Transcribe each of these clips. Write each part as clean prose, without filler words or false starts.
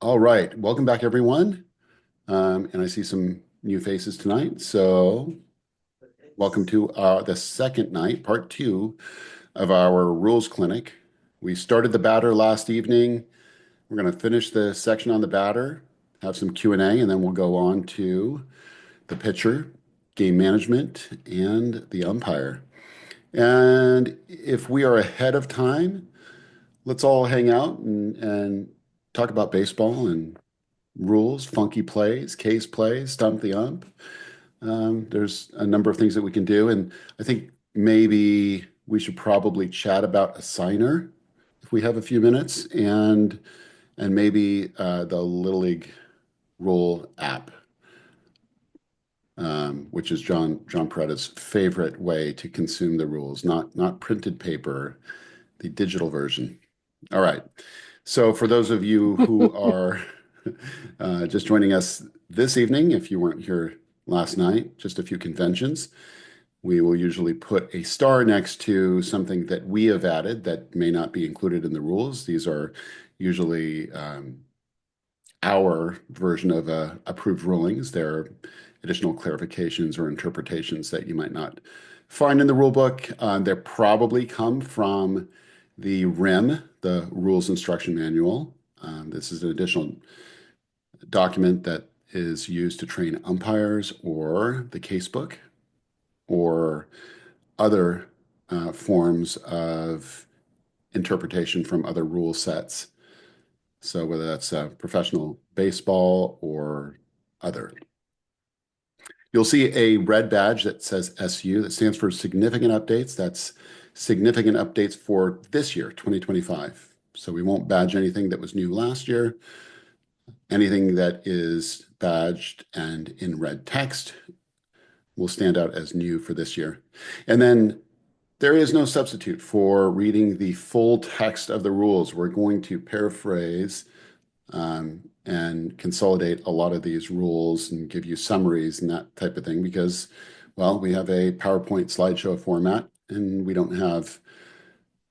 All right, welcome back, everyone. And I see some new faces tonight. So, welcome to the second night, part two of our rules clinic. We started the batter last evening. We're going to finish the section on the batter, have some Q&A, and then we'll go on to the pitcher, game management, and the umpire. And if we are ahead of time, let's all hang out and talk about baseball and rules, funky plays, case plays, stump the ump. There's a number of things that we can do, and I think maybe we should probably chat about a signer if we have a few minutes, and maybe the Little League rule app, which is John Peretta's favorite way to consume the rules, not printed paper, the digital version. All right. So for those of you who are just joining us this evening, if you weren't here last night, just a few conventions. We will usually put a star next to something that we have added that may not be included in the rules. These are usually our version of approved rulings. There are additional clarifications or interpretations that you might not find in the rule book. They probably come from the RIM, the Rules Instruction Manual. This is an additional document that is used to train umpires or the casebook or other forms of interpretation from other rule sets. So whether that's professional baseball or other. You'll see a red badge that says SU that stands for significant updates. That's significant updates for this year, 2025. So we won't badge anything that was new last year. Anything that is badged and in red text will stand out as new for this year. And then there is no substitute for reading the full text of the rules. We're going to paraphrase and consolidate a lot of these rules and give you summaries and that type of thing because, well, we have a PowerPoint slideshow format and we don't have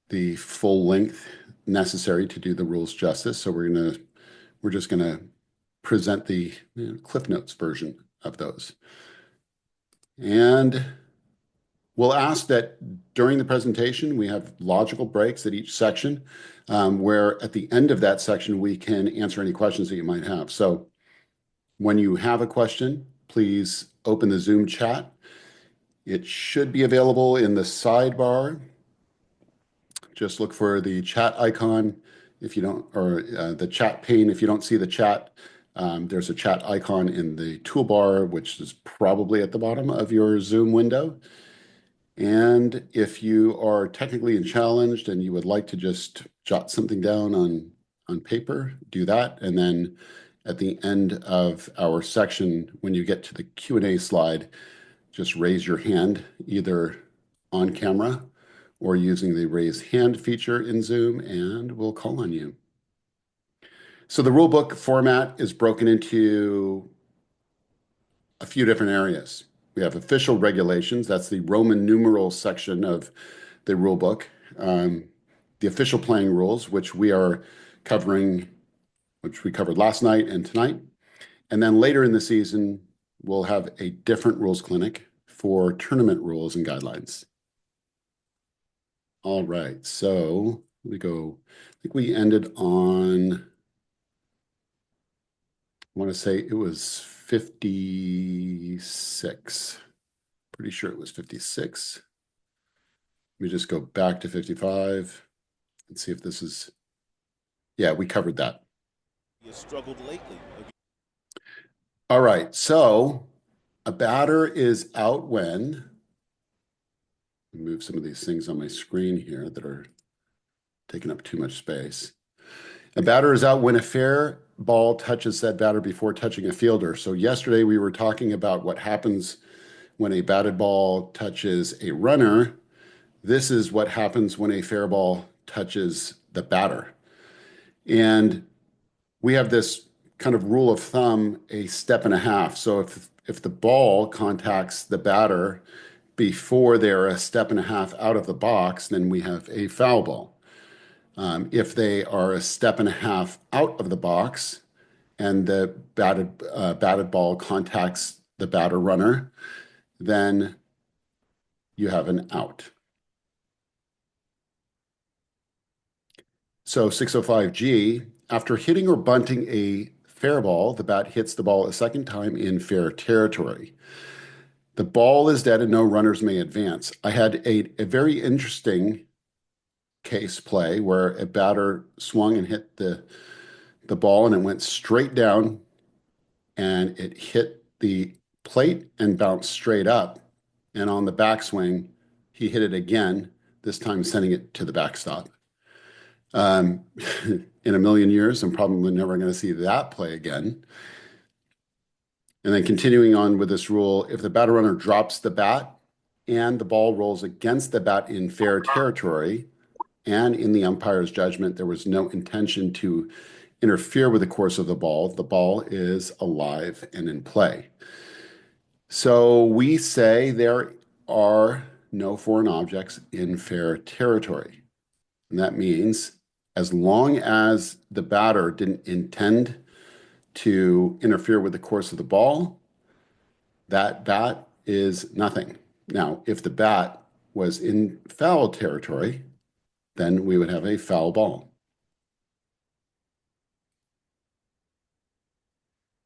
the full length necessary to do the rules justice. So we're just gonna present the Cliff Notes version of those. And we'll ask that during the presentation, we have logical breaks at each section, where at the end of that section, we can answer any questions that you might have. So when you have a question, please open the Zoom chat. It should be available in the sidebar. Just look for the chat icon if you don't, or the chat pane. If you don't see the chat, there's a chat icon in the toolbar, which is probably at the bottom of your Zoom window. And if you are technically challenged and you would like to just jot something down on paper, do that. And then at the end of our section, when you get to the Q&A slide, just raise your hand either on camera or using the raise hand feature in Zoom, and we'll call on you. So the rulebook format is broken into a few different areas. We have official regulations. That's the Roman numeral section of the rulebook. The official playing rules, which we are covering, which we covered last night and tonight. And then later in the season, we'll have a different rules clinic for tournament rules and guidelines. All right, so we go, I think we ended on, I want to say it was 56. Pretty sure it was 56. Let me just go back to 55 and see if this is, yeah, we covered that. You struggled lately. All right, so a batter is out when, move some of these things on my screen here that are taking up too much space. A batter is out when a fair ball touches that batter before touching a fielder. So yesterday we were talking about what happens when a batted ball touches a runner. This is what happens when a fair ball touches the batter. And we have this kind of rule of thumb, a step and a half. So if the ball contacts the batter before they're a step and a half out of the box, then we have a foul ball. If they are a step and a half out of the box, and the batted ball contacts the batter runner, then you have an out. So 605G, after hitting or bunting a fair ball, the bat hits the ball a second time in fair territory. The ball is dead and no runners may advance. I had a very interesting case play where a batter swung and hit the ball and it went straight down and it hit the plate and bounced straight up. And on the backswing, he hit it again, this time sending it to the backstop. Um, in a million years, I'm probably never going to see that play again. And then continuing on with this rule, if the batter runner drops the bat and the ball rolls against the bat in fair territory, and in the umpire's judgment, there was no intention to interfere with the course of the ball is alive and in play. So we say there are no foreign objects in fair territory. And that means as long as the batter didn't intend to interfere with the course of the ball, that bat is nothing. Now, if the bat was in foul territory, then we would have a foul ball.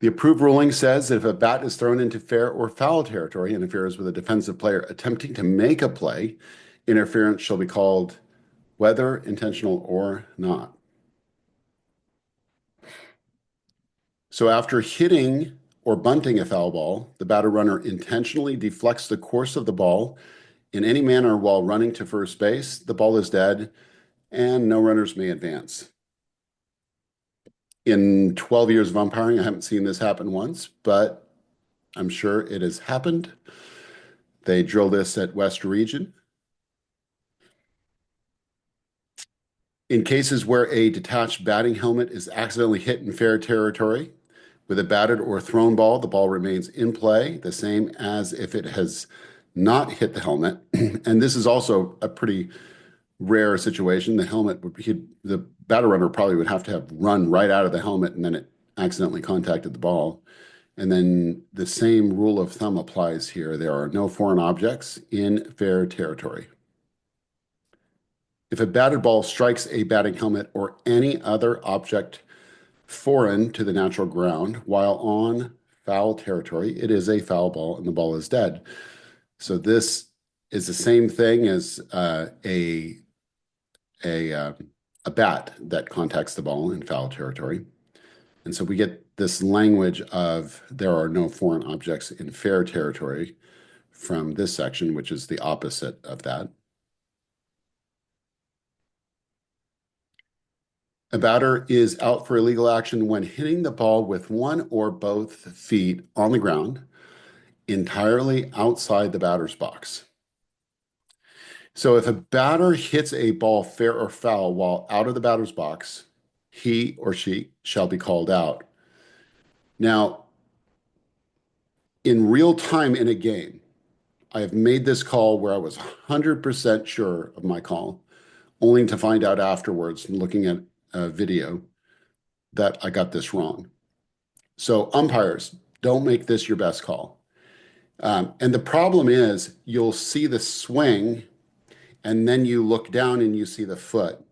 The approved ruling says that if a bat is thrown into fair or foul territory and interferes with a defensive player attempting to make a play, interference shall be called whether intentional or not. So after hitting or bunting a foul ball, the batter runner intentionally deflects the course of the ball in any manner while running to first base. The ball is dead and no runners may advance. In 12 years of umpiring, I haven't seen this happen once, but I'm sure it has happened. They drill this at West Region. In cases where a detached batting helmet is accidentally hit in fair territory with a batted or thrown ball, the ball remains in play, the same as if it has not hit the helmet. And this is also a pretty rare situation. The batter runner probably would have to have run right out of the helmet and then it accidentally contacted the ball. And then the same rule of thumb applies here. There are no foreign objects in fair territory. If a batted ball strikes a batting helmet or any other object foreign to the natural ground while on foul territory, it is a foul ball and the ball is dead. So this is the same thing as a bat that contacts the ball in foul territory. And so we get this language of there are no foreign objects in fair territory from this section, which is the opposite of that. A batter is out for illegal action when hitting the ball with one or both feet on the ground, entirely outside the batter's box. So if a batter hits a ball fair or foul while out of the batter's box, he or she shall be called out. Now, in real time in a game, I have made this call where I was 100% sure of my call, only to find out afterwards, looking at a video, that I got this wrong. So umpires, don't make this your best call. And the problem is you'll see the swing and then you look down and you see the foot.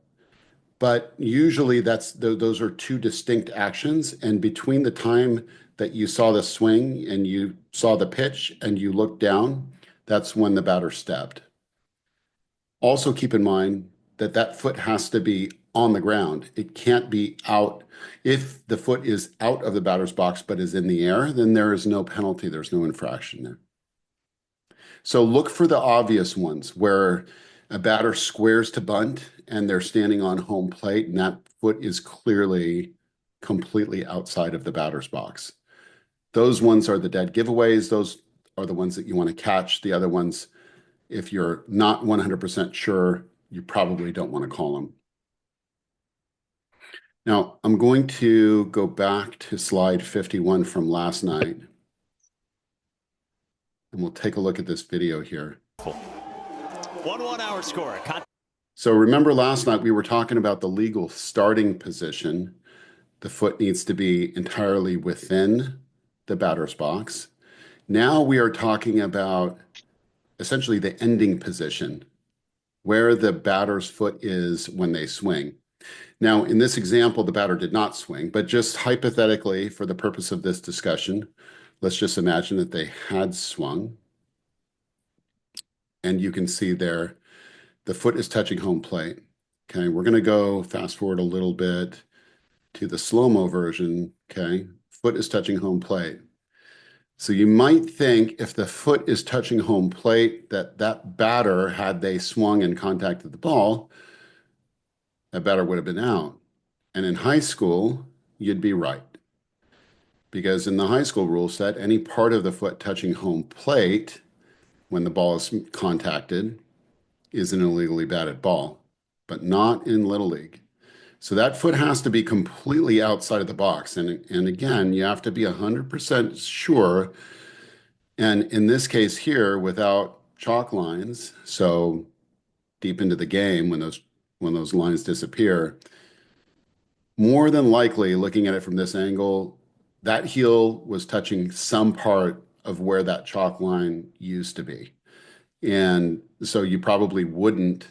But usually those are two distinct actions. And between the time that you saw the swing and you saw the pitch and you looked down, that's when the batter stepped. Also keep in mind that that foot has to be on the ground. It can't be out. If the foot is out of the batter's box but is in the air, then there is no penalty. There's no infraction there. So look for the obvious ones where a batter squares to bunt and they're standing on home plate and that foot is clearly completely outside of the batter's box. Those ones are the dead giveaways. Those are the ones that you want to catch. The other ones, if you're not 100% sure, you probably don't want to call them. Now, I'm going to go back to slide 51 from last night. And we'll take a look at this video here. 1-1 our score. So remember last night we were talking about the legal starting position. The foot needs to be entirely within the batter's box. Now we are talking about essentially the ending position, where the batter's foot is when they swing. Now, in this example, the batter did not swing, but just hypothetically, for the purpose of this discussion, let's just imagine that they had swung. And you can see there, the foot is touching home plate. Okay, we're going to go fast forward a little bit to the slow-mo version. Okay, foot is touching home plate. So you might think if the foot is touching home plate, that batter, had they swung and contacted the ball, that batter would have been out. And in high school, you'd be right. Because in the high school rule set, any part of the foot touching home plate when the ball is contacted is an illegally batted ball, but not in Little League. So that foot has to be completely outside of the box. And again, you have to be 100% sure. And in this case here, without chalk lines, so deep into the game when those lines disappear, more than likely, looking at it from this angle, that heel was touching some part of where that chalk line used to be. And so you probably wouldn't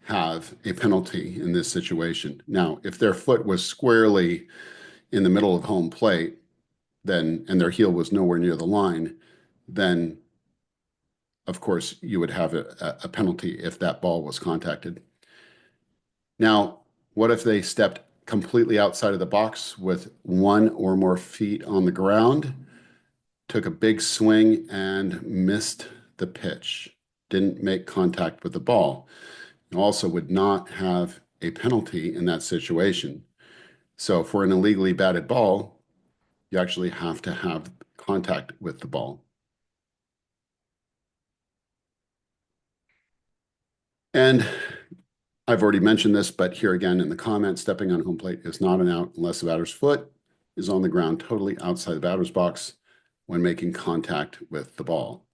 have a penalty in this situation. Now, if their foot was squarely in the middle of home plate, then, and their heel was nowhere near the line, then of course you would have a penalty if that ball was contacted. Now, what if they stepped completely outside of the box with one or more feet on the ground, took a big swing and missed the pitch, didn't make contact with the ball? You also would not have a penalty in that situation. So for an illegally batted ball, you actually have to have contact with the ball. And I've already mentioned this, but here again in the comments, stepping on home plate is not an out unless the batter's foot is on the ground totally outside the batter's box when making contact with the ball.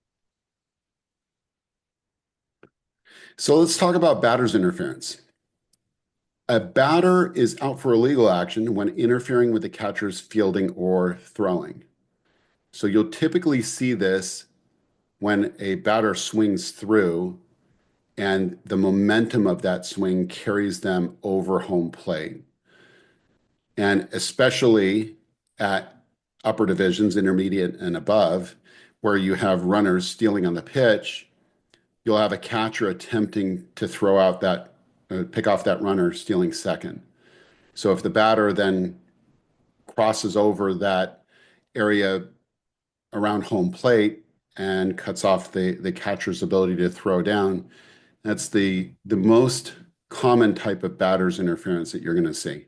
So let's talk about batter's interference. A batter is out for illegal action when interfering with the catcher's fielding or throwing. So you'll typically see this when a batter swings through and the momentum of that swing carries them over home plate. And especially at upper divisions, intermediate and above, where you have runners stealing on the pitch, you'll have a catcher attempting to throw out that, pick off that runner stealing second. So if the batter then crosses over that area around home plate and cuts off the catcher's ability to throw down, that's the most common type of batter's interference that you're going to see.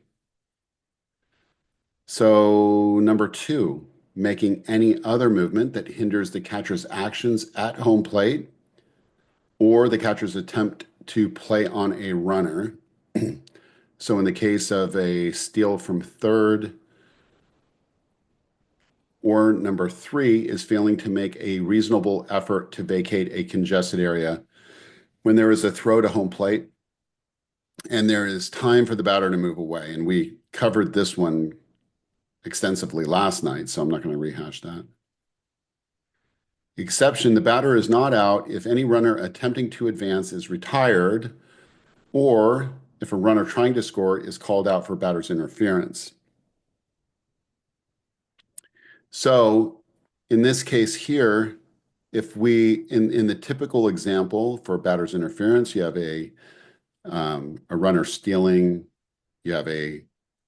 So number two, making any other movement that hinders the catcher's actions at home plate or the catcher's attempt to play on a runner. So in the case of a steal from third, or number three is failing to make a reasonable effort to vacate a congested area when there is a throw to home plate and there is time for the batter to move away. And we covered this one extensively last night, so I'm not going to rehash that. Exception, the batter is not out if any runner attempting to advance is retired or if a runner trying to score is called out for batter's interference. So in this case here, if we, in the typical example for batter's interference, you have a runner stealing, you have a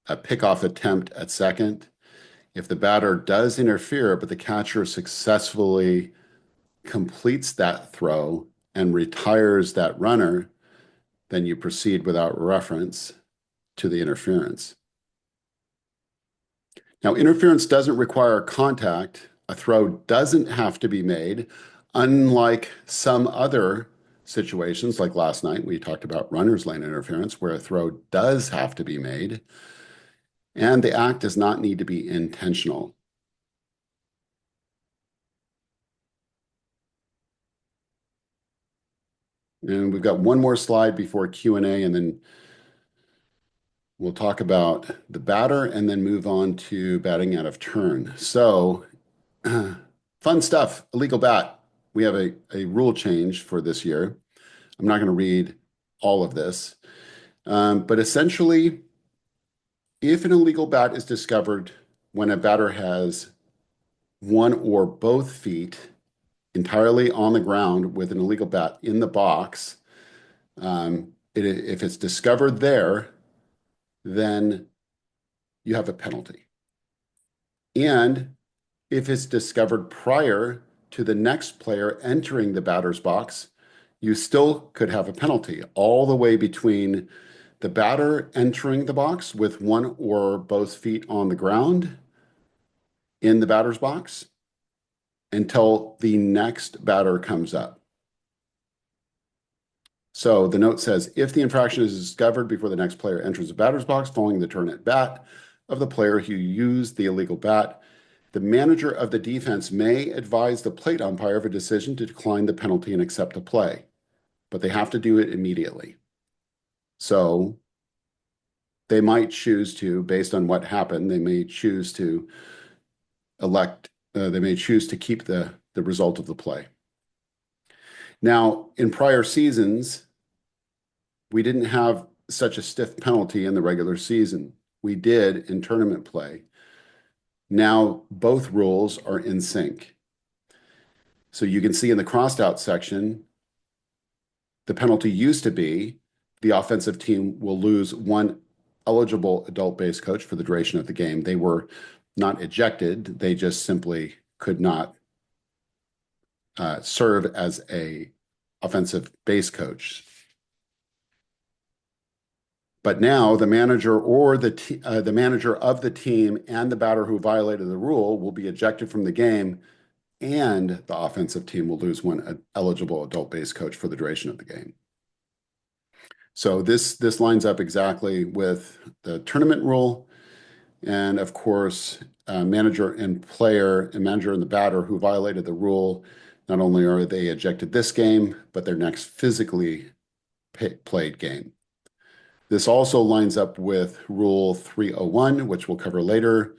pickoff attempt at second. If the batter does interfere, but the catcher successfully completes that throw and retires that runner, then you proceed without reference to the interference. Now, interference doesn't require contact. A throw doesn't have to be made, unlike some other situations like last night, we talked about runner's lane interference, where a throw does have to be made, and the act does not need to be intentional. And we've got one more slide before Q&A, and then we'll talk about the batter and then move on to batting out of turn. So, fun stuff. Illegal bat. We have a rule change for this year. I'm not going to read all of this, but essentially, if an illegal bat is discovered when a batter has one or both feet entirely on the ground with an illegal bat in the box, if it's discovered there, then you have a penalty. And if it's discovered prior to the next player entering the batter's box, you still could have a penalty all the way between the batter entering the box with one or both feet on the ground in the batter's box until the next batter comes up. So the note says, if the infraction is discovered before the next player enters the batter's box following the turn at bat of the player who used the illegal bat, the manager of the defense may advise the plate umpire of a decision to decline the penalty and accept the play, but they have to do it immediately. So they might choose to, based on what happened, they may choose to keep the result of the play. Now, in prior seasons, we didn't have such a stiff penalty in the regular season. We did in tournament play. Now, both rules are in sync. So you can see in the crossed out section, the penalty used to be the offensive team will lose one eligible adult base coach for the duration of the game. They were not ejected. They just simply could not serve as a offensive base coach. But now the manager or the manager of the team and the batter who violated the rule will be ejected from the game, and the offensive team will lose one eligible adult base coach for the duration of the game. So this lines up exactly with the tournament rule, and of course, manager and manager and the batter who violated the rule, not only are they ejected this game, but their next physically played game. This also lines up with Rule 301, which we'll cover later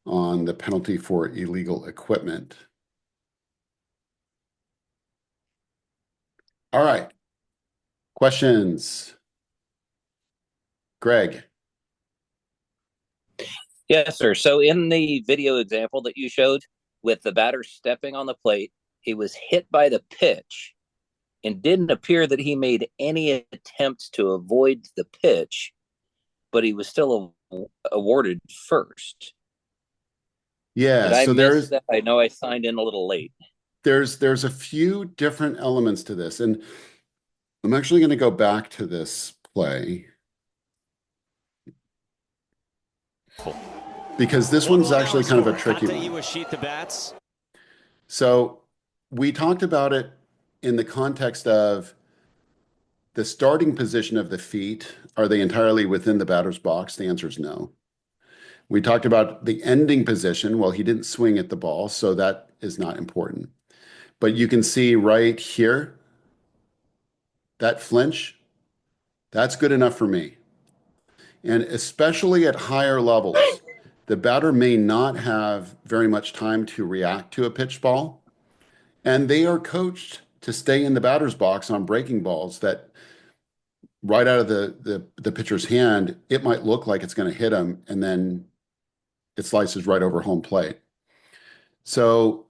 on the penalty for illegal equipment. All right. Questions? Greg. Yes, sir. So in the video example that you showed with the batter stepping on the plate, he was hit by the pitch and didn't appear that he made any attempts to avoid the pitch, but he was still awarded first. Yeah, Did I so miss that? I know I signed in a little late. there's a few different elements to this, and I'm actually going to go back to this play because this one's actually kind of a tricky one. So we talked about it in the context of the starting position of the feet. Are they entirely within the batter's box? The answer is no. We talked about the ending position. Well, he didn't swing at the ball, so that is not important. But you can see right here, that flinch, that's good enough for me. And especially at higher levels, the batter may not have very much time to react to a pitch ball. And they are coached to stay in the batter's box on breaking balls that right out of the pitcher's hand, it might look like it's going to hit him, and then it slices right over home plate. So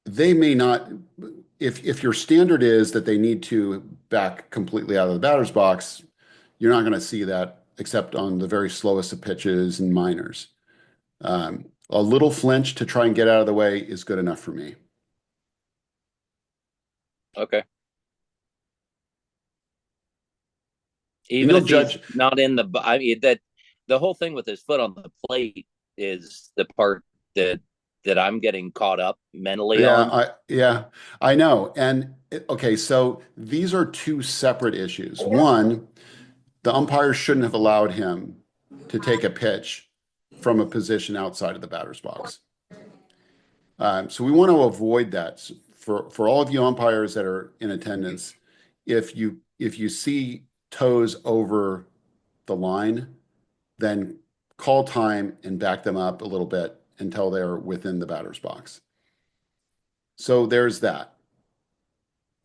they may not, if your standard is that they need to back completely out of the batter's box, you're not going to see that except on the very slowest of pitches and minors. A little flinch to try and get out of the way is good enough for me. Okay. Even if he's not in the, I mean, that the whole thing with his foot on the plate is the part that I'm getting caught up mentally on. I know. And okay, so these are two separate issues. One, the umpire shouldn't have allowed him to take a pitch from a position outside of the batter's box. So we want to avoid that. For all of you umpires that are in attendance, if you see toes over the line, then call time and back them up a little bit until they're within the batter's box. So there's that.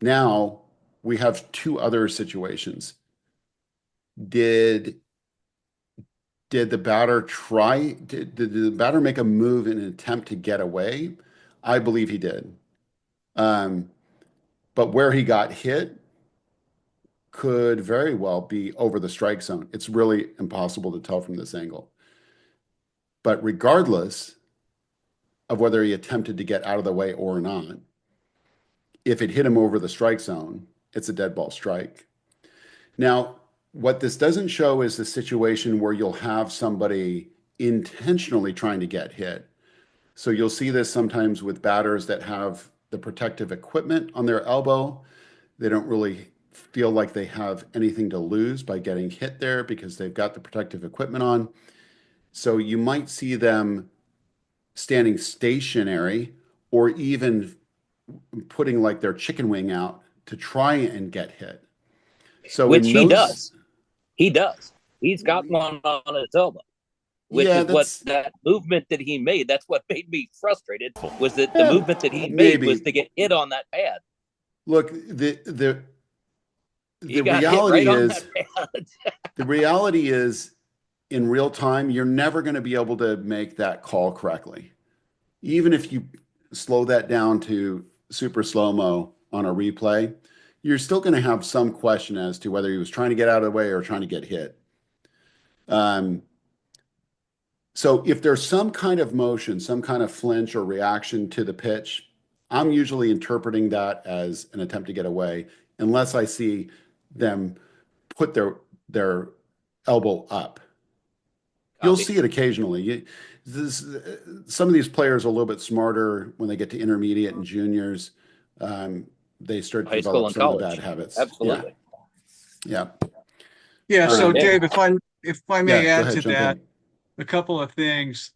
Now we have two other situations. Did the batter try? Did the batter make a move in an attempt to get away? I believe he did. Um, but where he got hit could very well be over the strike zone. It's really impossible to tell from this angle. But regardless of whether he attempted to get out of the way or not, if it hit him over the strike zone, it's a dead ball strike. Now, what this doesn't show is the situation where you'll have somebody intentionally trying to get hit. So you'll see this sometimes with batters that have the protective equipment on their elbow. They don't really feel like they have anything to lose by getting hit there because they've got the protective equipment on. So you might see them standing stationary or even putting like their chicken wing out to try and get hit. So Which in he those, does. He does. He's got one on his elbow, which yeah, is what that's that movement that he made. That's what made me frustrated. Was that the yeah, movement that he made was maybe. to get hit on that pad? Look, the He the got hit right reality on is that pad. the reality is in real time, you're never going to be able to make that call correctly. Even if you slow that down to super slow-mo on a replay, you're still going to have some question as to whether he was trying to get out of the way or trying to get hit. So if there's some kind of motion, some kind of flinch or reaction to the pitch, I'm usually interpreting that as an attempt to get away, unless I see them put their elbow up. You'll Copy. see it occasionally. Some of these players are a little bit smarter when they get to intermediate and juniors. They start to High school develop and some of the bad college. habits. Yeah, Absolutely. yeah, Yeah, so Okay. Dave, if I yeah. may Go add ahead, to jump that, in. a couple of things.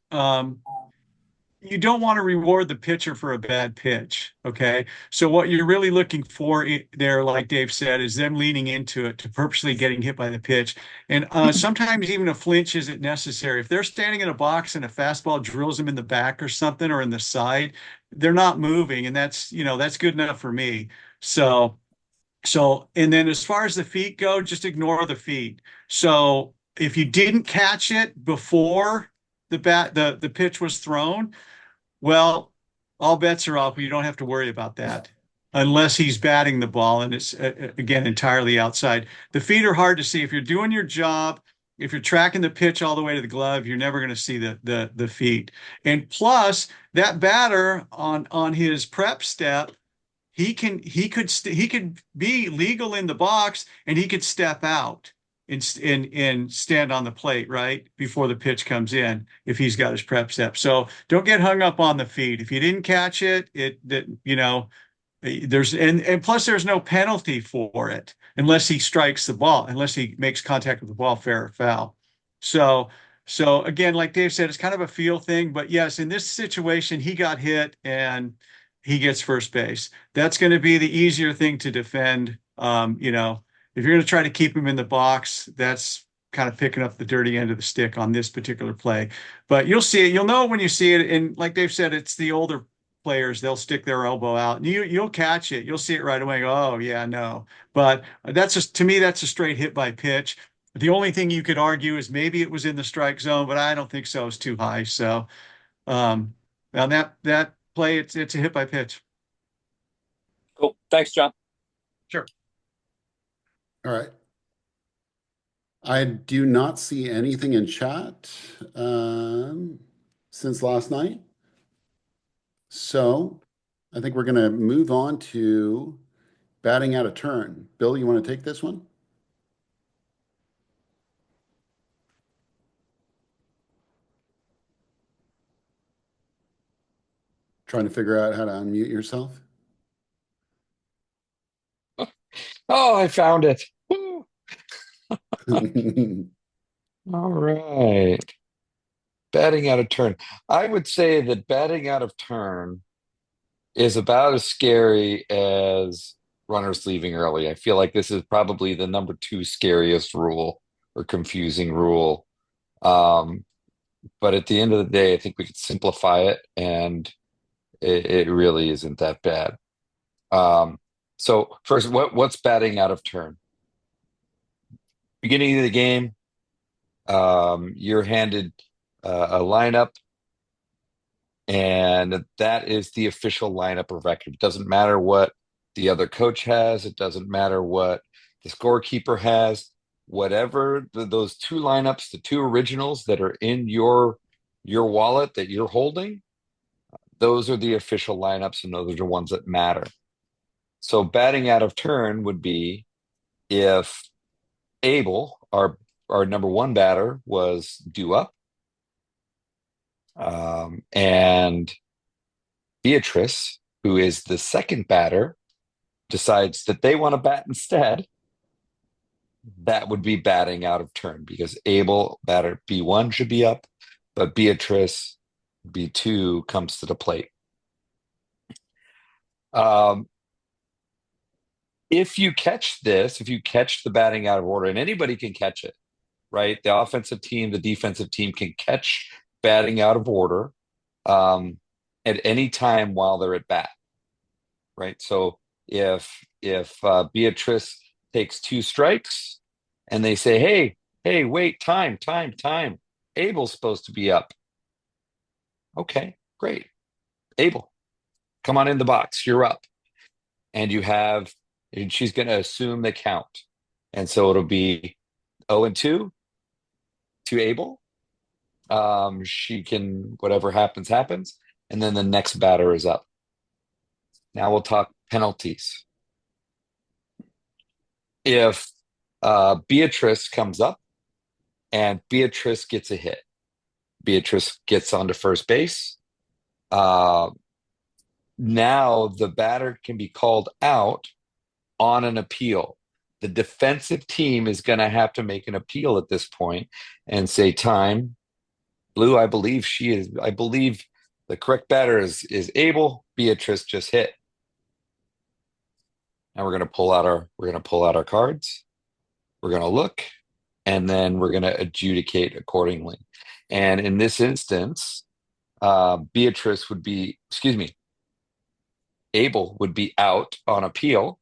You don't want to reward the pitcher for a bad pitch. Okay. So what you're really looking for there, like Dave said, is them leaning into it to purposely getting hit by the pitch. And sometimes even a flinch isn't necessary. If they're standing in a box and a fastball drills them in the back or something or in the side, they're not moving. And that's good enough for me. And then as far as the feet go, just ignore the feet. So if you didn't catch it before the pitch was thrown, well, all bets are off. You don't have to worry about that unless he's batting the ball and it's again entirely outside. The feet are hard to see. If you're doing your job, if you're tracking the pitch all the way to the glove, you're never going to see the feet. And plus, that batter on his prep step, he could be legal in the box and he could step out and stand on the plate right before the pitch comes in if he's got his prep step. So don't get hung up on the feet. If you didn't catch it, and plus there's no penalty for it unless he strikes the ball, unless he makes contact with the ball, fair or foul. So so again, like Dave said, it's kind of a feel thing, but yes, in this situation, he got hit and he gets first base. That's going to be the easier thing to defend. If you're going to try to keep him in the box, that's kind of picking up the dirty end of the stick on this particular play. But you'll see it. You'll know when you see it. And like Dave said, it's the older players. They'll stick their elbow out, and you'll catch it. You'll see it right away. Go, oh yeah, no. But that's just to me, that's a straight hit by pitch. The only thing you could argue is maybe it was in the strike zone, but I don't think so. It's too high. So on that play, it's a hit by pitch. Cool. Thanks, John. Sure. All right. I do not see anything in chat since last night. So I think we're going to move on to batting out of turn. Bill, you want to take this one? Trying to figure out how to unmute yourself. Oh, I found it. Woo. All right. Batting out of turn. I would say that batting out of turn is about as scary as runners leaving early. I feel like this is probably the number two scariest rule or confusing rule But at the end of the day, I think we could simplify it, and it really isn't that bad. So first, what's batting out of turn? Beginning of the game, you're handed a lineup, and that is the official lineup of record. It doesn't matter what the other coach has. It doesn't matter what the scorekeeper has. Whatever those two lineups, the two originals that are in your wallet that you're holding, those are the official lineups, and those are the ones that matter. So batting out of turn would be if Abel, our number one batter, was due up, and Beatrice, who is the second batter, decides that they want to bat instead. That would be batting out of turn because Abel, batter B1, should be up, but Beatrice, B2, comes to the plate. If you catch this, if you catch the batting out of order, and anybody can catch it, right? The offensive team, the defensive team can catch batting out of order at any time while they're at bat, right? So if Beatrice takes two strikes and they say, hey, wait, time. Abel's supposed to be up. Okay, great. Abel, come on in the box. You're up. And she's going to assume the count. And so it'll be 0-2 to Abel. She can, whatever happens. And then the next batter is up. Now we'll talk penalties. If Beatrice comes up and Beatrice gets a hit, Beatrice gets onto first base. Now the batter can be called out on an appeal. The defensive team is going to have to make an appeal at this point and say, time. Blue, I believe the correct batter is Abel. Beatrice just hit. Now we're going to pull out our cards. We're going to look, and then we're going to adjudicate accordingly. And in this instance, Abel would be out on appeal,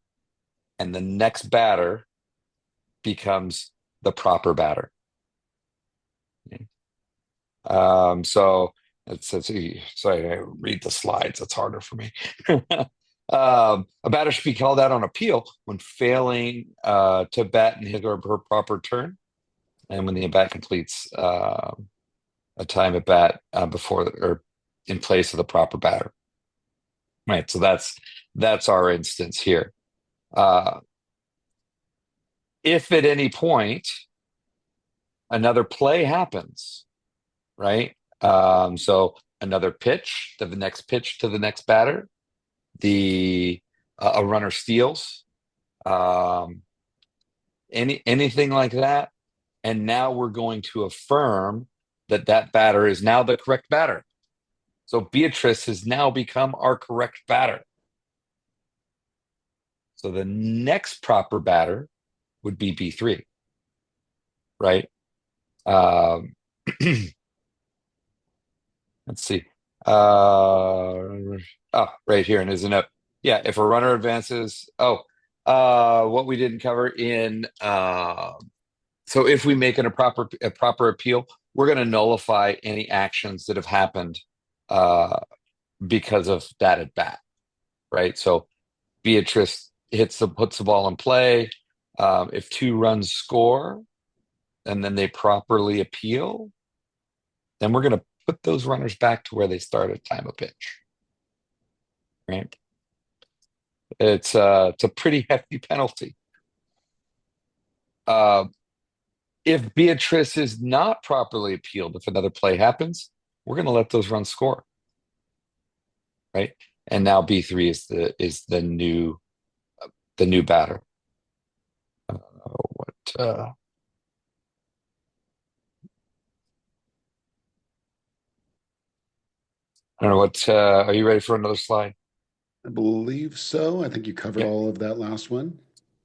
and the next batter becomes the proper batter. Okay. So sorry, I read the slides. It's harder for me. A batter should be called out on appeal when failing to bat in his or her proper turn, and when the at-bat completes a time at bat before or in place of the proper batter. Right. So that's our instance here. If at any point another play happens, right? So another pitch to the next batter, a runner steals, anything like that, and now we're going to affirm that batter is now the correct batter. So Beatrice has now become our correct batter. So the next proper batter would be B3, right? Let's see. Right here, and isn't it? Yeah, if a runner advances. What we didn't cover in. So if we make a proper appeal, we're going to nullify any actions that have happened because of that at bat, right? So Beatrice puts the ball in play. If 2 runs score, and then they properly appeal, then we're going to put those runners back to where they started time of pitch. Right? It's a pretty hefty penalty. If Beatrice is not properly appealed, if another play happens, we're going to let those runs score. Right? And now B3 is the new batter. I don't know what. Are you ready for another slide? I believe so. I think you covered Yep. all of that last one.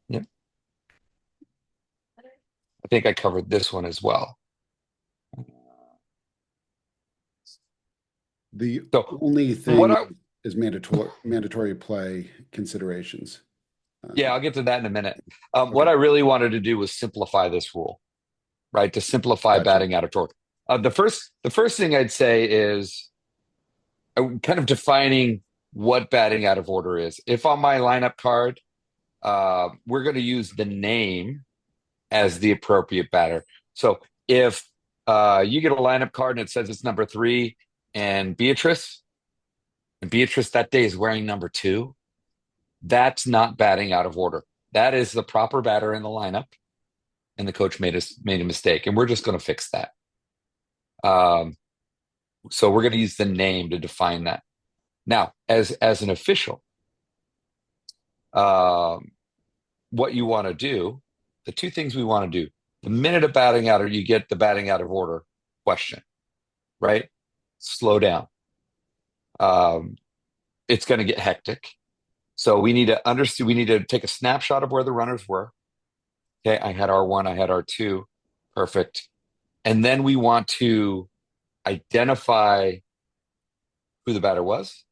Yep. I think I covered this one as well. The So only what thing I is mandatory play considerations. yeah, I'll get to that in a minute. What Okay, I really wanted to do was simplify this rule, right? To simplify gotcha. batting out of torque. The first thing I'd say is kind of defining what batting out of order is. If on my lineup card, we're going to use the name as the appropriate batter. So if you get a lineup card and it says it's number 3, and Beatrice that day is wearing number 2, that's not batting out of order. That is the proper batter in the lineup, and the coach made a mistake, and we're just going to fix that. Um, so we're going to use the name to define that. Now, as an official, um, what you want to do, the two things we want to do, the minute of batting out, or you get the batting out of order question, right? Slow down. Um, it's going to get hectic. So we need to understand, we need to take a snapshot of where the runners were. Okay, I had R1, I had R2. Perfect. And then we want to identify who the batter was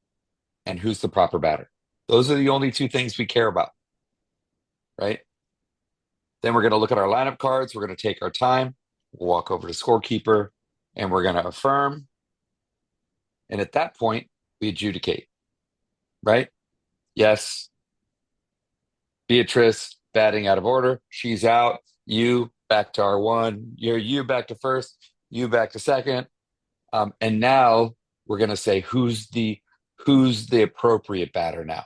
and who's the proper batter. Those are the only two things we care about, right? Then we're going to look at our lineup cards. We're going to take our time, we'll walk over to scorekeeper, and we're going to affirm. And at that point, we adjudicate, right? Yes, Beatrice batting out of order. She's out. You back to R1. You back to first. You back to second. And now we're going to say who's the appropriate batter now.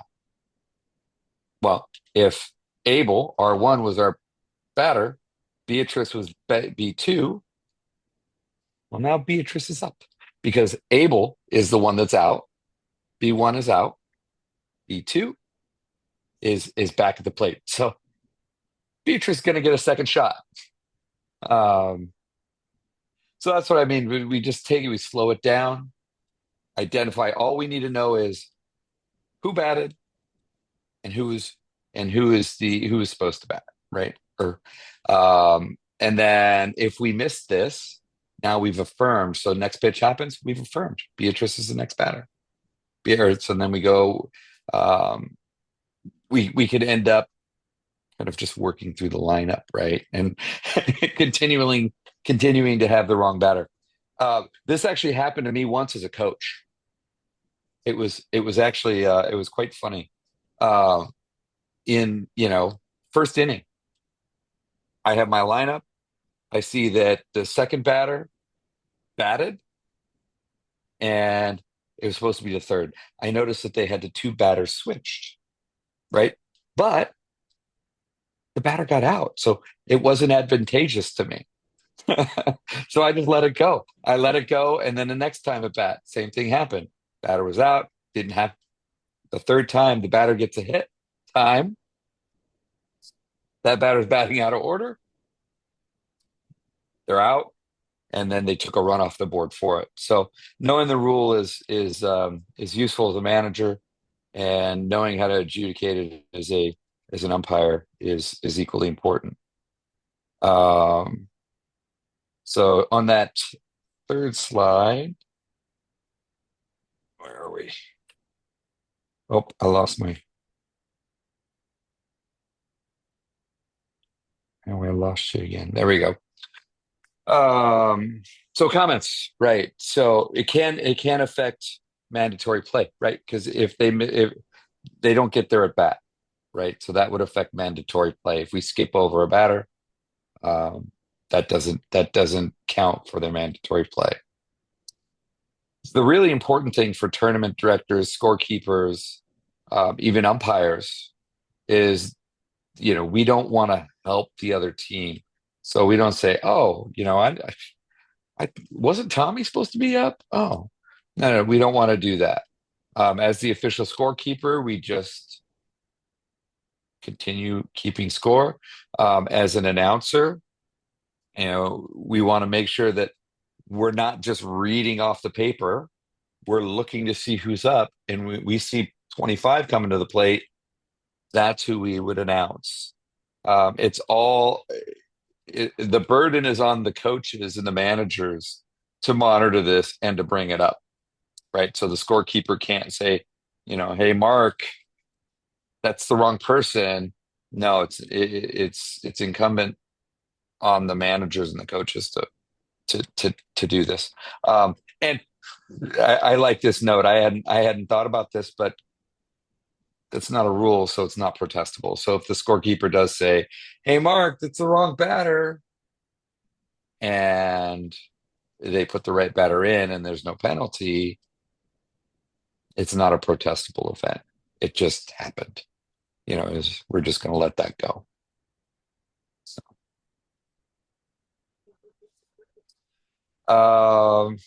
Well, if Abel R1 was our batter, Beatrice was B2. Well, now Beatrice is up because Abel is the one that's out. B1 is out. B2 is back at the plate. So Beatrice is going to get a second shot. So that's what I mean. We just take it, we slow it down, identify. All we need to know is who batted and who is supposed to bat, right? And then if we miss this, now we've affirmed. So next pitch happens, we've affirmed. Beatrice is the next batter. So then we go. We could end up kind of just working through the lineup, right? And continuing to have the wrong batter. This actually happened to me once as a coach. It was actually it was quite funny. In first inning, I have my lineup. I see that the second batter batted, and it was supposed to be the third. I noticed that they had the two batters switched, right? But the batter got out, so it wasn't advantageous to me. So I just let it go. I let it go, and then the next time at bat, same thing happened. Batter was out, didn't have the third time the batter gets a hit. Time that batter's batting out of order. They're out, and then they took a run off the board for it. So knowing the rule is useful as a manager, and knowing how to adjudicate it as an umpire is equally important. So on that third slide, where are we? Oh, I lost my. And we lost you again. There we go. So comments, right? So it can affect mandatory play, right? Because if they don't get there at bat, right? So that would affect mandatory play. If we skip over a batter, that doesn't count for their mandatory play. The really important thing for tournament directors, scorekeepers, even umpires is, we don't want to help the other team. So we don't say, oh, I wasn't Tommy supposed to be up? Oh, no, we don't want to do that. As the official scorekeeper, we just continue keeping score. As an announcer, we want to make sure that we're not just reading off the paper. We're looking to see who's up, and we see 25 coming to the plate. That's who we would announce. The burden is on the coaches and the managers to monitor this and to bring it up. right? So the scorekeeper can't say, hey, Mark, that's the wrong person. No, it's incumbent on the managers and the coaches to do this. And I like this note. I hadn't thought about this, but it's not a rule, so it's not protestable. So if the scorekeeper does say, "Hey, Mark, that's the wrong batter," and they put the right batter in, and there's no penalty, it's not a protestable event. It just happened. We're just going to let that go. So, um,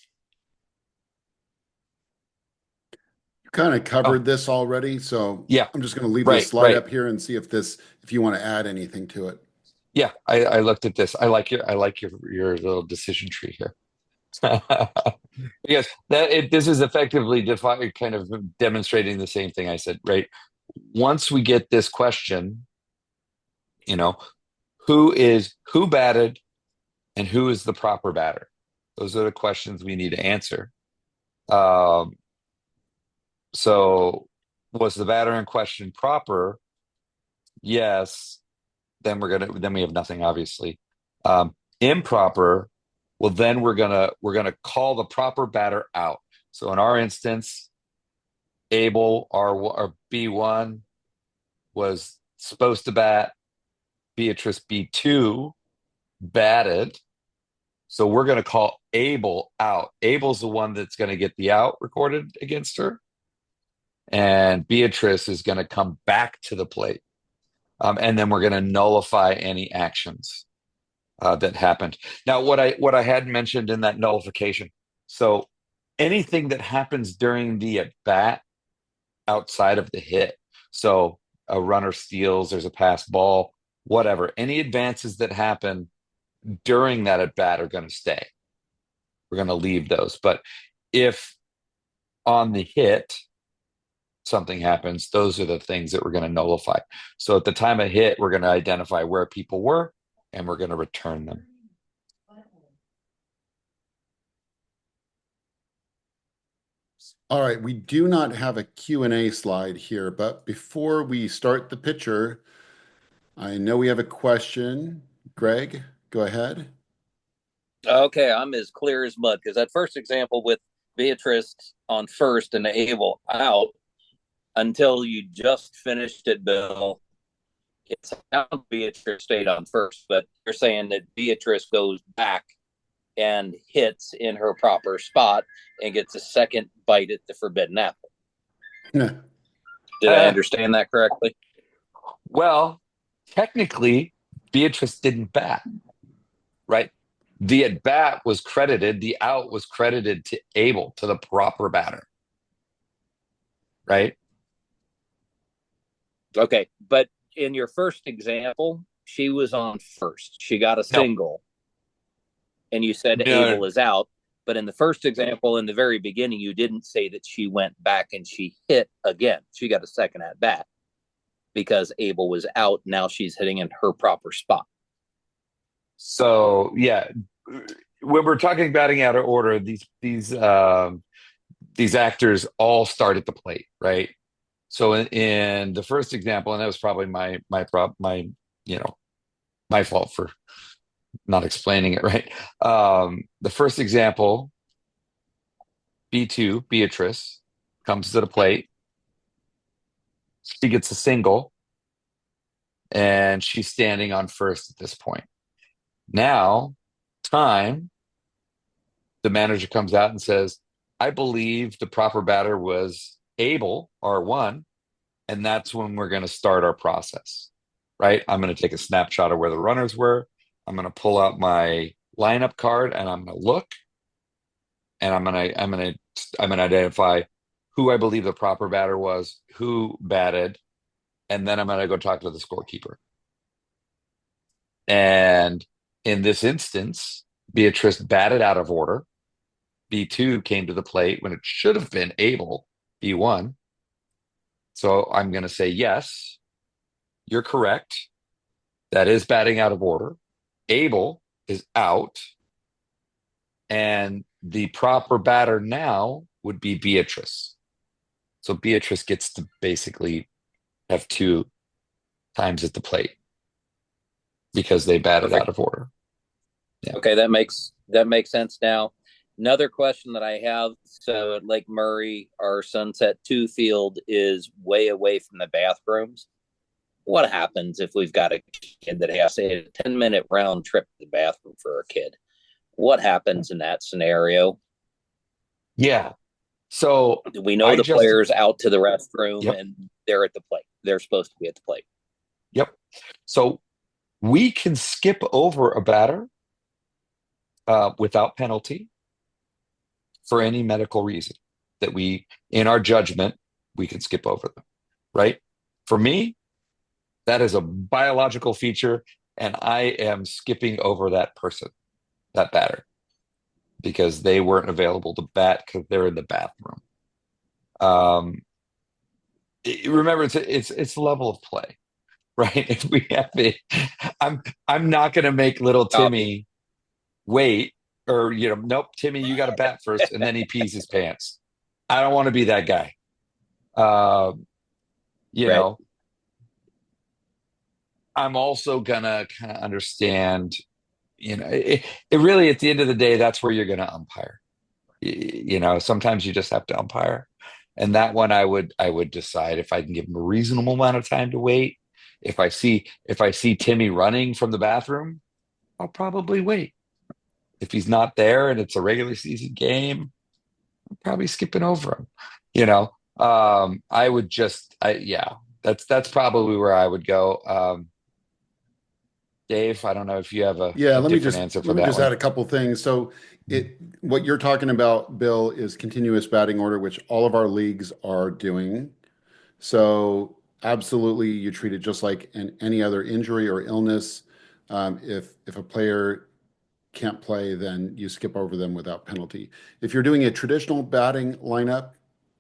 Kind of oh, covered this already, so yeah, I'm just going to leave this right, slide right. up here and see if you want to add anything to it. Yeah, I looked at this. I like your little decision tree here. Because this is effectively kind of demonstrating the same thing I said, right? Once we get this question, you know, who batted and who is the proper batter? Those are the questions we need to answer. Um, so was the batter in question proper? Yes. Then we have nothing, obviously. Improper, well, then we're gonna call the proper batter out. So in our instance, Abel, our B1, was supposed to bat. Beatrice B2 batted. So we're going to call Abel out. Abel's the one that's going to get the out recorded against her. And Beatrice is going to come back to the plate. And then we're going to nullify any actions that happened. Now, what I had mentioned in that nullification. So anything that happens during the at bat outside of the hit. So a runner steals, there's a pass ball, whatever. Any advances that happen during that at bat are going to stay. We're going to leave those. But if on the hit something happens, those are the things that we're going to nullify. So at the time of hit, we're going to identify where people were and we're going to return them. All right, we do not have a Q&A slide here, but before we start the picture, I know we have a question. Greg, go ahead. Okay, I'm as clear as mud because that first example with Beatrice on first and Abel out until you just finished it, Bill. It's how Beatrice stayed on first, but you're saying that Beatrice goes back and hits in her proper spot and gets a second bite at the forbidden apple. Did I understand that correctly? Well, technically, Beatrice didn't bat, right? The at bat was credited, the out was credited to Abel, to the proper batter, right? Okay, but in your first example, she was on first. She got a single, and you said No. Abel is out. But in the first example, in the very beginning, you didn't say that she went back and she hit again. She got a second at bat because Abel was out. Now she's hitting in her proper spot. So yeah, when we're talking batting out of order, these actors all start at the plate, right? So in the first example, and that was probably my my fault for not explaining it right. The first example, B2, Beatrice, comes to the plate. She gets a single, and she's standing on first at this point. Now, the manager comes out and says, I believe the proper batter was Abel, R1, and that's when we're going to start our process, right? I'm going to take a snapshot of where the runners were. I'm going to pull out my lineup card and I'm going to look, and I'm going to identify who I believe the proper batter was, who batted, and then I'm going to go talk to the scorekeeper. And in this instance, Beatrice batted out of order. B2 came to the plate when it should have been Abel, B1. So I'm going to say, yes, you're correct. That is batting out of order. Abel is out. And the proper batter now would be Beatrice. So Beatrice gets to basically have 2 times at the plate because they batted Okay. out of order. Yeah. Okay, that makes sense now. Another question that I have, so at Lake Murray, our Sunset 2 field is way away from the bathrooms. What happens if we've got a kid that has, say, a 10-minute round trip to the bathroom for a kid? What happens in that scenario? Yeah. So We know I the just, player's out to the restroom yep, and they're at the plate. They're supposed to be at the plate. yep. So we can skip over a batter without penalty for any medical reason that in our judgment, we can skip over them, right? For me, that is a biological feature, and I am skipping over that person, that batter, because they weren't available to bat because they're in the bathroom. Remember, it's the level of play, right? If we have it, I'm not going to make little Copy. Timmy wait, or nope, Timmy, you got to bat first, and then he pees his pants. I don't want to be that guy. Um, you Right. know, I'm also gonna kind of understand. It really, at the end of the day, that's where you're gonna umpire. Sometimes you just have to umpire, and that one I would decide if I can give him a reasonable amount of time to wait. If I see Timmy running from the bathroom, I'll probably wait. If he's not there and it's a regular season game, I'm probably skipping over him. I would yeah, that's probably where I would go. Dave, I don't know if you have a, Yeah, a let me different just answer for let me that just one. add a couple things. So what you're talking about, Bill, is continuous batting order, which all of our leagues are doing. So absolutely, you treat it just like any other injury or illness. If a player can't play, then you skip over them without penalty. If you're doing a traditional batting lineup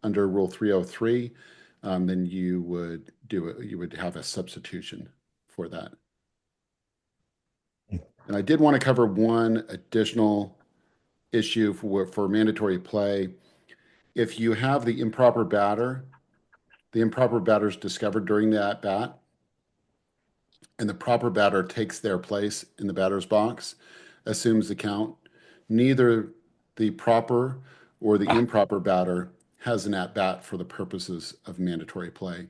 under Rule 303, then you would have a substitution for that. And I did want to cover one additional issue for mandatory play. If you have the improper batter is discovered during that bat, and the proper batter takes their place in the batter's box, assumes the count, neither the proper or the Ah, improper batter has an at bat for the purposes of mandatory play.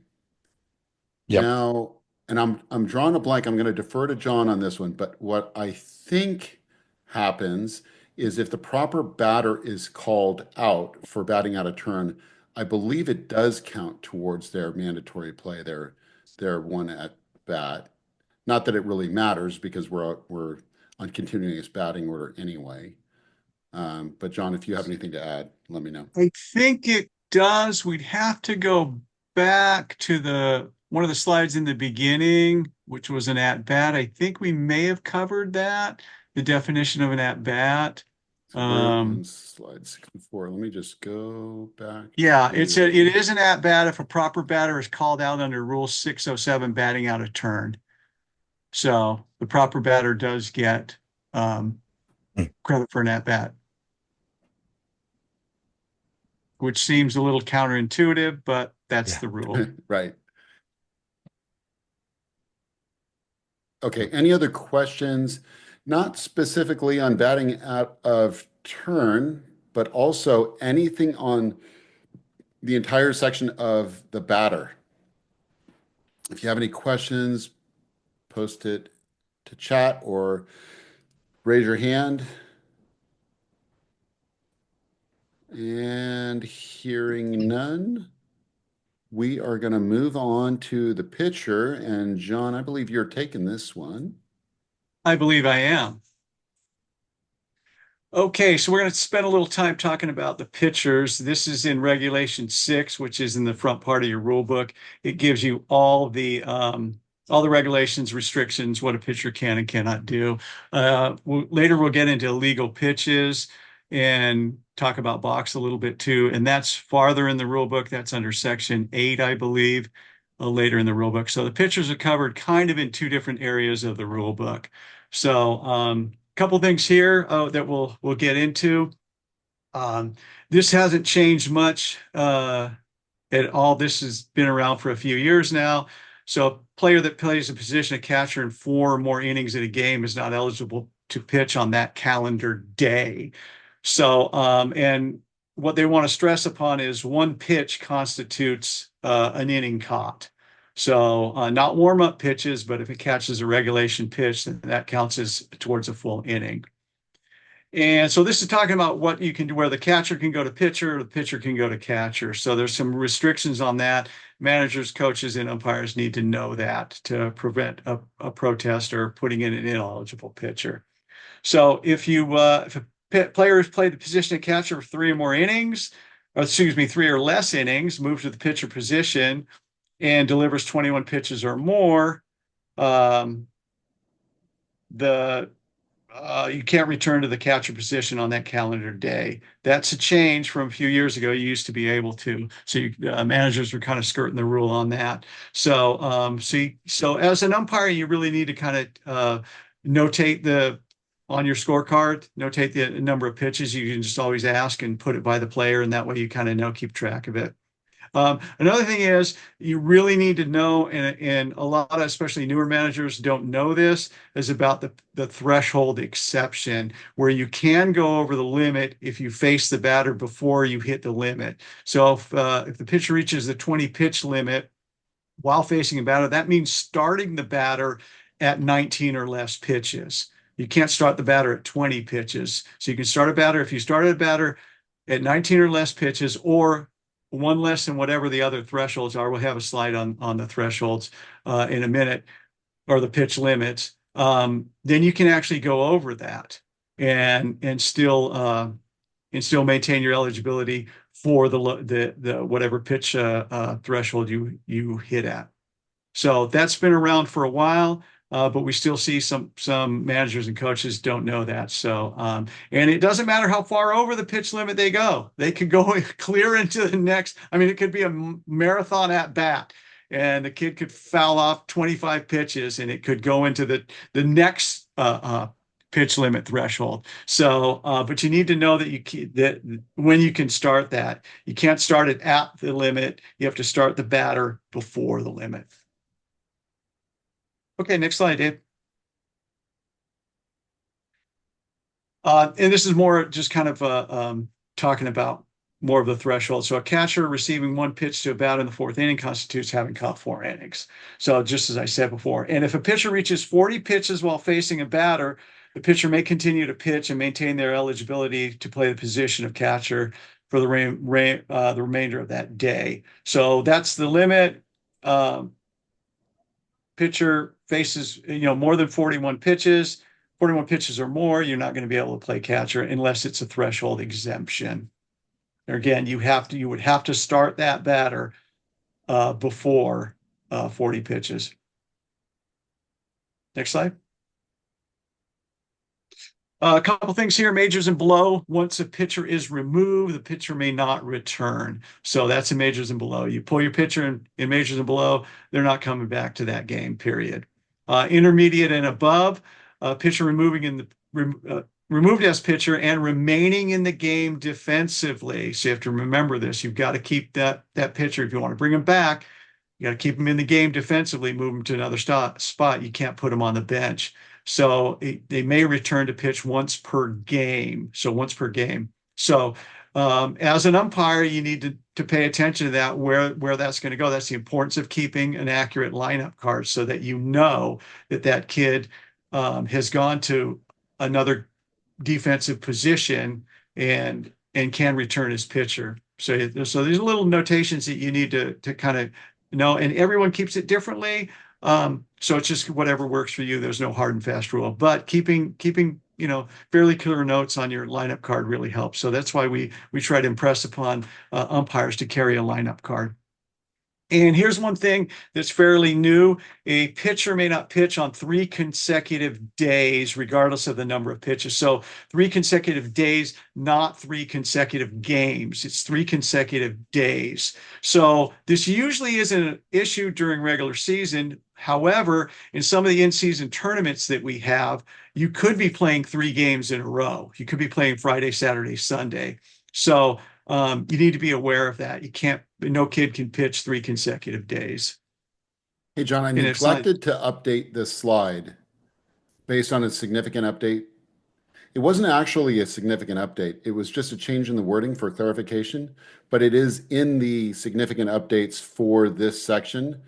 yep, Now, and I'm drawing a blank. I'm going to defer to John on this one, but what I think happens is if the proper batter is called out for batting out of turn, I believe it does count towards their mandatory play, their one at bat. Not that it really matters because we're on continuous batting order anyway. But John, if you have anything to add, let me know. I think it does. We'd have to go back to the one of the slides in the beginning, which was an at bat. I think we may have covered that, the definition of an at bat. So we're on slide 64. Let me just go back Yeah, to, it is an at bat if a proper batter is called out under Rule 607, batting out of turn. So the proper batter does get mm, credit for an at bat, which seems a little counterintuitive, but that's yeah. the rule. right. Okay, any other questions? Not specifically on batting out of turn, but also anything on the entire section of the batter. If you have any questions, post it to chat or raise your hand. And hearing none, we are going to move on to the pitcher. And John, I believe you're taking this one. I believe I am. Okay, so we're going to spend a little time talking about the pitchers. This is in Regulation 6, which is in the front part of your rule book. It gives you all the regulations, restrictions, what a pitcher can and cannot do. Later, we'll get into illegal pitches and talk about box a little bit too. And that's farther in the rule book. That's under Section 8, I believe, later in the rule book. So the pitchers are covered kind of in two different areas of the rule book. So couple things here that we'll get into. Um, this hasn't changed much at all. This has been around for a few years now. So a player that plays a position of catcher in 4 or more innings in a game is not eligible to pitch on that calendar day. So, and what they want to stress upon is 1 pitch constitutes an inning caught. So not warm-up pitches, but if it catches a regulation pitch, then that counts as towards a full inning. And so this is talking about what you can do, where the catcher can go to pitcher, the pitcher can go to catcher. So there's some restrictions on that. Managers, coaches, and umpires need to know that to prevent a protest or putting in an ineligible pitcher. So if a player has played the position of catcher for 3 or more innings, or excuse me, 3 or less innings, moves to the pitcher position and delivers 21 pitches or more, you can't return to the catcher position on that calendar day. That's a change from a few years ago. You used to be able to. So managers were kind of skirting the rule on that. So so as an umpire, you really need to kind of notate on your scorecard, notate the number of pitches. You can just always ask and put it by the player, and that way you kind of keep track of it. Another thing is you really need to know, and a lot of especially newer managers don't know this, is about the threshold exception, where you can go over the limit if you face the batter before you hit the limit. So if the pitcher reaches the 20 pitch limit while facing a batter, that means starting the batter at 19 or less pitches. You can't start the batter at 20 pitches. So you can start a batter if you started a batter at 19 or less pitches, or 1 less than whatever the other thresholds are. We'll have a slide on the thresholds in a minute, or the pitch limits. Then you can actually go over that and still maintain your eligibility for the whatever pitch threshold you hit at. So that's been around for a while. But we still see some managers and coaches don't know that. So, and it doesn't matter how far over the pitch limit they go. They could go clear into the next. I mean, it could be a marathon at bat, and the kid could foul off 25 pitches, and it could go into the next pitch limit threshold. So, but you need to know that when you can start that, you can't start it at the limit. You have to start the batter before the limit. Okay, next slide, Dave. And this is more just kind of talking about more of the threshold. So a catcher receiving 1 pitch to a batter in the 4th inning constitutes having caught 4 innings. So just as I said before, and if a pitcher reaches 40 pitches while facing a batter, the pitcher may continue to pitch and maintain their eligibility to play the position of catcher for the remainder of that day. So that's the limit. Pitcher faces more than 41 pitches or more, you're not going to be able to play catcher unless it's a threshold exemption. Again, you would have to start that batter before 40 pitches. Next slide. A couple things here, majors and below. Once a pitcher is removed, the pitcher may not return. So that's in majors and below. You pull your pitcher in majors and below, they're not coming back to that game, period. Intermediate and above, pitcher removed as pitcher and remaining in the game defensively. So you have to remember this. You've got to keep that pitcher. If you want to bring him back, you got to keep him in the game defensively, move him to another spot. You can't put him on the bench. So they may return to pitch once per game. So once per game. So as an umpire, you need to pay attention to that, where that's going to go. That's the importance of keeping an accurate lineup card so that you know that kid has gone to another defensive position and can return as pitcher. So there's little notations that you need to kind of know, and everyone keeps it differently. So it's just whatever works for you. There's no hard and fast rule, but keeping fairly clear notes on your lineup card really helps. So that's why we try to impress upon umpires to carry a lineup card. And here's one thing that's fairly new. A pitcher may not pitch on 3 consecutive days, regardless of the number of pitches. So 3 consecutive days, not 3 consecutive games. It's 3 consecutive days. So this usually isn't an issue during regular season. However, in some of the in-season tournaments that we have, you could be playing 3 games in a row. You could be playing Friday, Saturday, Sunday. So you need to be aware of that. No kid can pitch 3 consecutive days. Hey, John, I And it's not, neglected to update this slide based on a significant update. It wasn't actually a significant update. It was just a change in the wording for clarification, but it is in the significant updates for this section.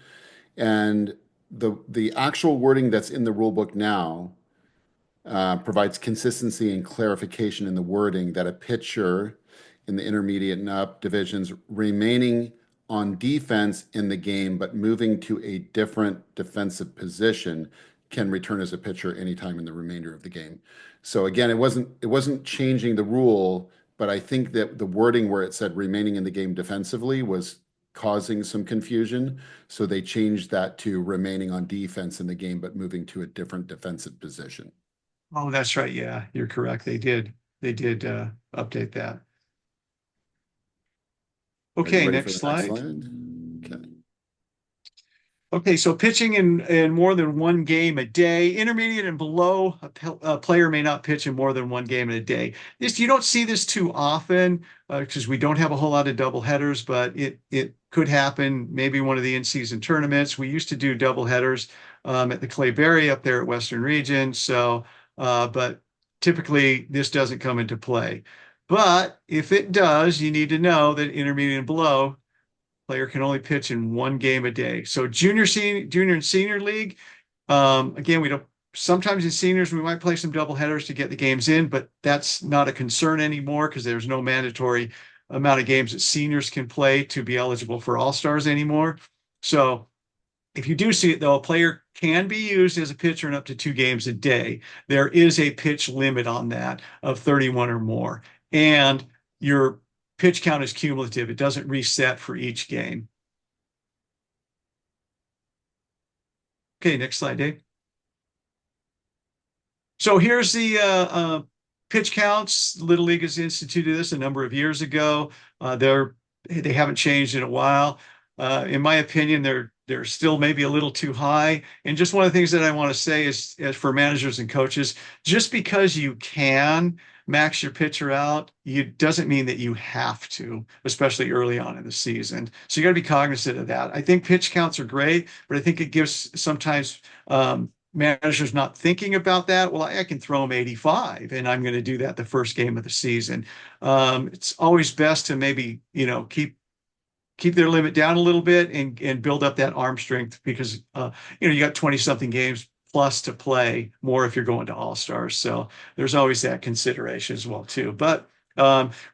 And the actual wording that's in the rule book now provides consistency and clarification in the wording that a pitcher in the intermediate and up divisions remaining on defense in the game but moving to a different defensive position can return as a pitcher anytime in the remainder of the game. So again, it wasn't changing the rule, but I think that the wording where it said remaining in the game defensively was causing some confusion. So they changed that to remaining on defense in the game but moving to a different defensive position. oh, that's right. Yeah, you're correct. They did update that. Are you Okay, ready for next the next slide. slide? Okay. Okay, so pitching in more than one game a day, intermediate and below, a player may not pitch in more than one game in a day. You don't see this too often because we don't have a whole lot of double headers, but it could happen. Maybe one of the in-season tournaments. We used to do double headers at the Clayberry up there at Western Region. So, but typically this doesn't come into play. But if it does, you need to know that intermediate and below player can only pitch in one game a day. So junior and senior league, again, we don't. Sometimes in seniors we might play some double headers to get the games in, but that's not a concern anymore because there's no mandatory amount of games that seniors can play to be eligible for all-stars anymore. So if you do see it though, a player can be used as a pitcher in up to 2 games a day. There is a pitch limit on that of 31 or more. And your pitch count is cumulative. It doesn't reset for each game. Okay, next slide, Dave. So here's the pitch counts. Little League has instituted this a number of years ago. They haven't changed in a while. In my opinion, they're still maybe a little too high. And just one of the things that I want to say is for managers and coaches, just because you can max your pitcher out, doesn't mean that you have to, especially early on in the season. So you got to be cognizant of that. I think pitch counts are great, but I think it gives sometimes managers not thinking about that. Well, I can throw them 85 and I'm going to do that the first game of the season. It's always best to maybe, keep their limit down a little bit and build up that arm strength because, you got 20 something games plus to play more if you're going to all-stars. So there's always that consideration as well too. But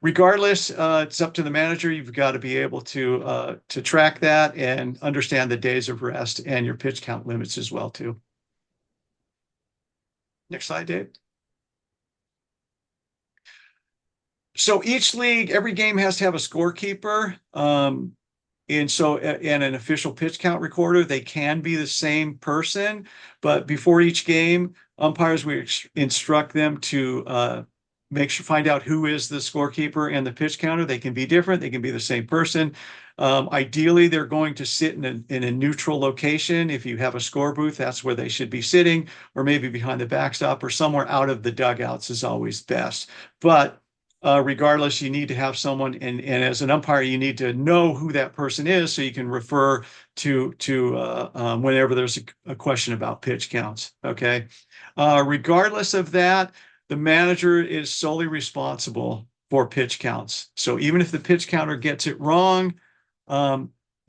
regardless, it's up to the manager. You've got to be able to track that and understand the days of rest and your pitch count limits as well too. Next slide, Dave. So each league, every game has to have a scorekeeper. And an official pitch count recorder. They can be the same person, but before each game, umpires, we instruct them to find out who is the scorekeeper and the pitch counter. They can be different. They can be the same person. Ideally, they're going to sit in a neutral location. If you have a score booth, that's where they should be sitting, or maybe behind the backstop or somewhere out of the dugouts is always best. But regardless, you need to have someone, and as an umpire, you need to know who that person is so you can refer to whenever there's a question about pitch counts. Okay. Regardless of that, the manager is solely responsible for pitch counts. So even if the pitch counter gets it wrong,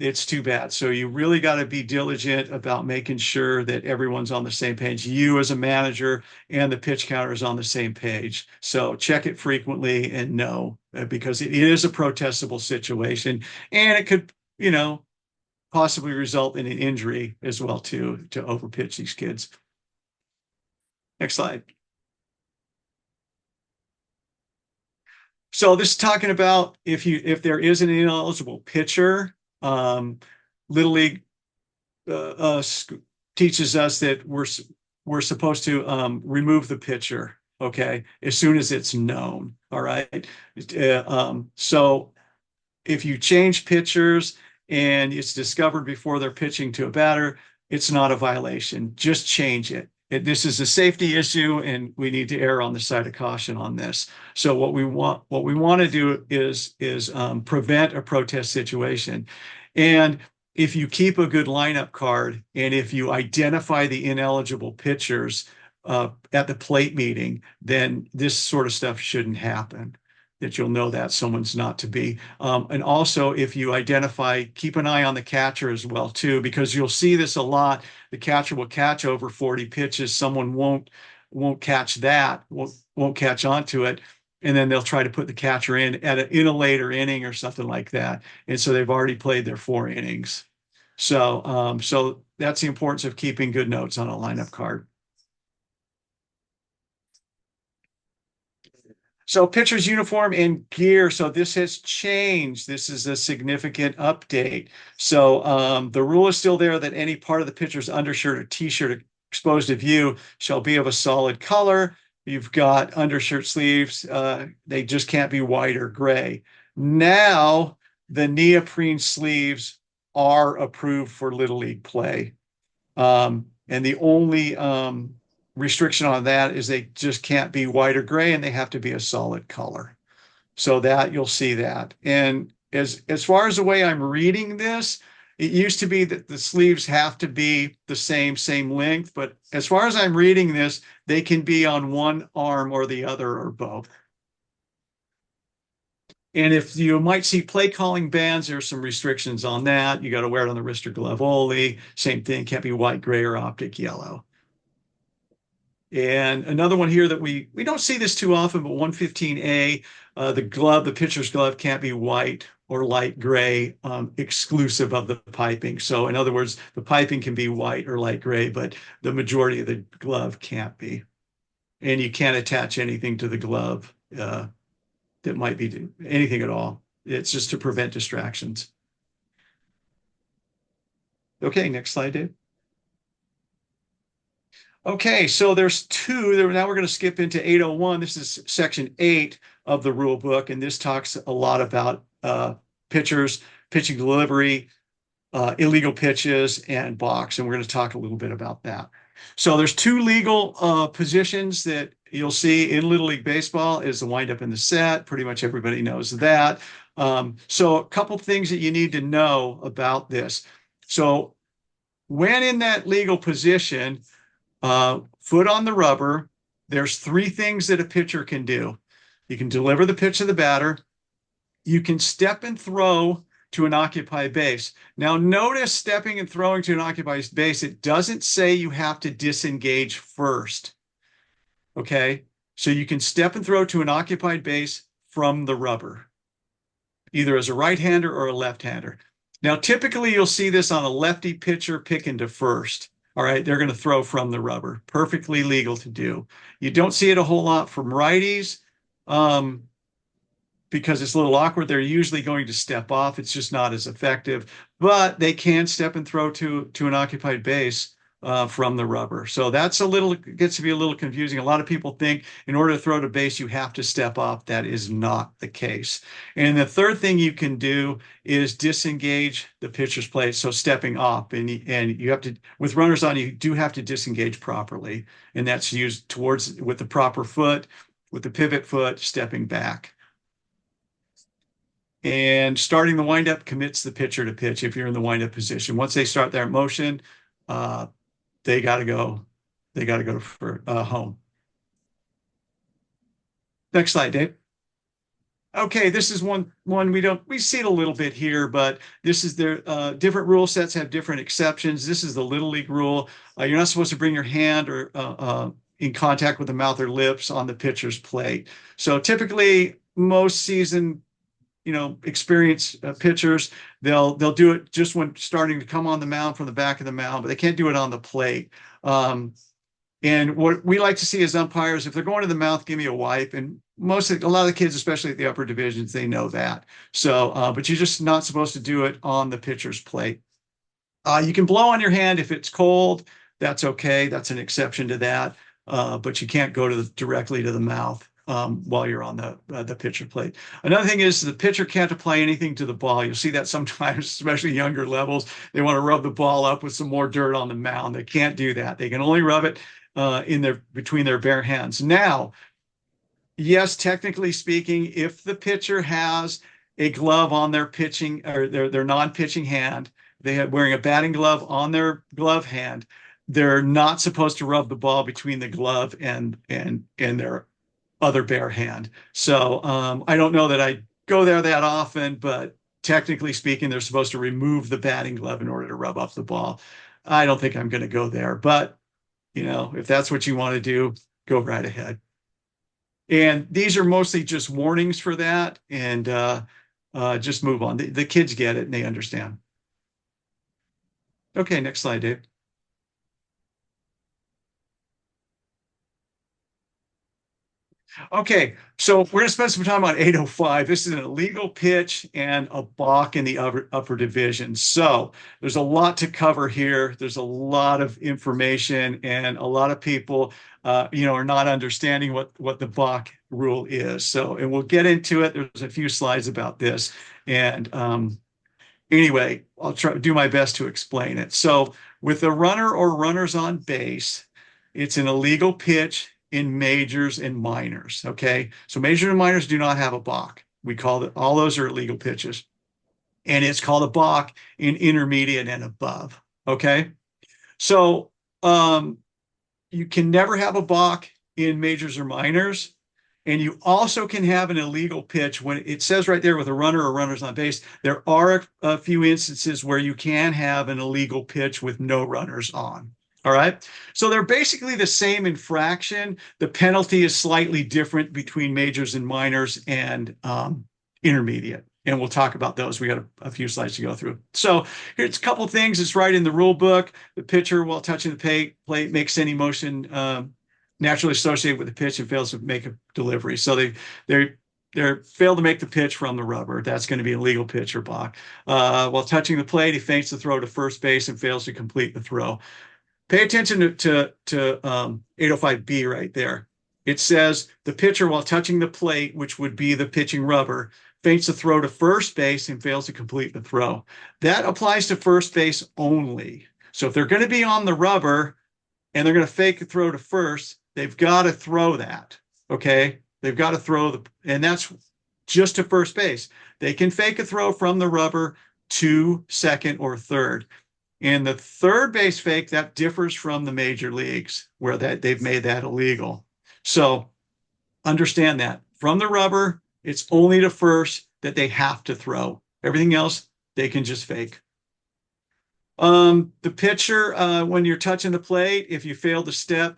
it's too bad. So you really got to be diligent about making sure that everyone's on the same page. You as a manager and the pitch counter is on the same page. So check it frequently and know because it is a protestable situation and it could, possibly result in an injury as well too, to overpitch these kids. Next slide. So this is talking about if there is an ineligible pitcher, Little League teaches us that we're supposed to remove the pitcher, okay, as soon as it's known. All right. So if you change pitchers and it's discovered before they're pitching to a batter, it's not a violation. Just change it. This is a safety issue, and we need to err on the side of caution on this. So what we want to do is prevent a protest situation. And if you keep a good lineup card, and if you identify the ineligible pitchers at the plate meeting, then this sort of stuff shouldn't happen. That you'll know that someone's not to be. And also, if you identify, keep an eye on the catcher as well too, because you'll see this a lot. The catcher will catch over 40 pitches. Someone won't catch that, won't catch onto it, and then they'll try to put the catcher in in a later inning or something like that. And so they've already played their 4 innings. So so that's the importance of keeping good notes on a lineup card. So pitcher's uniform and gear. So this has changed. This is a significant update. So the rule is still there that any part of the pitcher's undershirt or t-shirt exposed to view shall be of a solid color. You've got undershirt sleeves. They just can't be white or gray. Now the neoprene sleeves are approved for Little League play. And the only restriction on that is they just can't be white or gray, and they have to be a solid color. So that you'll see that. And as far as the way I'm reading this, it used to be that the sleeves have to be the same length, but as far as I'm reading this, they can be on one arm or the other or both. And if you might see play calling bands, there's some restrictions on that. You got to wear it on the wrist or glove only. Same thing, can't be white, gray, or optic yellow. And another one here that we don't see this too often, but 115A, the pitcher's glove can't be white or light gray, exclusive of the piping. So in other words, the piping can be white or light gray, but the majority of the glove can't be. And you can't attach anything to the glove that might be anything at all. It's just to prevent distractions. Okay, next slide, Dave. Okay, so there's 2. Now we're going to skip into 801. This is section 8 of the rule book, and this talks a lot about pitchers, pitching delivery, illegal pitches, and box, and we're going to talk a little bit about that. So there's 2 legal positions that you'll see in Little League Baseball is the windup and the set. Pretty much everybody knows that. So a couple things that you need to know about this. So when in that legal position, foot on the rubber, there's 3 things that a pitcher can do. You can deliver the pitch to the batter. You can step and throw to an occupied base. Now notice stepping and throwing to an occupied base, it doesn't say you have to disengage first. Okay, so you can step and throw to an occupied base from the rubber, either as a right-hander or a left-hander. Now typically you'll see this on a lefty pitcher picking to first. All right, they're going to throw from the rubber. Perfectly legal to do. You don't see it a whole lot from righties because it's a little awkward. They're usually going to step off. It's just not as effective, but they can step and throw to an occupied base from the rubber. So that's gets to be a little confusing. A lot of people think in order to throw to base, you have to step off. That is not the case. And the third thing you can do is disengage the pitcher's plate. So stepping off, and you have to, with runners on, you do have to disengage properly. And that's used with the proper foot, with the pivot foot, stepping back. And starting the windup commits the pitcher to pitch if you're in the windup position. Once they start their motion, they got to go. They got to go for home. Next slide, Dave. Okay, this is one we see it a little bit here, but this is their different rule sets have different exceptions. This is the Little League rule. You're not supposed to bring your hand or in contact with the mouth or lips on the pitcher's plate. So typically, most seasoned experienced pitchers, they'll do it just when starting to come on the mound from the back of the mound, but they can't do it on the plate. And what we like to see as umpires, if they're going to the mouth, give me a wipe. And a lot of the kids, especially at the upper divisions, they know that. So, but you're just not supposed to do it on the pitcher's plate. You can blow on your hand if it's cold. That's okay. That's an exception to that. But you can't go directly to the mouth while you're on the pitcher plate. Another thing is the pitcher can't apply anything to the ball. You'll see that sometimes, especially younger levels, they want to rub the ball up with some more dirt on the mound. They can't do that. They can only rub it between their bare hands. Now, yes, technically speaking, if the pitcher has a glove on their pitching or their non-pitching hand, they are wearing a batting glove on their glove hand, they're not supposed to rub the ball between the glove and their other bare hand. So I don't know that I go there that often, but technically speaking, they're supposed to remove the batting glove in order to rub up the ball. I don't think I'm going to go there, but if that's what you want to do, go right ahead. And these are mostly just warnings for that, and just move on. The kids get it and they understand. Okay, next slide, Dave. Okay, so we're going to spend some time on 805. This is an illegal pitch and a balk in the upper division. So there's a lot to cover here. There's a lot of information, and a lot of people, are not understanding what the balk rule is. So, and we'll get into it. There's a few slides about this, and anyway, I'll try to do my best to explain it. So, with a runner or runners on base, it's an illegal pitch in majors and minors. Okay, so majors and minors do not have a balk. We call it, all those are illegal pitches, and it's called a balk in intermediate and above. Okay, so you can never have a balk in majors or minors, and you also can have an illegal pitch when it says right there with a runner or runners on base. There are a few instances where you can have an illegal pitch with no runners on. All right. So they're basically the same infraction. The penalty is slightly different between majors and minors and intermediate. And we'll talk about those. We got a few slides to go through. So here's a couple of things. It's right in the rule book. The pitcher, while touching the plate, makes any motion naturally associated with the pitch and fails to make a delivery. So they fail to make the pitch from the rubber. That's going to be a legal pitch or balk. While touching the plate, he feints the throw to first base and fails to complete the throw. Pay attention to 805B right there. It says the pitcher, while touching the plate, which would be the pitching rubber, feints the throw to first base and fails to complete the throw. That applies to first base only. So if they're going to be on the rubber and they're going to fake a throw to first, they've got to throw that. Okay, they've got to throw and that's just to first base. They can fake a throw from the rubber to second or third. And the third base fake, that differs from the major leagues where they've made that illegal. So understand that from the rubber, it's only to first that they have to throw. Everything else, they can just fake. The pitcher, when you're touching the plate, if you fail to step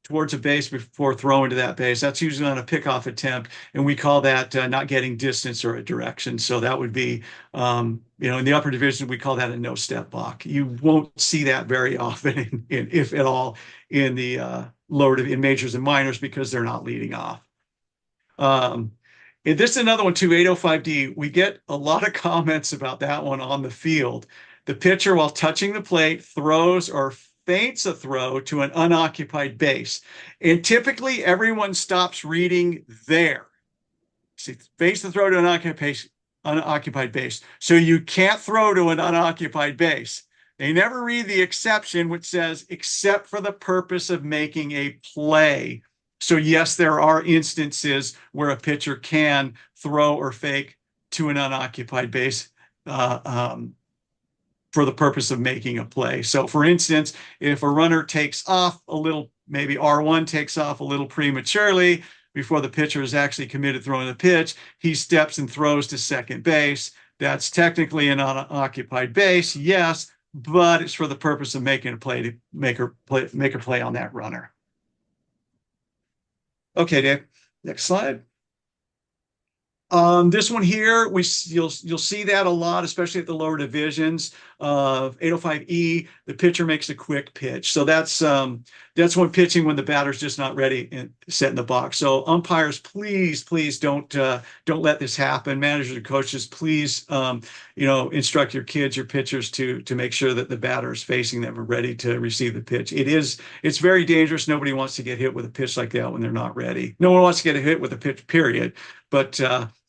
towards a base before throwing to that base, that's usually on a pickoff attempt, and we call that not getting distance or a direction. So that would be, in the upper division, we call that a no-step balk. You won't see that very often, if at all, in the in majors and minors because they're not leading off. And this is another one too, 805D. We get a lot of comments about that one on the field. The pitcher, while touching the plate, throws or feints a throw to an unoccupied base. And typically everyone stops reading there. See, feints the throw to an unoccupied base. So you can't throw to an unoccupied base. They never read the exception, which says, except for the purpose of making a play. So yes, there are instances where a pitcher can throw or fake to an unoccupied base for the purpose of making a play. So for instance, if a runner takes off a little, maybe R1 takes off a little prematurely before the pitcher is actually committed throwing the pitch, he steps and throws to second base. That's technically an unoccupied base, yes, but it's for the purpose of making a play to make a play on that runner. Okay, Dave, next slide. This one here, you'll see that a lot, especially at the lower divisions. 805E, the pitcher makes a quick pitch. So that's when pitching when the batter's just not ready and set in the box. So umpires, please don't let this happen. Managers and coaches, please instruct your kids, your pitchers to make sure that the batter is facing them and ready to receive the pitch. It's very dangerous. Nobody wants to get hit with a pitch like that when they're not ready. No one wants to get hit with a pitch, period. But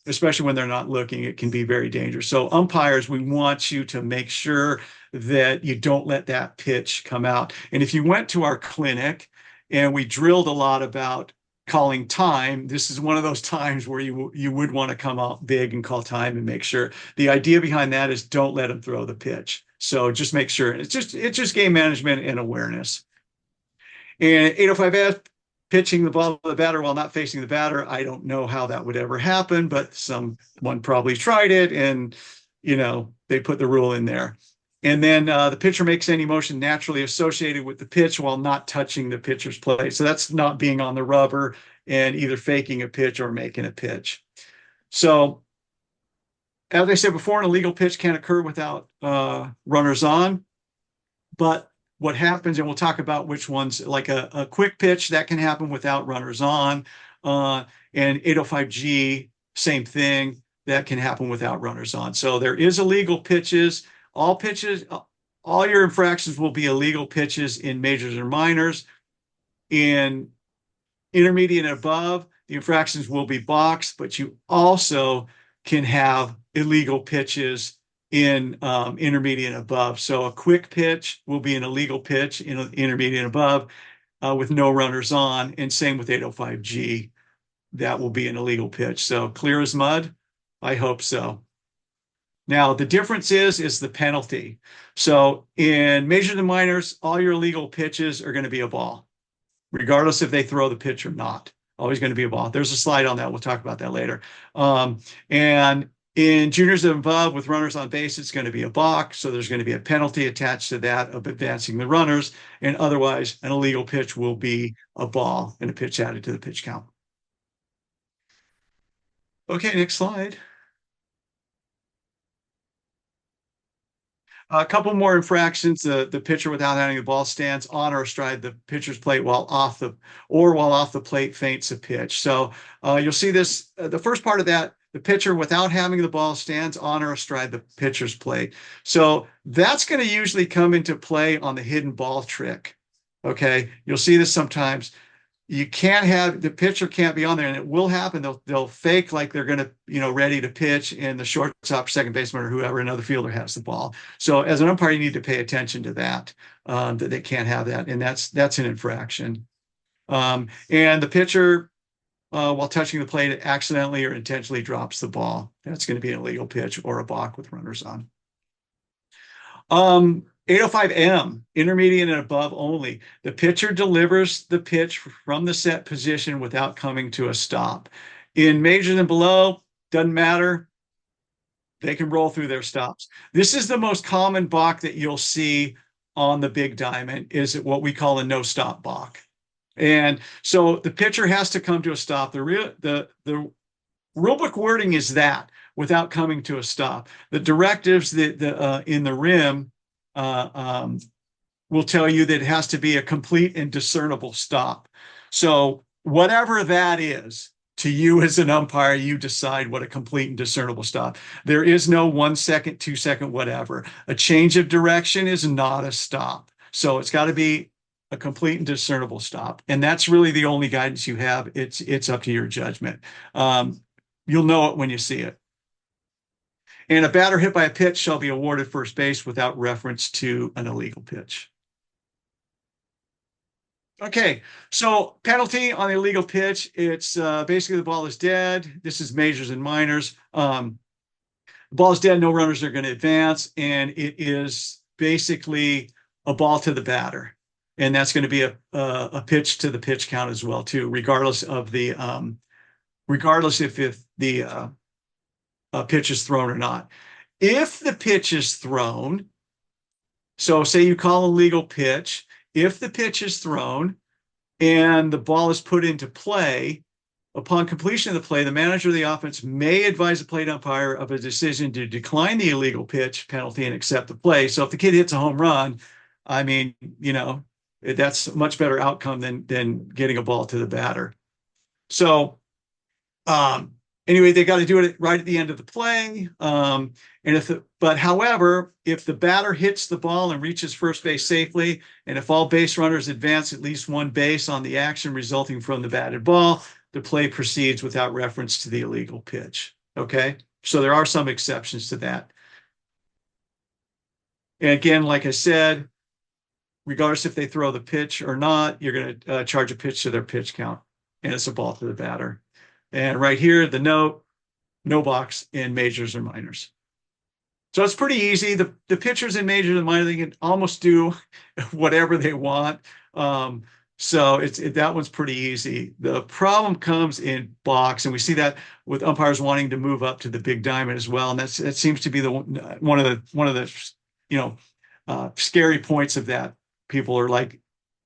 especially when they're not looking, it can be very dangerous. So umpires, we want you to make sure that you don't let that pitch come out. And if you went to our clinic, and we drilled a lot about calling time. This is one of those times where you would want to come out big and call time and make sure. The idea behind that is don't let them throw the pitch. So just make sure. It's just game management and awareness. And 805F, pitching the ball to the batter while not facing the batter. I don't know how that would ever happen, but someone probably tried it, and they put the rule in there. And then the pitcher makes any motion naturally associated with the pitch while not touching the pitcher's plate. So that's not being on the rubber and either faking a pitch or making a pitch. So as I said before, an illegal pitch can occur without runners on. But what happens, and we'll talk about which ones, like a quick pitch, that can happen without runners on. And 805G, same thing, that can happen without runners on. So there is illegal pitches. All your infractions will be illegal pitches in majors or minors. In intermediate and above, the infractions will be boxed, but you also can have illegal pitches in intermediate and above. So a quick pitch will be an illegal pitch in intermediate and above with no runners on, and same with 805G. That will be an illegal pitch. So clear as mud? I hope so. Now, the difference is the penalty. So in majors and minors, all your illegal pitches are going to be a ball, regardless if they throw the pitch or not. Always going to be a ball. There's a slide on that. We'll talk about that later. And in juniors and above, with runners on base, it's going to be a balk. So there's going to be a penalty attached to that of advancing the runners. And otherwise, an illegal pitch will be a ball and a pitch added to the pitch count. Okay, next slide. A couple more infractions. The pitcher without having the ball stands on or astride the pitcher's plate while off the plate feints a pitch. So you'll see this. The first part of that, the pitcher without having the ball stands on or astride the pitcher's plate. So that's going to usually come into play on the hidden ball trick. Okay, you'll see this sometimes. You can't have the pitcher can't be on there, and it will happen. They'll fake like they're going to, ready to pitch, and the shortstop, second baseman, or whoever, another fielder has the ball. So as an umpire, you need to pay attention to that, that they can't have that, and that's an infraction. And the pitcher, while touching the plate, accidentally or intentionally drops the ball. That's going to be an illegal pitch or a balk with runners on. 805M, intermediate and above only. The pitcher delivers the pitch from the set position without coming to a stop. In majors and below, doesn't matter. They can roll through their stops. This is the most common balk that you'll see on the big diamond, is what we call a no-stop balk. And so the pitcher has to come to a stop. The rule book wording is that, without coming to a stop. The directives that in the rim will tell you that it has to be a complete and discernible stop. So whatever that is, to you as an umpire, you decide what a complete and discernible stop. There is no 1 second, 2 second, whatever. A change of direction is not a stop. So it's got to be a complete and discernible stop. And that's really the only guidance you have. It's up to your judgment. You'll know it when you see it. And a batter hit by a pitch shall be awarded first base without reference to an illegal pitch. Okay, so penalty on the illegal pitch. It's basically the ball is dead. This is majors and minors. The ball is dead, no runners are going to advance, and it is basically a ball to the batter. And that's going to be a pitch to the pitch count as well, too, regardless of the regardless if the pitch is thrown or not. If the pitch is thrown, so say you call a legal pitch, if the pitch is thrown and the ball is put into play, upon completion of the play, the manager of the offense may advise the plate umpire of a decision to decline the illegal pitch penalty and accept the play. So if the kid hits a home run, I mean, that's a much better outcome than getting a ball to the batter. So anyway, they got to do it right at the end of the play. However, if the batter hits the ball and reaches first base safely, and if all base runners advance at least one base on the action resulting from the batted ball, the play proceeds without reference to the illegal pitch. Okay, so there are some exceptions to that. And again, like I said, regardless if they throw the pitch or not, you're going to charge a pitch to their pitch count, and it's a ball to the batter. And right here, the note, no box in majors or minors. So it's pretty easy. The pitchers in majors and minors, they can almost do whatever they want. So that one's pretty easy. The problem comes in box, and we see that with umpires wanting to move up to the big diamond as well. And that seems to be one of the scary points of that. People are like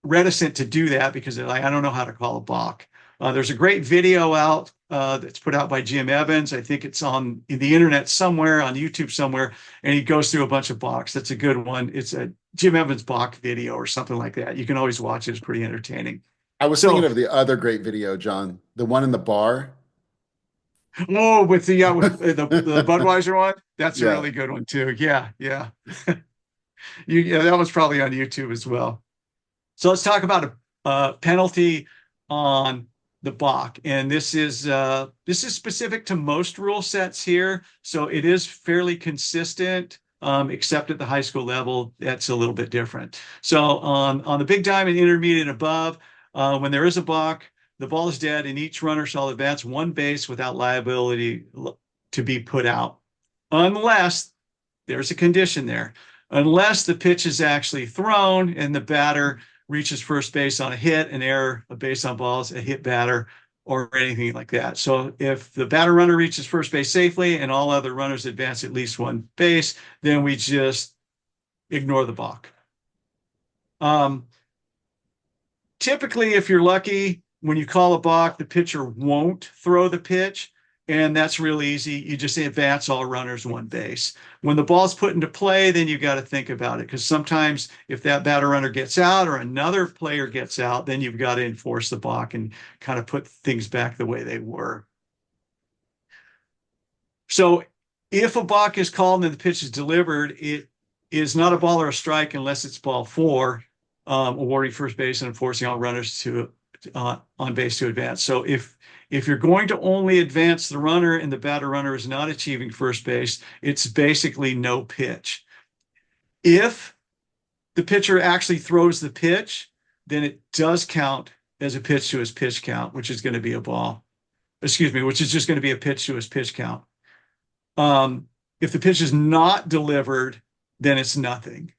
reticent to do that because they're like, I don't know how to call a balk. There's a great video out that's put out by Jim Evans. I think it's on the internet somewhere, on YouTube somewhere, and he goes through a bunch of balks. That's a good one. It's a Jim Evans balk video or something like that. You can always watch it. It's pretty entertaining. I was thinking of the other great video, John, the one in the bar. Oh, with the Budweiser one? That's Yeah. a really good one too. Yeah. That was probably on YouTube as well. So let's talk about a penalty on the balk, and this is specific to most rule sets here, so it is fairly consistent, except at the high school level, that's a little bit different. So on the big diamond, intermediate and above, when there is a balk, the ball is dead, and each runner shall advance one base without liability to be put out, unless there's a condition there, unless the pitch is actually thrown and the batter reaches first base on a hit, an error, a base on balls, a hit batter, or anything like that. So if the batter runner reaches first base safely and all other runners advance at least one base, then we just ignore the balk. Typically, if you're lucky, when you call a balk, the pitcher won't throw the pitch, and that's real easy. You just advance all runners one base. When the ball's put into play, then you got to think about it, because sometimes if that batter runner gets out or another player gets out, then you've got to enforce the balk and kind of put things back the way they were. So if a balk is called and the pitch is delivered, it is not a ball or a strike unless it's ball four, awarding first base and enforcing all runners to on base to advance. So if you're going to only advance the runner and the batter runner is not achieving first base, it's basically no pitch. If the pitcher actually throws the pitch, then it does count as a pitch to his pitch count, which is going to be a ball. Excuse me, which is just going to be a pitch to his pitch count. If the pitch is not delivered, then it's nothing.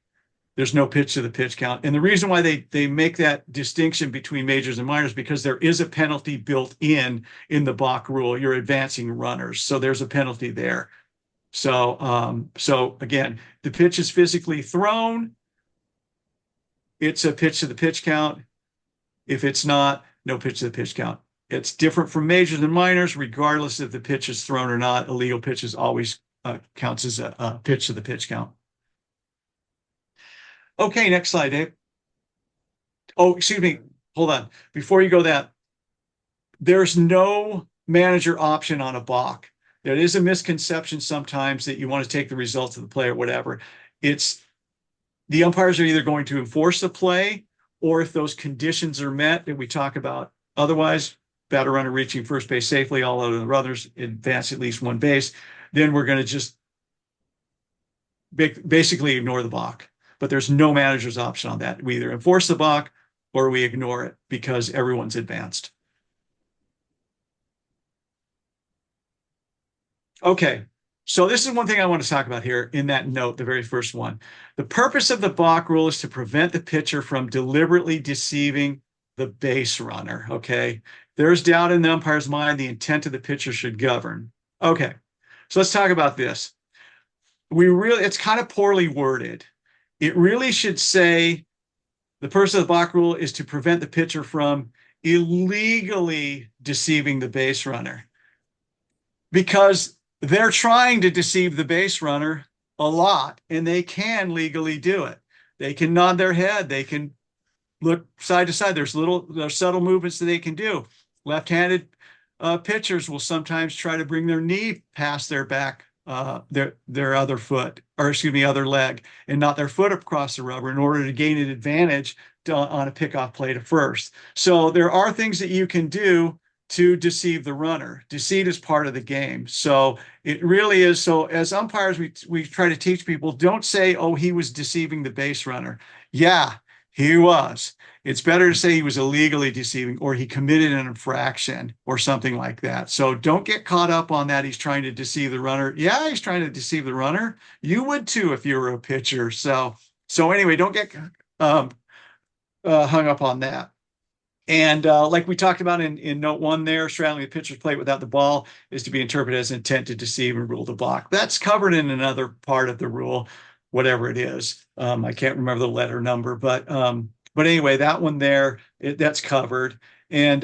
There's no pitch to the pitch count. And the reason why they make that distinction between majors and minors, because there is a penalty built in the balk rule. You're advancing runners, so there's a penalty there. So again, the pitch is physically thrown. It's a pitch to the pitch count. If it's not, no pitch to the pitch count. It's different from majors and minors, regardless if the pitch is thrown or not. Illegal pitches always counts as a pitch to the pitch count. Okay, next slide, Dave. Oh, excuse me. Hold on. Before you go that, there's no manager option on a balk. There is a misconception sometimes that you want to take the results of the play or whatever. It's the umpires are either going to enforce the play, or if those conditions are met that we talk about, otherwise, batter runner reaching first base safely, all other runners advance at least one base, then we're going to just basically ignore the balk. But there's no manager's option on that. We either enforce the balk or we ignore it because everyone's advanced. Okay, so this is one thing I want to talk about here in that note, the very first one. The purpose of the balk rule is to prevent the pitcher from deliberately deceiving the base runner, okay? There's doubt in the umpire's mind, the intent of the pitcher should govern. Okay, so let's talk about this. It's kind of poorly worded. It really should say the purpose of the balk rule is to prevent the pitcher from illegally deceiving the base runner, because they're trying to deceive the base runner a lot, and they can legally do it. They can nod their head. They can look side to side. There's subtle movements that they can do. Left-handed pitchers will sometimes try to bring their knee past their back, their other foot, or excuse me, other leg, and not their foot across the rubber in order to gain an advantage on a pickoff play to first. So there are things that you can do to deceive the runner. Deceit is part of the game. So it really is. So as umpires, we try to teach people, don't say, oh, he was deceiving the base runner. Yeah, He was. It's better to say he was illegally deceiving or he committed an infraction or something like that. So don't get caught up on that. He's trying to deceive the runner. Yeah, he's trying to deceive the runner. You would too if you were a pitcher. So anyway, don't get hung up on that. And like we talked about in note 1 there, straddling the pitcher's plate without the ball is to be interpreted as intent to deceive and rule to block. That's covered in another part of the rule, whatever it is. I can't remember the letter number, but anyway, that one there, that's covered. And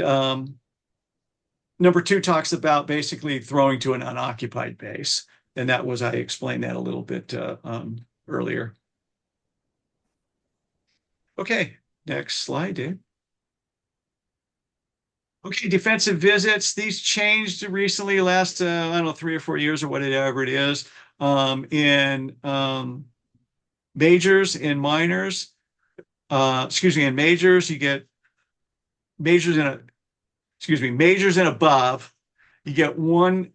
number 2 talks about basically throwing to an unoccupied base. And that was, I explained that a little bit earlier. Okay, next slide, Dave. Okay, defensive visits. These changed recently, last, I don't know, 3 or 4 years or whatever it is. In majors and minors, in majors, you get majors and above, you get 1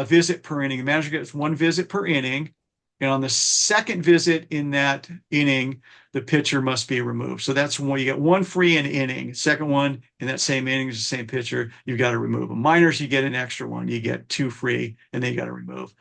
visit per inning. The manager gets 1 visit per inning. And on the second visit in that inning, the pitcher must be removed. So that's when you get 1 free in inning. Second one in that same inning is the same pitcher. You've got to remove them. Minors, you get an extra 1. You get 2 free, and then you got to remove.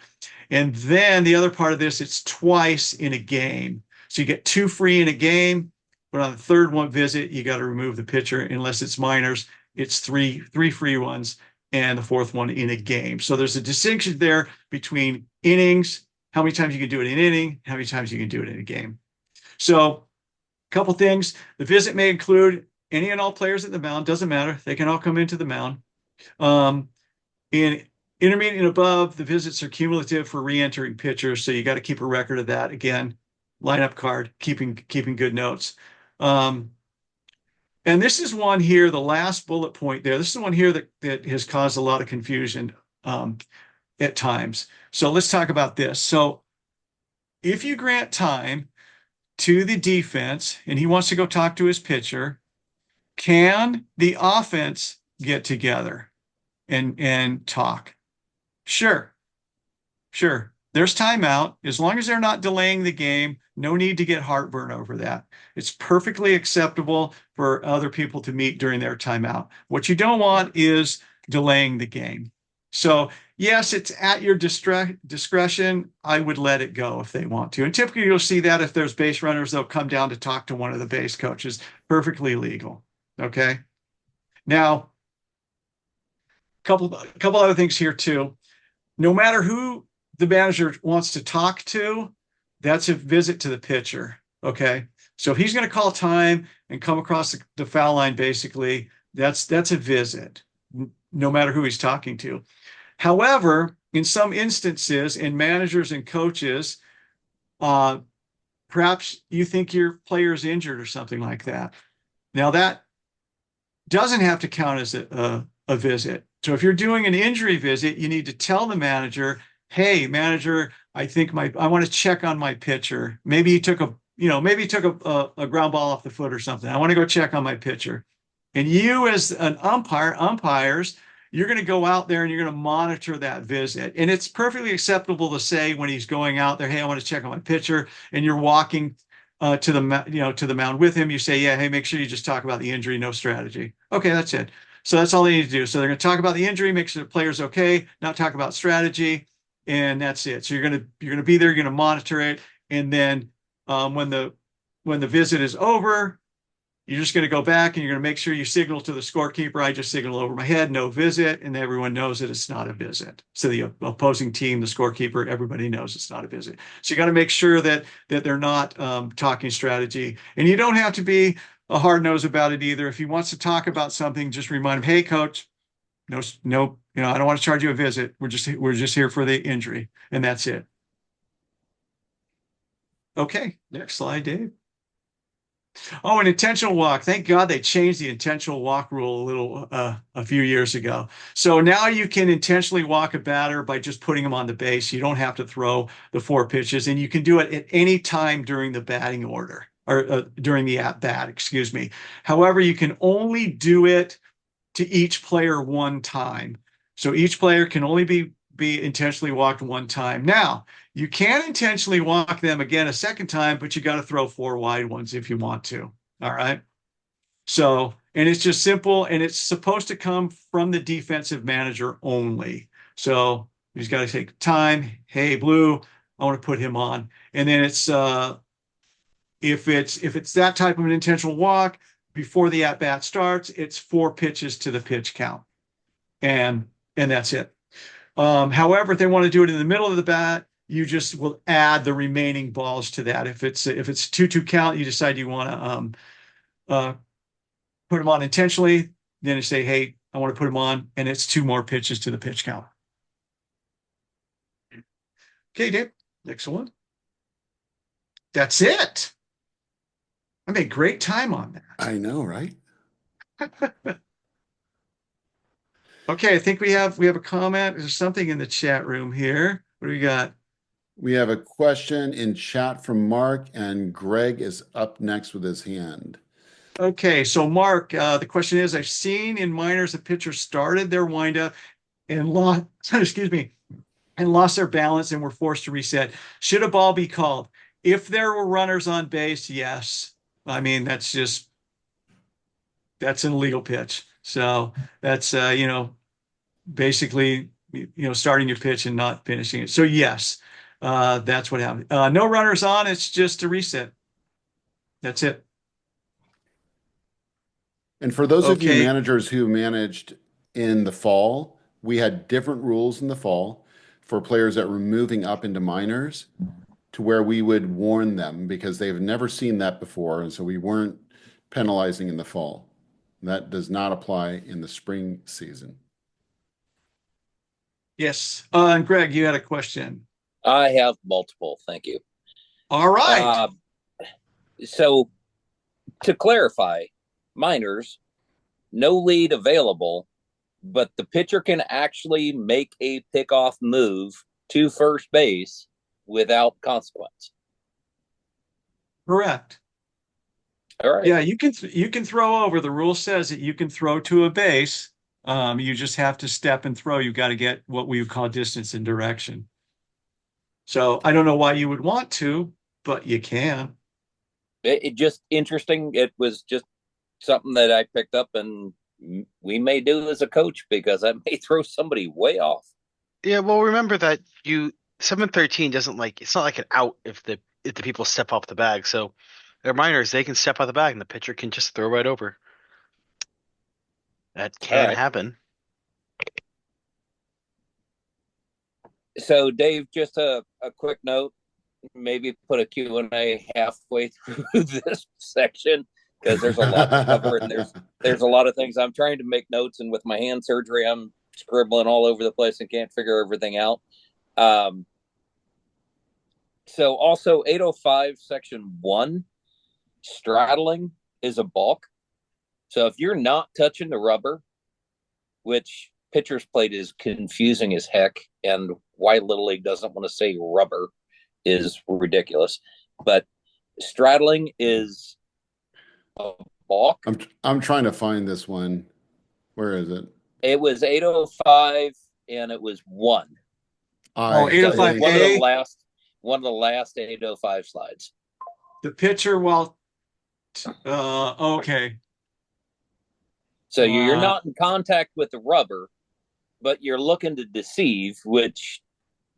And then the other part of this, it's twice in a game. So you get 2 free in a game, but on the third one visit, you got to remove the pitcher. Unless it's minors, it's three free ones, and the fourth one in a game. So there's a distinction there between innings, how many times you can do it in an inning, how many times you can do it in a game. So a couple things. The visit may include any and all players at the mound. Doesn't matter. They can all come into the mound. In intermediate and above, the visits are cumulative for re-entering pitchers. So you got to keep a record of that. Again, lineup card, keeping good notes. And this is one here, the last bullet point there. This is one here that has caused a lot of confusion at times. So let's talk about this. So if you grant time to the defense and he wants to go talk to his pitcher, can the offense get together and talk? Sure. There's timeout. As long as they're not delaying the game, no need to get heartburn over that. It's perfectly acceptable for other people to meet during their timeout. What you don't want is delaying the game. So yes, it's at your discretion. I would let it go if they want to. And typically you'll see that if there's base runners, they'll come down to talk to one of the base coaches. Perfectly legal. Okay. Now, couple other things here too. No matter who the manager wants to talk to, that's a visit to the pitcher. Okay. So if he's going to call time and come across the foul line, basically, that's a visit, no matter who he's talking to. However, in some instances, in managers and coaches, perhaps you think your player's injured or something like that. Now that doesn't have to count as a visit. So if you're doing an injury visit, you need to tell the manager, hey, manager, I want to check on my pitcher. Maybe he took a ground ball off the foot or something. I want to go check on my pitcher. And you as an umpires, you're going to go out there and you're going to monitor that visit. And it's perfectly acceptable to say when he's going out there, hey, I want to check on my pitcher, and you're walking to the mound with him. You say, yeah, hey, make sure you just talk about the injury, no strategy. Okay, that's it. So that's all they need to do. So they're going to talk about the injury, make sure the player's okay, not talk about strategy, and that's it. So you're going to be there, you're going to monitor it, and then when the visit is over, you're just going to go back and you're going to make sure you signal to the scorekeeper. I just signal over my head, no visit, and everyone knows that it's not a visit. So the opposing team, the scorekeeper, everybody knows it's not a visit. So you got to make sure that they're not talking strategy, and you don't have to be a hard nose about it either. If he wants to talk about something, just remind him, hey, coach, no, I don't want to charge you a visit. We're just here for the injury, and that's it. Okay, next slide, Dave. Oh, an intentional walk. Thank God they changed the intentional walk rule a few years ago. So now you can intentionally walk a batter by just putting him on the base. You don't have to throw the 4 pitches, and you can do it at any time during the batting order or during the at bat, excuse me. However, you can only do it to each player 1 time. So each player can only be intentionally walked 1 time. Now, you can intentionally walk them again a second time, but you got to throw 4 wide ones if you want to. All right. So, and it's just simple, and it's supposed to come from the defensive manager only. So he's got to take time. Hey, Blue, I want to put him on. And then it's if it's that type of an intentional walk before the at bat starts, it's 4 pitches to the pitch count, and that's it. However, if they want to do it in the middle of the bat, you just will add the remaining balls to that. If it's 2-2 count, you decide you want to put them on intentionally. Then you say, hey, I want to put them on, and it's 2 more pitches to the pitch count. Okay, Dave, next one. That's it. I made great time on that. I know, right? Okay, I think we have a comment. There's something in the chat room here. What do we got? We have a question in chat from Mark, and Greg is up next with his hand. Okay, so Mark, the question is, I've seen in minors a pitcher started their windup and lost, excuse me, and lost their balance and were forced to reset. Should a ball be called? If there were runners on base, yes. I mean, that's an illegal pitch. So that's, basically, starting your pitch and not finishing it. So yes, that's what happened. No runners on, it's just a reset. That's it. And for those of you Okay. managers who managed in the fall, we had different rules in the fall for players that were moving up into minors, to where we would warn them because they've never seen that before. And so we weren't penalizing in the fall. That does not apply in the spring season. Yes. And Greg, you had a question. I have multiple. Thank you. All right. So to clarify, minors, no lead available, but the pitcher can actually make a pickoff move to first base without consequence. Correct. All right. Yeah, you can throw over. The rule says that you can throw to a base. You just have to step and throw. You've got to get what we would call distance and direction. So I don't know why you would want to, but you can. It just interesting. It was just something that I picked up, and we may do as a coach because I may throw somebody way off. Yeah, well, remember that 713 doesn't it's not like an out if the people step off the bag. So they're minors, they can step off the bag and the pitcher can just throw right over. That can happen. So Dave, just a quick note, maybe put a Q&A halfway through this section, because there's a lot to cover, and there's a lot of things. I'm trying to make notes, and with my hand surgery, I'm scribbling all over the place and can't figure everything out. So also 805 section 1, straddling is a balk. So if you're not touching the rubber, which pitcher's plate is confusing as heck, and why Little League doesn't want to say rubber is ridiculous, but straddling is a balk. I'm trying to find this one. Where is it? It was 805 and it was 1. 805 one of the last 805 slides. The pitcher, okay. So you're not in contact with the rubber, but you're looking to deceive, which,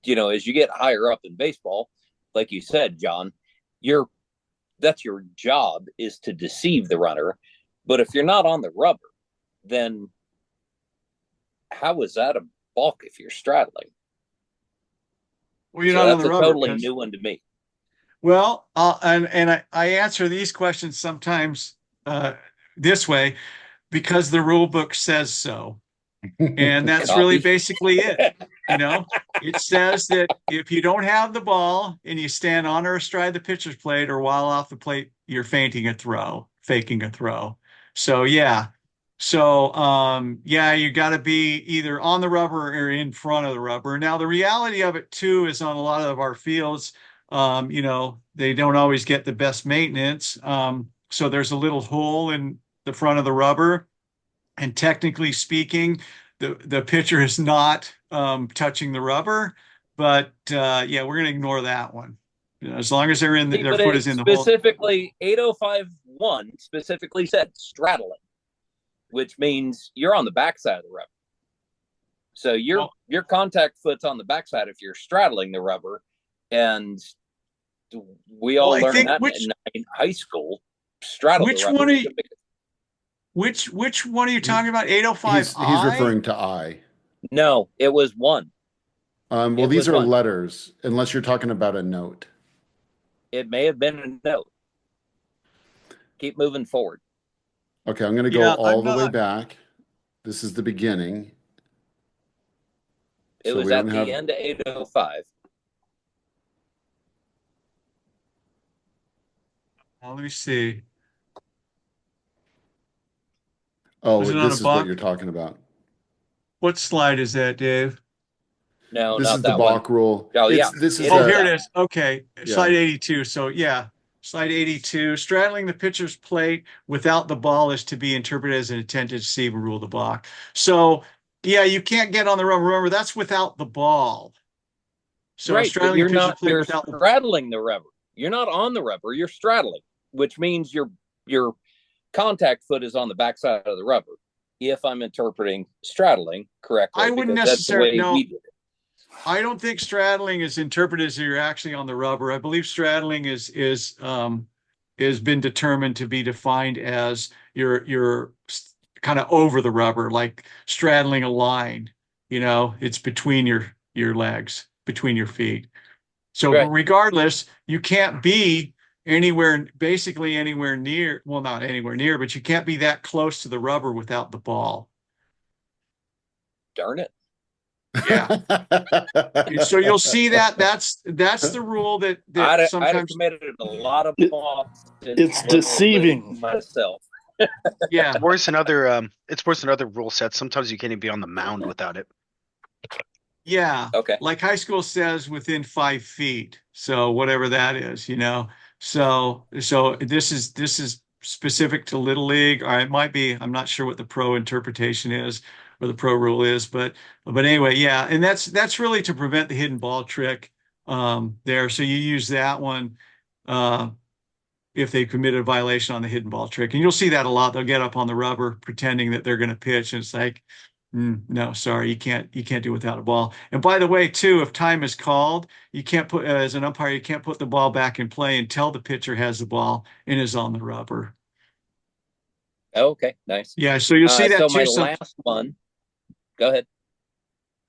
as you get higher up in baseball, like you said, John, that's your job, is to deceive the runner. But if you're not on the rubber, then how is that a balk if you're straddling? Well, you're not on the rubber. That's a totally new one to me. Well, I answer these questions sometimes this way, because the rule book says so. And that's really basically it. It says that if you don't have the ball and you stand on or astride the pitcher's plate, or while off the plate, you're faking a throw. So yeah. You got to be either on the rubber or in front of the rubber. Now, the reality of it too is, on a lot of our fields, they don't always get the best maintenance. So there's a little hole in the front of the rubber, and technically speaking, the pitcher is not touching the rubber. But we're going to ignore that one. As long as they're in their foot is in the hole. Specifically, 805 one specifically said straddling, which means you're on the backside of the rubber. So your contact foot's on the backside if you're straddling the rubber, and we all learned that in high school. Straddle the rubber. Which one are you talking about? 805 I? He's referring to I. No, it was one. Well, these are letters, unless you're talking about a note. It may have been a note. Keep moving forward. Okay, I'm going to go all the way back. This is the beginning. It was at the end of 805. Let me see. Oh, this is what you're talking about. What slide is that, Dave? No, this not is that the balk rule. Oh, yeah. Here it is. Okay. Yeah. Slide 82. So, yeah. Slide 82. Straddling the pitcher's plate without the ball is to be interpreted as an intent to deceive and rule the balk. So, yeah, you can't get on the rubber. Remember, that's without the ball. So, right, straddling you're the pitcher's not, plate you're without straddling the rubber. You're not on the rubber. You're straddling, which means your contact foot is on the backside of the rubber. If I'm interpreting straddling correctly, I wouldn't necessarily. No, I don't think straddling is interpreted as you're actually on the rubber. I believe straddling is been determined to be defined as you're kind of over the rubber, like straddling a line. It's between your legs, between your feet. So regardless, you can't be basically anywhere near, well, not anywhere near, but you can't be that close to the rubber without the ball. Darn it. Yeah. So you'll see that's the rule that sometimes I'd have committed a lot of blocks. It's deceiving myself. Yeah. It's worse than other rule sets. Sometimes you can't even be on the mound without it. Yeah. Okay. Like high school says within 5 feet. So whatever that is, So this is specific to Little League, or it might be, I'm not sure what the pro interpretation is or the pro rule is, but anyway, yeah. And that's really to prevent the hidden ball trick there. So you use that one if they committed a violation on the hidden ball trick. And you'll see that a lot. They'll get up on the rubber pretending that they're going to pitch. And it's like, no, sorry, you can't do without a ball. And by the way, too, if time is called, you can't put, as an umpire, you can't put the ball back in play until the pitcher has the ball and is on the rubber. Okay, nice. Yeah, so you'll see that so too. My last one. Go ahead.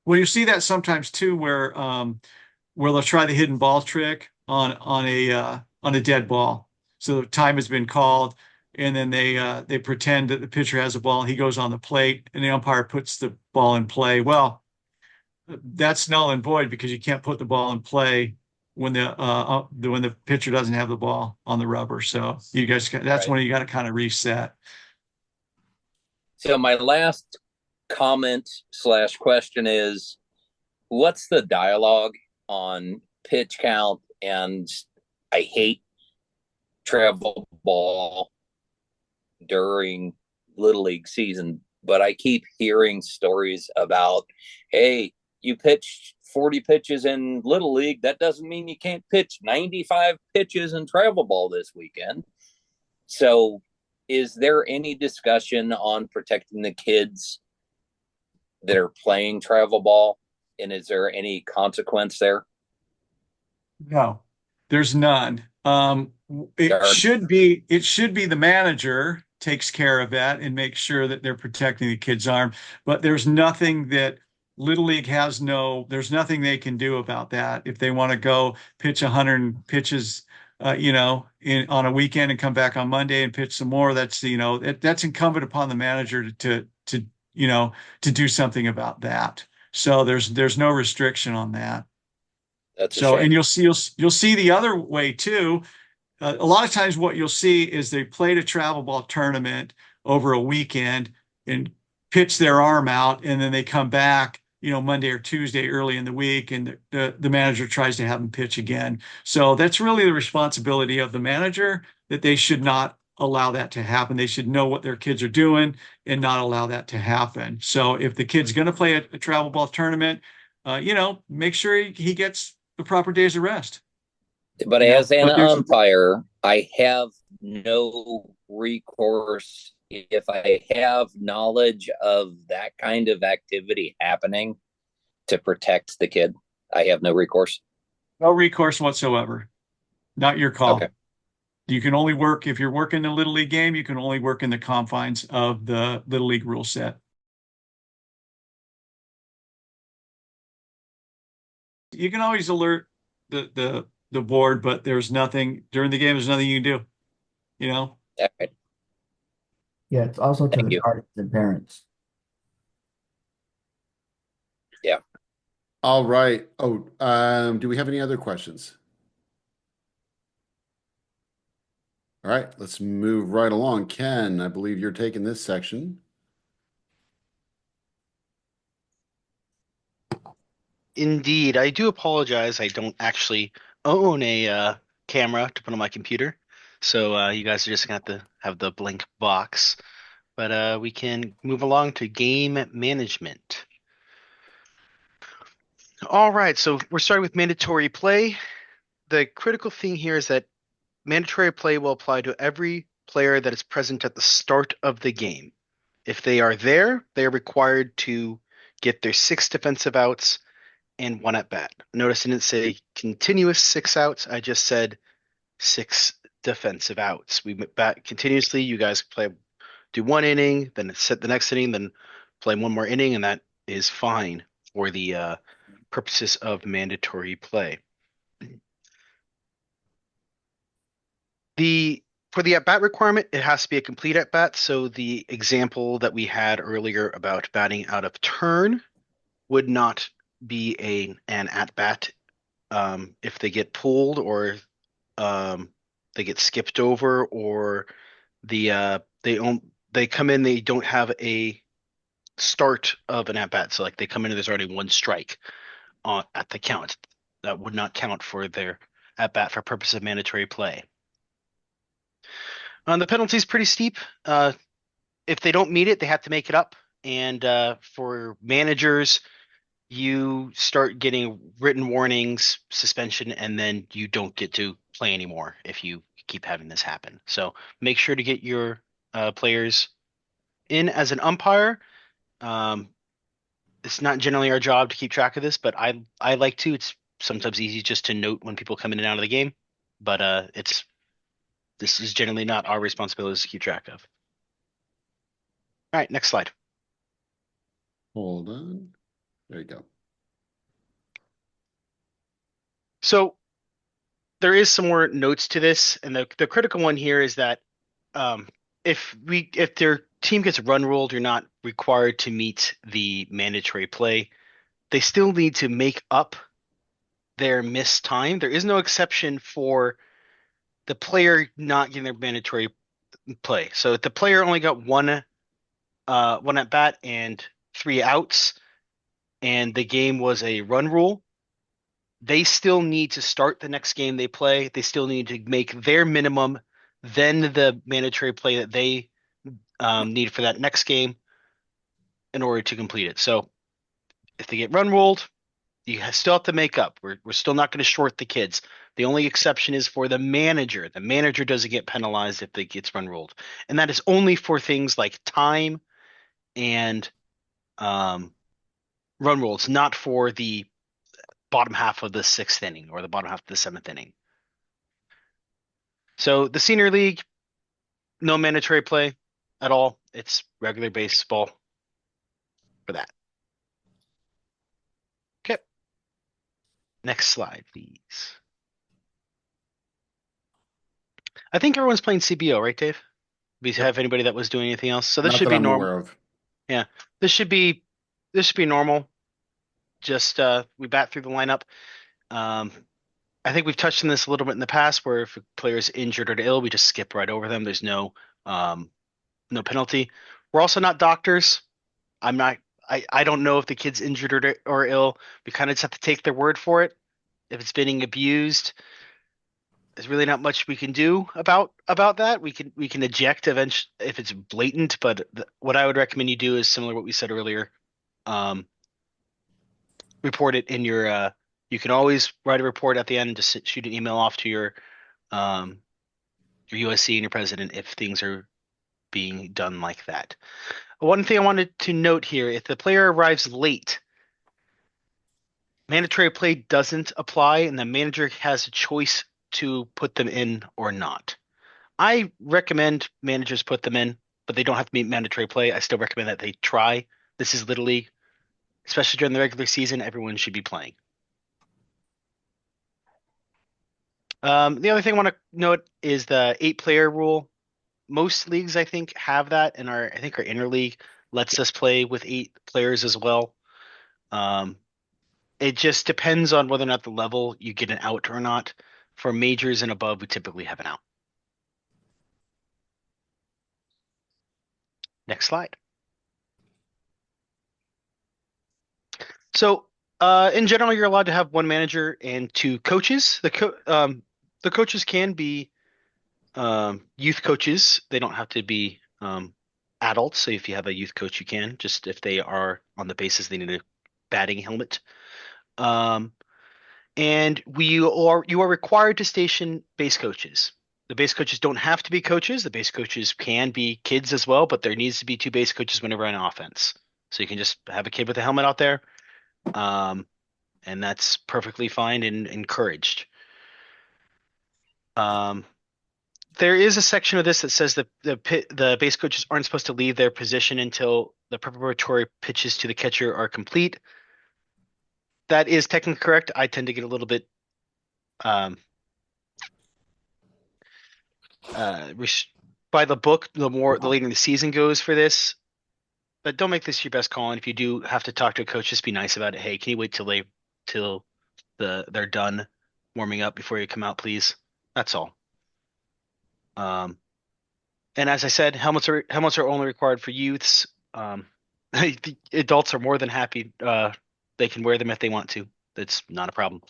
Well, you see that sometimes too, where they'll try the hidden ball trick on a dead ball. So the time has been called, and then they pretend that the pitcher has a ball. He goes on the plate, and the umpire puts the ball in play. Well, that's null and void because you can't put the ball in play when the pitcher doesn't have the ball on the rubber. So that's when you got to kind of reset. So my last comment / question is, what's the dialogue on pitch count? And I hate travel ball during Little League season, but I keep hearing stories about, hey, you pitched 40 pitches in Little League. That doesn't mean you can't pitch 95 pitches in travel ball this weekend. So is there any discussion on protecting the kids that are playing travel ball? And is there any consequence there? No, there's none. It should be the manager takes care of that and makes sure that they're protecting the kid's arm. But there's nothing that Little League there's nothing they can do about that. If they want to go pitch 100 pitches, on a weekend and come back on Monday and pitch some more, that's incumbent upon the manager to do something about that. So there's no restriction on that. That's so, and you'll see the other way too. A lot of times what you'll see is they played a travel ball tournament over a weekend and pitch their arm out, and then they come back, Monday or Tuesday early in the week, and the manager tries to have them pitch again. So that's really the responsibility of the manager, that they should not allow that to happen. They should know what their kids are doing and not allow that to happen. So if the kid's going to play a travel ball tournament, make sure he gets the proper days of rest. But as an umpire, I have no recourse if I have knowledge of that kind of activity happening to protect the kid? I have no recourse. No recourse whatsoever. Not your Okay. call. You can only work, if you're working a Little League game, you can only work in the confines of the Little League rule set. You can always alert the board, but there's nothing during the game, there's nothing you can do, you know? All right. Yeah, it's also to Thank the you. guardians and parents. Yeah. All right. Oh, do we have any other questions? All right, let's move right along. Ken, I believe you're taking this section. Indeed, I do apologize. I don't actually own a camera to put on my computer, so you guys are just gonna have to have the blank box. But we can move along to game management. All right, so we're starting with mandatory play. The critical thing here is that mandatory play will apply to every player that is present at the start of the game. If they are there, they are required to get their 6 defensive outs and 1 at bat. Notice I didn't say continuous 6 outs. I just said 6 defensive outs. We bat continuously. You guys do 1 inning, then set the next inning, then play 1 more inning, and that is fine for the purposes of mandatory play. For the at bat requirement, it has to be a complete at bat. So the example that we had earlier about batting out of turn would not be an at bat if they get pulled or they get skipped over or they come in, they don't have a start of an at bat. So like they come in and there's already 1 strike at the count. That would not count for their at bat for purpose of mandatory play. The penalty is pretty steep. If they don't meet it, they have to make it up. And for managers, you start getting written warnings, suspension, and then you don't get to play anymore if you keep having this happen. So make sure to get your players in as an umpire. It's not generally our job to keep track of this, but I like to. It's sometimes easy just to note when people come in and out of the game, but this is generally not our responsibility to keep track of. All right, next slide. Hold on. There you go. So there is some more notes to this, and the critical one here is that if their team gets run ruled, you're not required to meet the mandatory play. They still need to make up their missed time. There is no exception for the player not getting their mandatory play. So if the player only got one at bat and 3 outs, and the game was a run rule, they still need to start the next game they play. They still need to make their minimum, then the mandatory play that they need for that next game in order to complete it. So if they get run ruled, you still have to make up. We're still not going to short the kids. The only exception is for the manager. The manager doesn't get penalized if they gets run ruled, and that is only for things like time and run rules, not for the bottom half of the 6th inning or the bottom half of the 7th inning. So the senior league, no mandatory play at all. It's regular baseball for that. Okay. Next slide, please. I think everyone's playing CBO, right, Dave? We have anybody that was doing anything else? So this Not should that be I'm normal. aware of. Yeah, this should be normal. Just we bat through the lineup. I think we've touched on this a little bit in the past, where if a player is injured or ill, we just skip right over them. There's no penalty. We're also not doctors. I don't know if the kid's injured or ill. We kind of just have to take their word for it. If it's being abused, there's really not much we can do about that. We can eject eventually if it's blatant, but what I would recommend you do is similar to what we said earlier. Report it in your. You can always write a report at the end and just shoot an email off to your your USC and your president if things are being done like that. One thing I wanted to note here, if the player arrives late, mandatory play doesn't apply and the manager has a choice to put them in or not. I recommend managers put them in, but they don't have to meet mandatory play. I still recommend that they try. This is Little League. Especially during the regular season, everyone should be playing. The other thing I want to note is the 8-player rule. Most leagues, I think, have that, and I think our interleague lets us play with 8 players as well. It just depends on whether or not the level you get an out or not. For majors and above, we typically have an out. Next slide. So, in general, you're allowed to have 1 manager and 2 coaches. The coaches can be youth coaches. They don't have to be adults. So if you have a youth coach, you can, just if they are on the basis they need a batting helmet. And you are required to station base coaches. The base coaches don't have to be coaches. The base coaches can be kids as well, but there needs to be 2 base coaches whenever on offense. So you can just have a kid with a helmet out there. And that's perfectly fine and encouraged. There is a section of this that says that the base coaches aren't supposed to leave their position until the preparatory pitches to the catcher are complete. That is technically correct. I tend to get a little bit by the book, the later the season goes for this. But don't make this your best call. And if you do have to talk to a coach, just be nice about it. Hey, can you wait till they're done warming up before you come out, please? That's all. And as I said, helmets are only required for youths. The adults are more than happy. They can wear them if they want to. That's not a problem.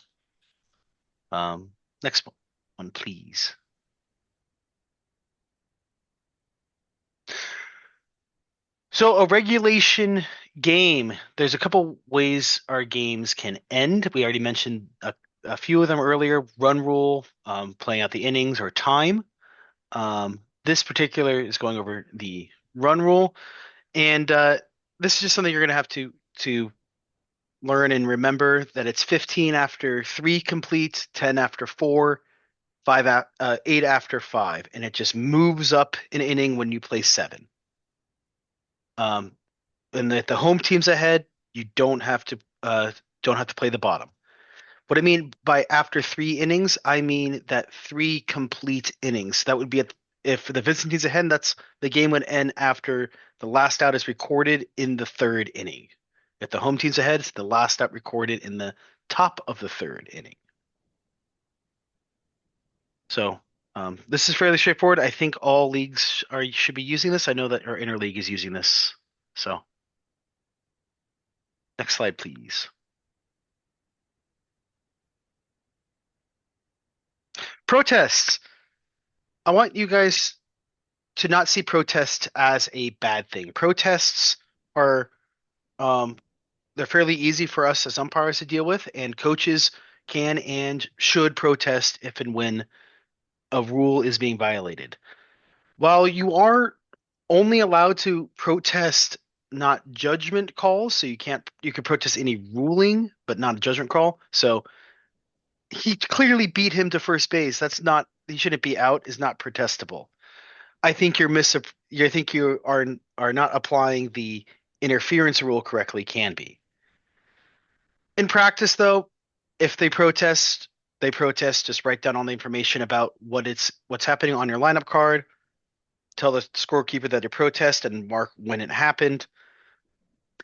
Next one, please. So a regulation game, there's a couple ways our games can end. We already mentioned a few of them earlier. Run rule, playing out the innings, or time. This particular is going over the run rule. And this is just something you're going to have to learn and remember, that it's 15 after 3 complete, 10 after 4, 8 after 5, and it just moves up an inning when you play 7. And if the home team's ahead, you don't have to play the bottom. What I mean by after 3 innings, I mean that 3 complete innings. That would be if the Vincent team's ahead, that's the game would end after the last out is recorded in the 3rd inning. If the home team's ahead, it's the last out recorded in the top of the 3rd inning. So this is fairly straightforward. I think all leagues should be using this. I know that our interleague is using this. So next slide, please. Protests. I want you guys to not see protests as a bad thing. Protests are they're fairly easy for us as umpires to deal with, and coaches can and should protest if and when a rule is being violated. While you are only allowed to protest not judgment calls, so you can protest any ruling, but not a judgment call. So he clearly beat him to first base. He shouldn't be out, is not protestable. I think you are not applying the interference rule correctly. Can be. In practice, though, if they protest, just write down all the information about what's happening on your lineup card. Tell the scorekeeper that you protest and mark when it happened,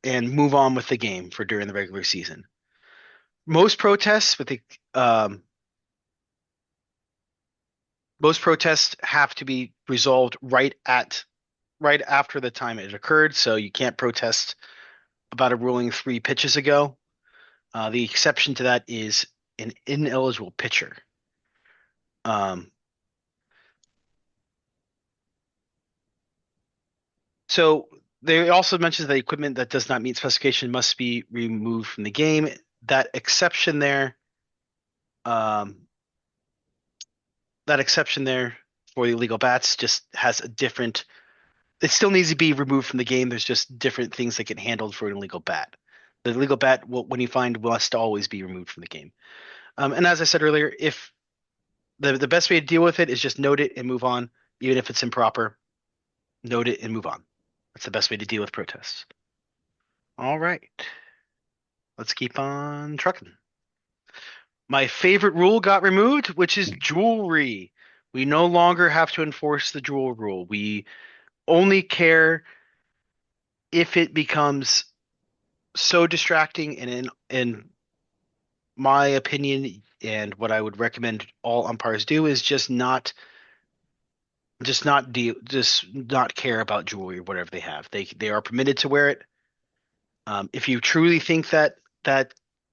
and move on with the game for during the regular season. Most protests have to be resolved right after the time it occurred. So you can't protest about a ruling 3 pitches ago. The exception to that is an ineligible pitcher. So they also mentions that equipment that does not meet specification must be removed from the game. That exception there for the illegal bats just has a different. It still needs to be removed from the game. There's just different things that get handled for an illegal bat. The illegal bat, when you find, must always be removed from the game. And as I said earlier, if the best way to deal with it is just note it and move on, even if it's improper. Note it and move on. That's the best way to deal with protests. All right, let's keep on trucking. My favorite rule got removed, which is jewelry. We no longer have to enforce the jewel rule. We only care if it becomes so distracting, and in my opinion, and what I would recommend all umpires do is just not care about jewelry or whatever they have. They are permitted to wear it. If you truly think that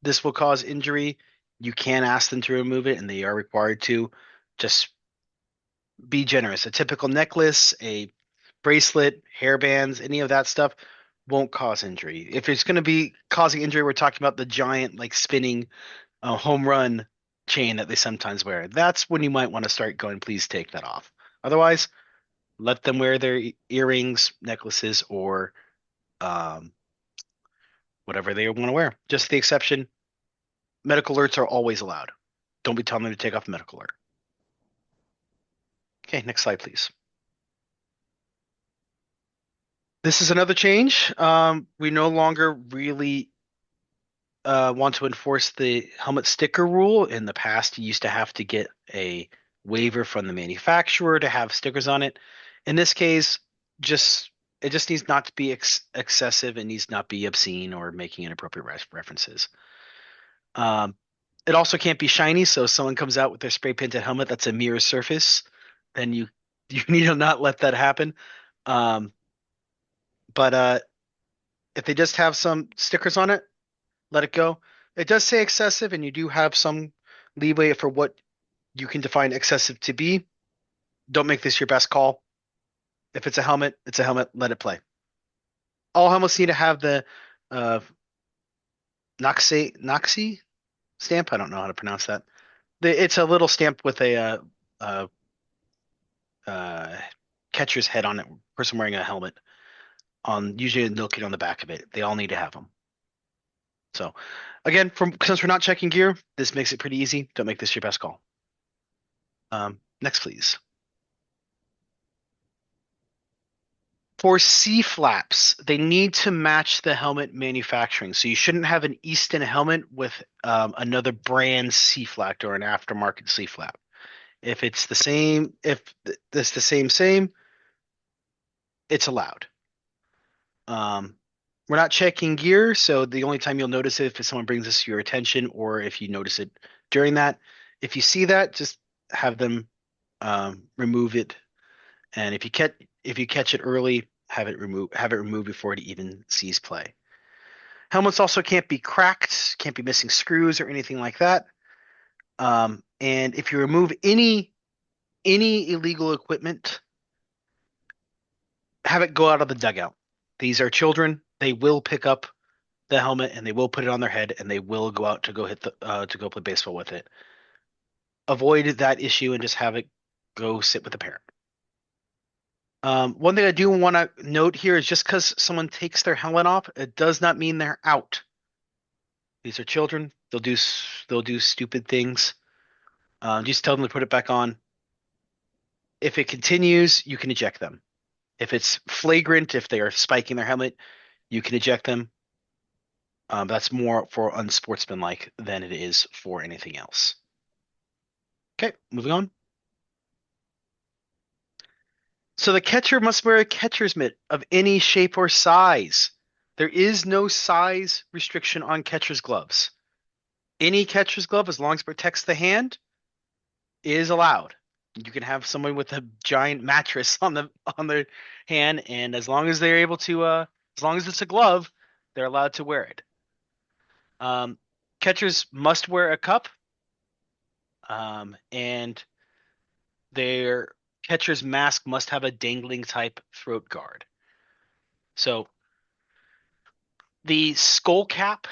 this will cause injury, you can ask them to remove it, and they are required to. Just be generous. A typical necklace, a bracelet, hairbands, any of that stuff won't cause injury. If it's going to be causing injury, we're talking about the giant, like, spinning home run chain that they sometimes wear. That's when you might want to start going, please take that off. Otherwise, let them wear their earrings, necklaces, or whatever they want to wear. Just the exception, medical alerts are always allowed. Don't be telling them to take off the medical alert. Okay, next slide, please. This is another change. We no longer really want to enforce the helmet sticker rule. In the past, you used to have to get a waiver from the manufacturer to have stickers on it. In this case, it just needs not to be excessive. It needs not be obscene or making inappropriate references. It also can't be shiny. So if someone comes out with their spray painted helmet that's a mirror surface, then you need to not let that happen. But if they just have some stickers on it, let it go. It does say excessive, and you do have some leeway for what you can define excessive to be. Don't make this your best call. If it's a helmet, it's a helmet. Let it play. All helmets need to have the Noxie stamp. I don't know how to pronounce that. It's a little stamp with a catcher's head on it. Person wearing a helmet on, usually a note on the back of it. They all need to have them. So, again, since we're not checking gear, this makes it pretty easy. Don't make this your best call. Next, please. For C flaps, they need to match the helmet manufacturing. So you shouldn't have an Easton helmet with another brand C flap or an aftermarket C flap. If it's the same, same, it's allowed. We're not checking gear, so the only time you'll notice it if someone brings this to your attention, or if you notice it during that. If you see that, just have them remove it, and if you catch it early, have it removed before it even sees play. Helmets also can't be cracked, can't be missing screws or anything like that. And if you remove any illegal equipment, have it go out of the dugout. These are children. They will pick up the helmet and they will put it on their head and they will go out to go play baseball with it. Avoid that issue and just have it go sit with the parent. One thing I do want to note here is just because someone takes their helmet off, it does not mean they're out. These are children. They'll do stupid things. Just tell them to put it back on. If it continues, you can eject them. If it's flagrant, if they are spiking their helmet, you can eject them. That's more for unsportsmanlike than it is for anything else. Okay, moving on. So the catcher must wear a catcher's mitt of any shape or size. There is no size restriction on catcher's gloves. Any catcher's glove, as long as it protects the hand, is allowed. You can have someone with a giant mattress on their hand, and as long as they're able to, as long as it's a glove, they're allowed to wear it. Catchers must wear a cup, and their catcher's mask must have a dangling type throat guard. So the skull cap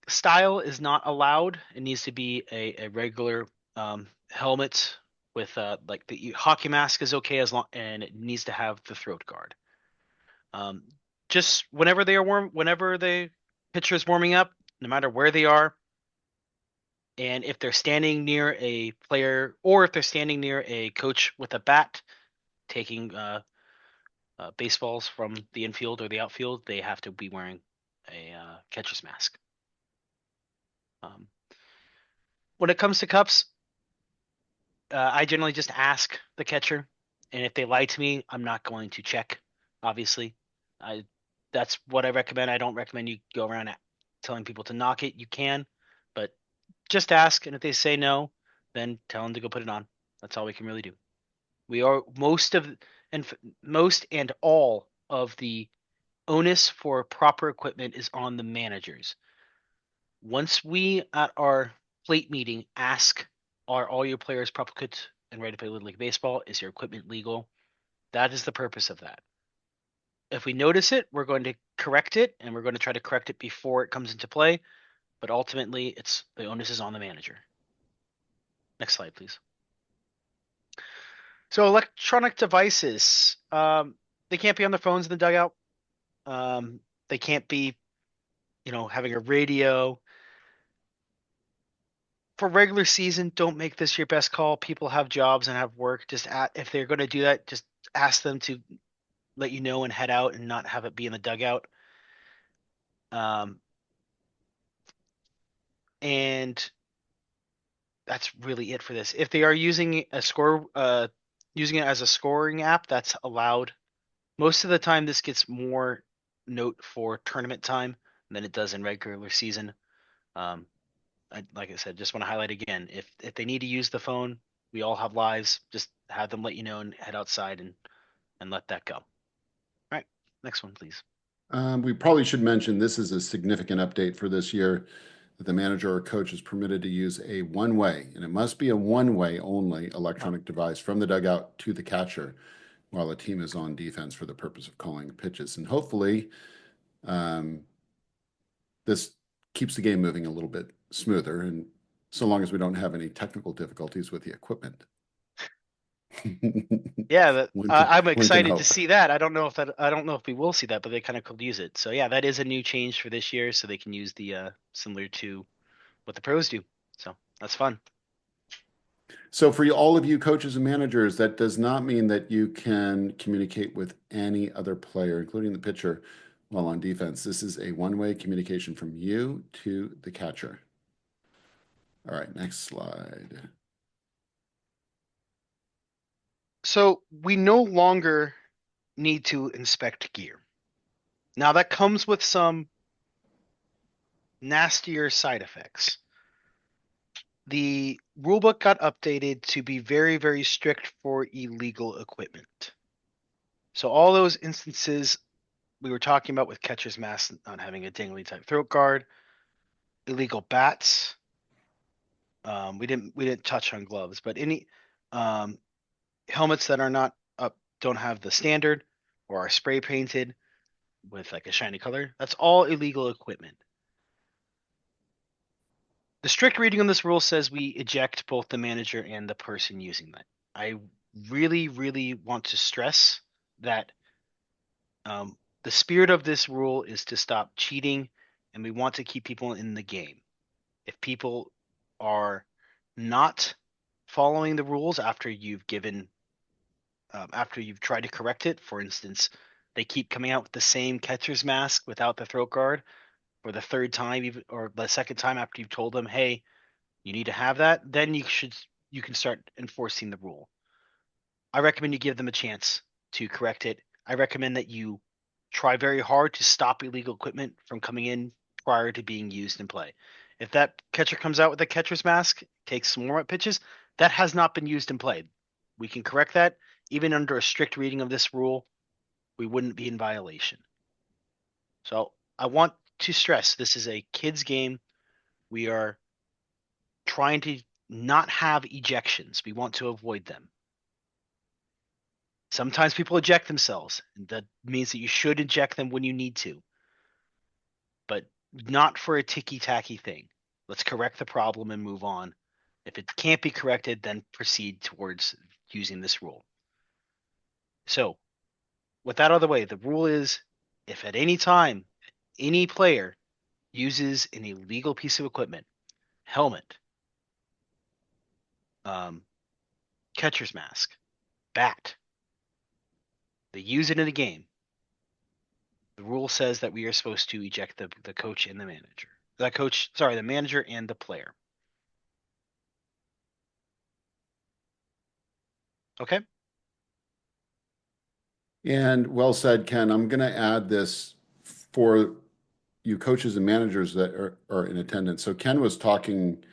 style is not allowed. It needs to be a regular helmet with like the hockey mask is okay as long, and it needs to have the throat guard. Just whenever whenever the pitcher is warming up, no matter where they are, and if they're standing near a player or if they're standing near a coach with a bat taking baseballs from the infield or the outfield, they have to be wearing a catcher's mask. When it comes to cups, I generally just ask the catcher, and if they lie to me, I'm not going to check. Obviously, that's what I recommend. I don't recommend you go around telling people to knock it. You can, but just ask, and if they say no, then tell them to go put it on. That's all we can really do. We are most and all of the onus for proper equipment is on the managers. Once we at our plate meeting ask, are all your players proper equipped and ready to play Little League Baseball? Is your equipment legal? That is the purpose of that. If we notice it, we're going to correct it, and we're going to try to correct it before it comes into play. But ultimately, the onus is on the manager. Next slide, please. So electronic devices, they can't be on their phones in the dugout. They can't be, having a radio. For regular season, don't make this your best call. People have jobs and have work. If they're going to do that, just ask them to let you know and head out and not have it be in the dugout. And that's really it for this. If they are using using it as a scoring app, that's allowed. Most of the time, this gets more note for tournament time than it does in regular season. Like I said, just want to highlight again, if they need to use the phone, we all have lives. Just have them let you know and head outside and let that go. All right, next one, please. We probably should mention this is a significant update for this year, that the manager or coach is permitted to use a one-way, and it must be a one-way only electronic device from the dugout to the catcher while the team is on defense for the purpose of calling pitches. And hopefully, this keeps the game moving a little bit smoother, and so long as we don't have any technical difficulties with the equipment. Yeah, I'm excited to hope. see that. I don't know if we will see that, but they kind of could use it. So yeah, that is a new change for this year, so they can use the similar to what the pros do. So that's fun. So for all of you coaches and managers, that does not mean that you can communicate with any other player, including the pitcher, while on defense. This is a one-way communication from you to the catcher. All right, next slide. So we no longer need to inspect gear. Now that comes with some nastier side effects. The rulebook got updated to be very, very strict for illegal equipment. So all those instances we were talking about with catcher's mask not having a dingly type throat guard, illegal bats. We didn't touch on gloves, but any helmets that are not up don't have the standard or are spray painted with like a shiny color. That's all illegal equipment. The strict reading on this rule says we eject both the manager and the person using that. I really, really want to stress that the spirit of this rule is to stop cheating, and we want to keep people in the game. If people are not following the rules after you've tried to correct it, for instance, they keep coming out with the same catcher's mask without the throat guard for the third time, or the second time after you've told them, hey, you need to have that, then you can start enforcing the rule. I recommend you give them a chance to correct it. I recommend that you try very hard to stop illegal equipment from coming in prior to being used in play. If that catcher comes out with a catcher's mask, takes some warm-up pitches, that has not been used in play. We can correct that. Even under a strict reading of this rule, we wouldn't be in violation. So I want to stress, this is a kids game. We are trying to not have ejections. We want to avoid them. Sometimes people eject themselves, and that means that you should eject them when you need to, but not for a ticky-tacky thing. Let's correct the problem and move on If it can't be corrected, then proceed towards using this rule. So, with that out of the way, the rule is if at any time any player uses an illegal piece of equipment, helmet, catcher's mask, bat, they use it in a game, the rule says that we are supposed to eject the coach and the manager. The manager and the player. Okay. And well said, Ken. I'm going to add this for you coaches and managers that are in attendance. So Ken was talking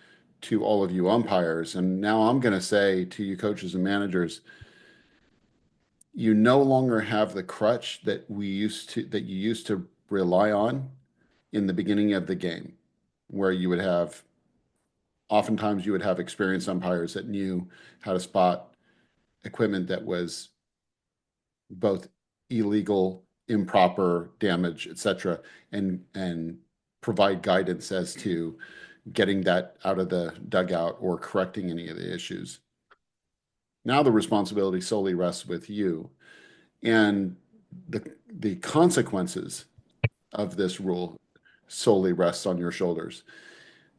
to all of you umpires, and now I'm going to say to you coaches and managers, you no longer have the crutch that you used to rely on in the beginning of the game, where oftentimes you would have experienced umpires that knew how to spot equipment that was both illegal, improper, damage, etc., and provide guidance as to getting that out of the dugout or correcting any of the issues. Now the responsibility solely rests with you, and the consequences of this rule solely rests on your shoulders.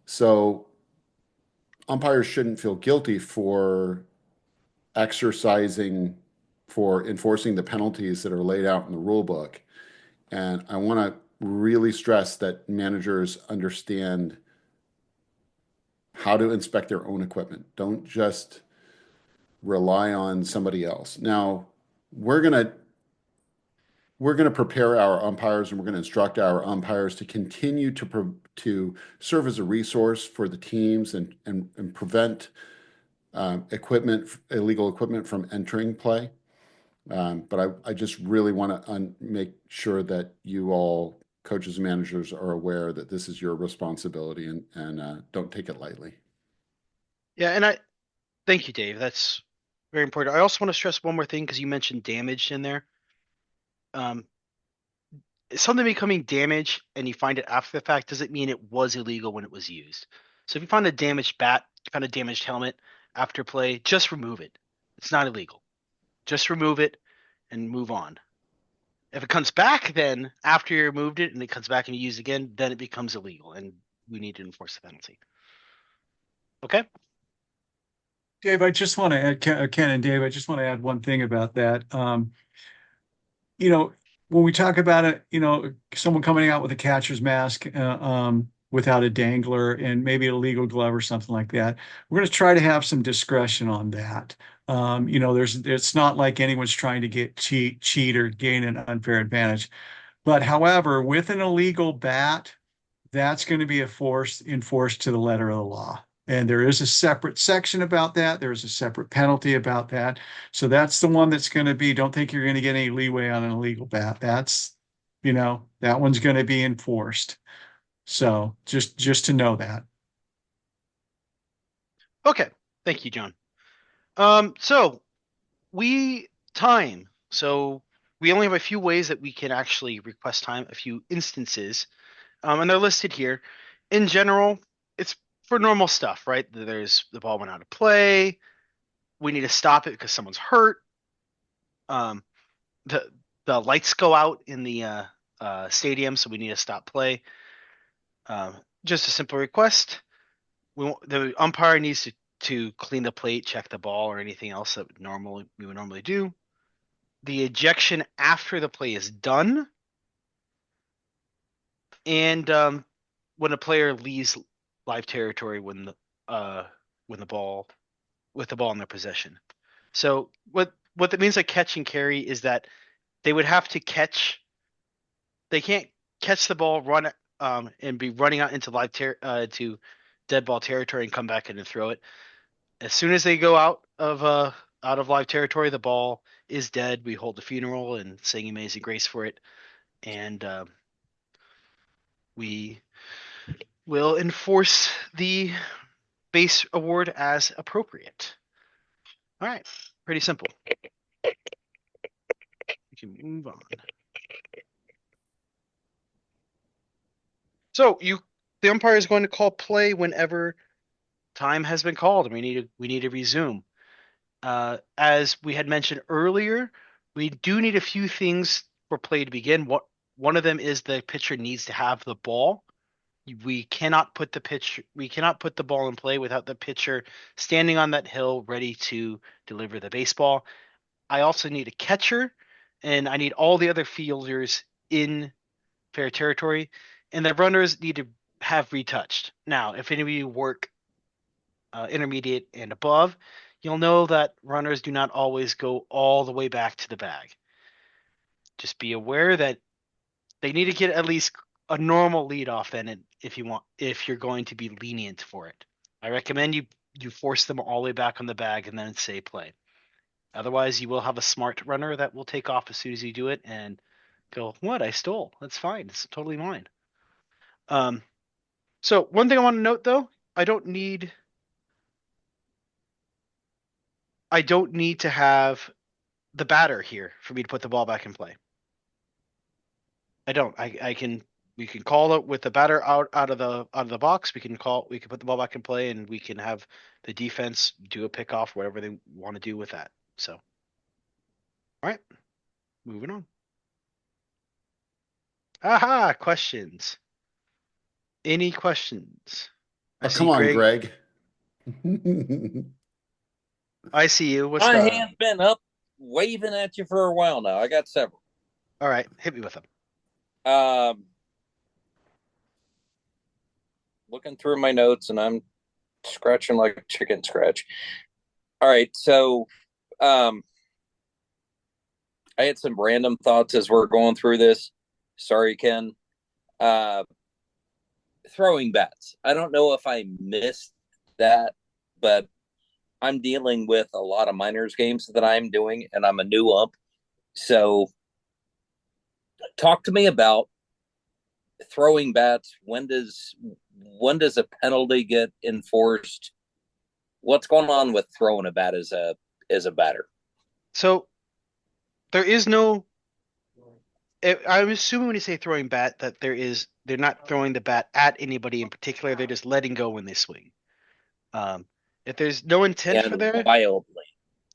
So umpires shouldn't feel guilty for exercising, for enforcing the penalties that are laid out in the rule book. And I want to really stress that managers understand how to inspect their own equipment. Don't just rely on somebody else. Now, we're going to prepare our umpires and we're going to instruct our umpires to continue to serve as a resource for the teams and prevent illegal equipment from entering play. But I just really want to make sure that you all, coaches and managers, are aware that this is your responsibility and don't take it lightly. Yeah, and I thank you, Dave. That's very important. I also want to stress one more thing because you mentioned damage in there. Something becoming damaged and you find it after the fact doesn't mean it was illegal when it was used. So if you find a damaged bat, you find a damaged helmet after play, just remove it. It's not illegal. Just remove it and move on. If it comes back then after you removed it and it comes back and you use it again, then it becomes illegal and we need to enforce the penalty. Okay? Dave, I just want to add, Ken and Dave, I just want to add one thing about that. You know, when we talk about it, someone coming out with a catcher's mask without a dangler and maybe a legal glove or something like that, we're going to try to have some discretion on that. It's not like anyone's trying to cheat or gain an unfair advantage. But however, with an illegal bat, that's going to be enforced to the letter of the law. And there is a separate section about that. There's a separate penalty about that. So that's the one that's going to be, don't think you're going to get any leeway on an illegal bat. That one's going to be enforced. So just to know that. Okay. Thank you, John. So time. So we only have a few ways that we can actually request time, a few instances. And they're listed here. In general, it's for normal stuff, right? There's the ball went out of play. We need to stop it because someone's hurt. The lights go out in the stadium, so we need to stop play. Just a simple request. The umpire needs to clean the plate, check the ball, or anything else that we would normally do. The ejection after the play is done, and when a player leaves live territory with the ball in their possession. So what that means, like catch and carry, is that they would have to catch. They can't catch the ball, run and be running out into to dead ball territory and come back in and throw it. As soon as they go out of live territory, the ball is dead. We hold the funeral and sing Amazing Grace for it, and we will enforce the base award as appropriate. All right, pretty simple. We can move on. So the umpire is going to call play whenever time has been called and we need to resume. As we had mentioned earlier, we do need a few things for play to begin. One of them is the pitcher needs to have the ball. We cannot put the ball in play without the pitcher standing on that hill ready to deliver the baseball. I also need a catcher, and I need all the other fielders in fair territory, and the runners need to have retouched. Now, if any of you work intermediate and above, you'll know that runners do not always go all the way back to the bag. Just be aware that they need to get at least a normal lead off then if you're going to be lenient for it. I recommend you force them all the way back on the bag and then say play. Otherwise, you will have a smart runner that will take off as soon as you do it and go, "What? I stole. That's fine. It's totally mine." So one thing I want to note though, I don't need to have the batter here for me to put the ball back in play. I don't. We can call it with the batter out of the box. We can put the ball back in play and we can have the defense do a pickoff, whatever they want to do with that. So all right. Moving on. Aha, questions. Any questions? Oh, come on, Greg. I see you. What's My the hand's been up waving at you for a while now. I got several. All right, hit me with them. Looking through my notes and I'm scratching like a chicken scratch. All right, so I had some random thoughts as we're going through this. Sorry, Ken. Throwing bats. I don't know if I missed that, but I'm dealing with a lot of minors games that I'm doing, and I'm a new ump. So talk to me about throwing bats. When does a penalty get enforced? What's going on with throwing a bat as a batter? So there is no. I'm assuming when you say throwing bat that they're not throwing the bat at anybody in particular. They're just letting go when they swing. If there's no intent for there, wildly.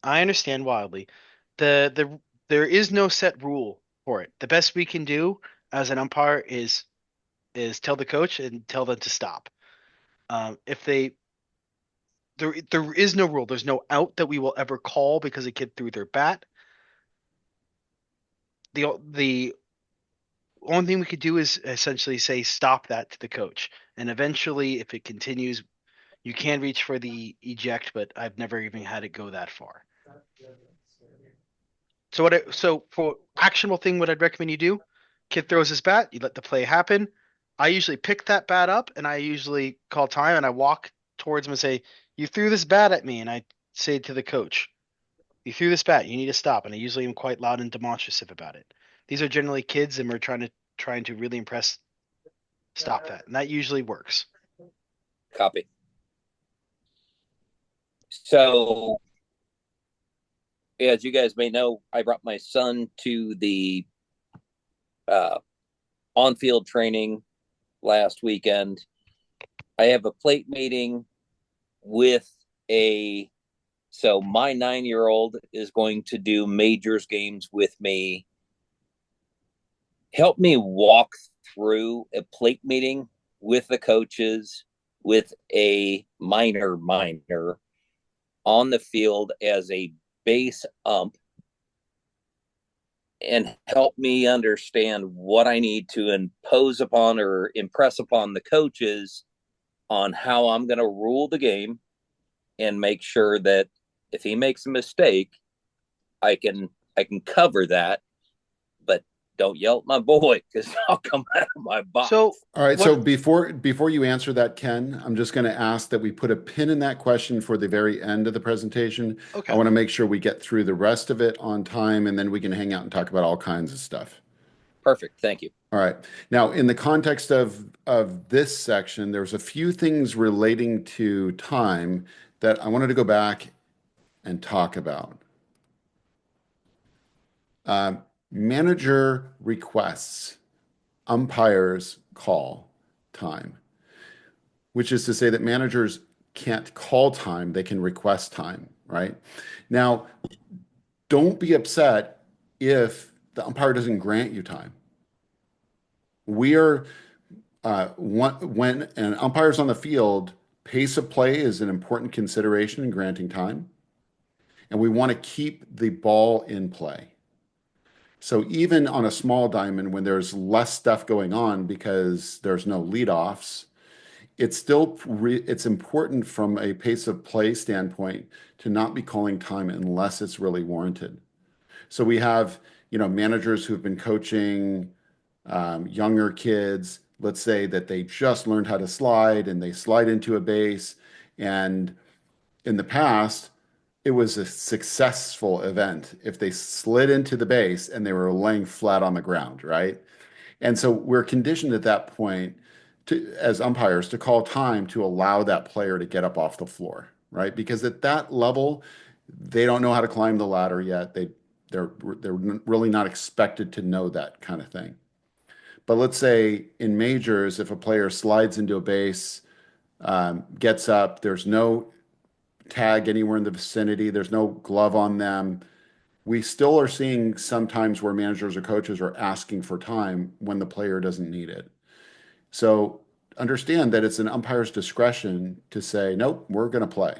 I understand wildly. There is no set rule for it. The best we can do as an umpire is tell the coach and tell them to stop. If there is no rule. There's no out that we will ever call because a kid threw their bat. The only thing we could do is essentially say stop that to the coach, and eventually, if it continues, you can reach for the eject. But I've never even had it go that far. So for actionable thing, what I'd recommend you do, kid throws his bat, you let the play happen. I usually pick that bat up and I usually call time and I walk towards him and say, "You threw this bat at me," and I say to the coach, "You threw this bat. You need to stop." And I usually am quite loud and demonstrative about it. These are generally kids, and we're trying to really impress. Stop that, and that usually works. Copy. So, as you guys may know, I brought my son to the on-field training last weekend. I have a plate meeting with so my 9-year-old is going to do majors games with me. Help me walk through a plate meeting with the coaches, with a minor on the field as a base ump, and help me understand what I need to impose upon or impress upon the coaches on how I'm going to rule the game, and make sure that if he makes a mistake, I can cover that, but don't yell at my boy because I'll come out of my box. So, all right. So before you answer that, Ken, I'm just going to ask that we put a pin in that question for the very end of the presentation. okay. I want to make sure we get through the rest of it on time, and then we can hang out and talk about all kinds of stuff. Perfect. Thank you. All right. Now, in the context of this section, there's a few things relating to time that I wanted to go back and talk about. Manager requests, umpires call time, which is to say that managers can't call time, they can request time, right? Now, don't be upset if the umpire doesn't grant you time. We are when an umpire's on the field, pace of play is an important consideration in granting time, and we want to keep the ball in play. So even on a small diamond, when there's less stuff going on because there's no leadoffs, it's important from a pace of play standpoint to not be calling time unless it's really warranted. So we have, managers who've been coaching younger kids. Let's say that they just learned how to slide and they slide into a base. And in the past, it was a successful event if they slid into the base and they were laying flat on the ground, right? And so we're conditioned at that point as umpires to call time to allow that player to get up off the floor, right? Because at that level, they don't know how to climb the ladder yet. They're really not expected to know that kind of thing. But let's say in majors, if a player slides into a base, gets up, there's no tag anywhere in the vicinity, there's no glove on them. We still are seeing sometimes where managers or coaches are asking for time when the player doesn't need it. So understand that it's an umpire's discretion to say, nope, we're going to play.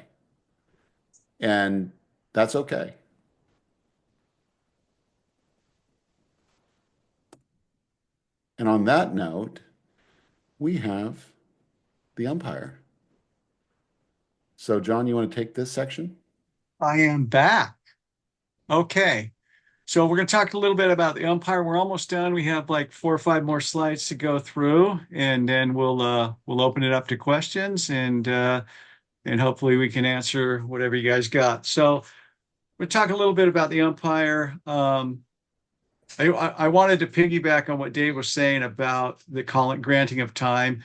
And that's okay. And on that note, we have the umpire. So, John, you want to take this section? I am back. Okay. So we're going to talk a little bit about the umpire. We're almost done. We have like 4 or 5 more slides to go through, and then we'll open it up to questions, and hopefully we can answer whatever you guys got. So we'll talk a little bit about the umpire. I wanted to piggyback on what Dave was saying about the granting of time.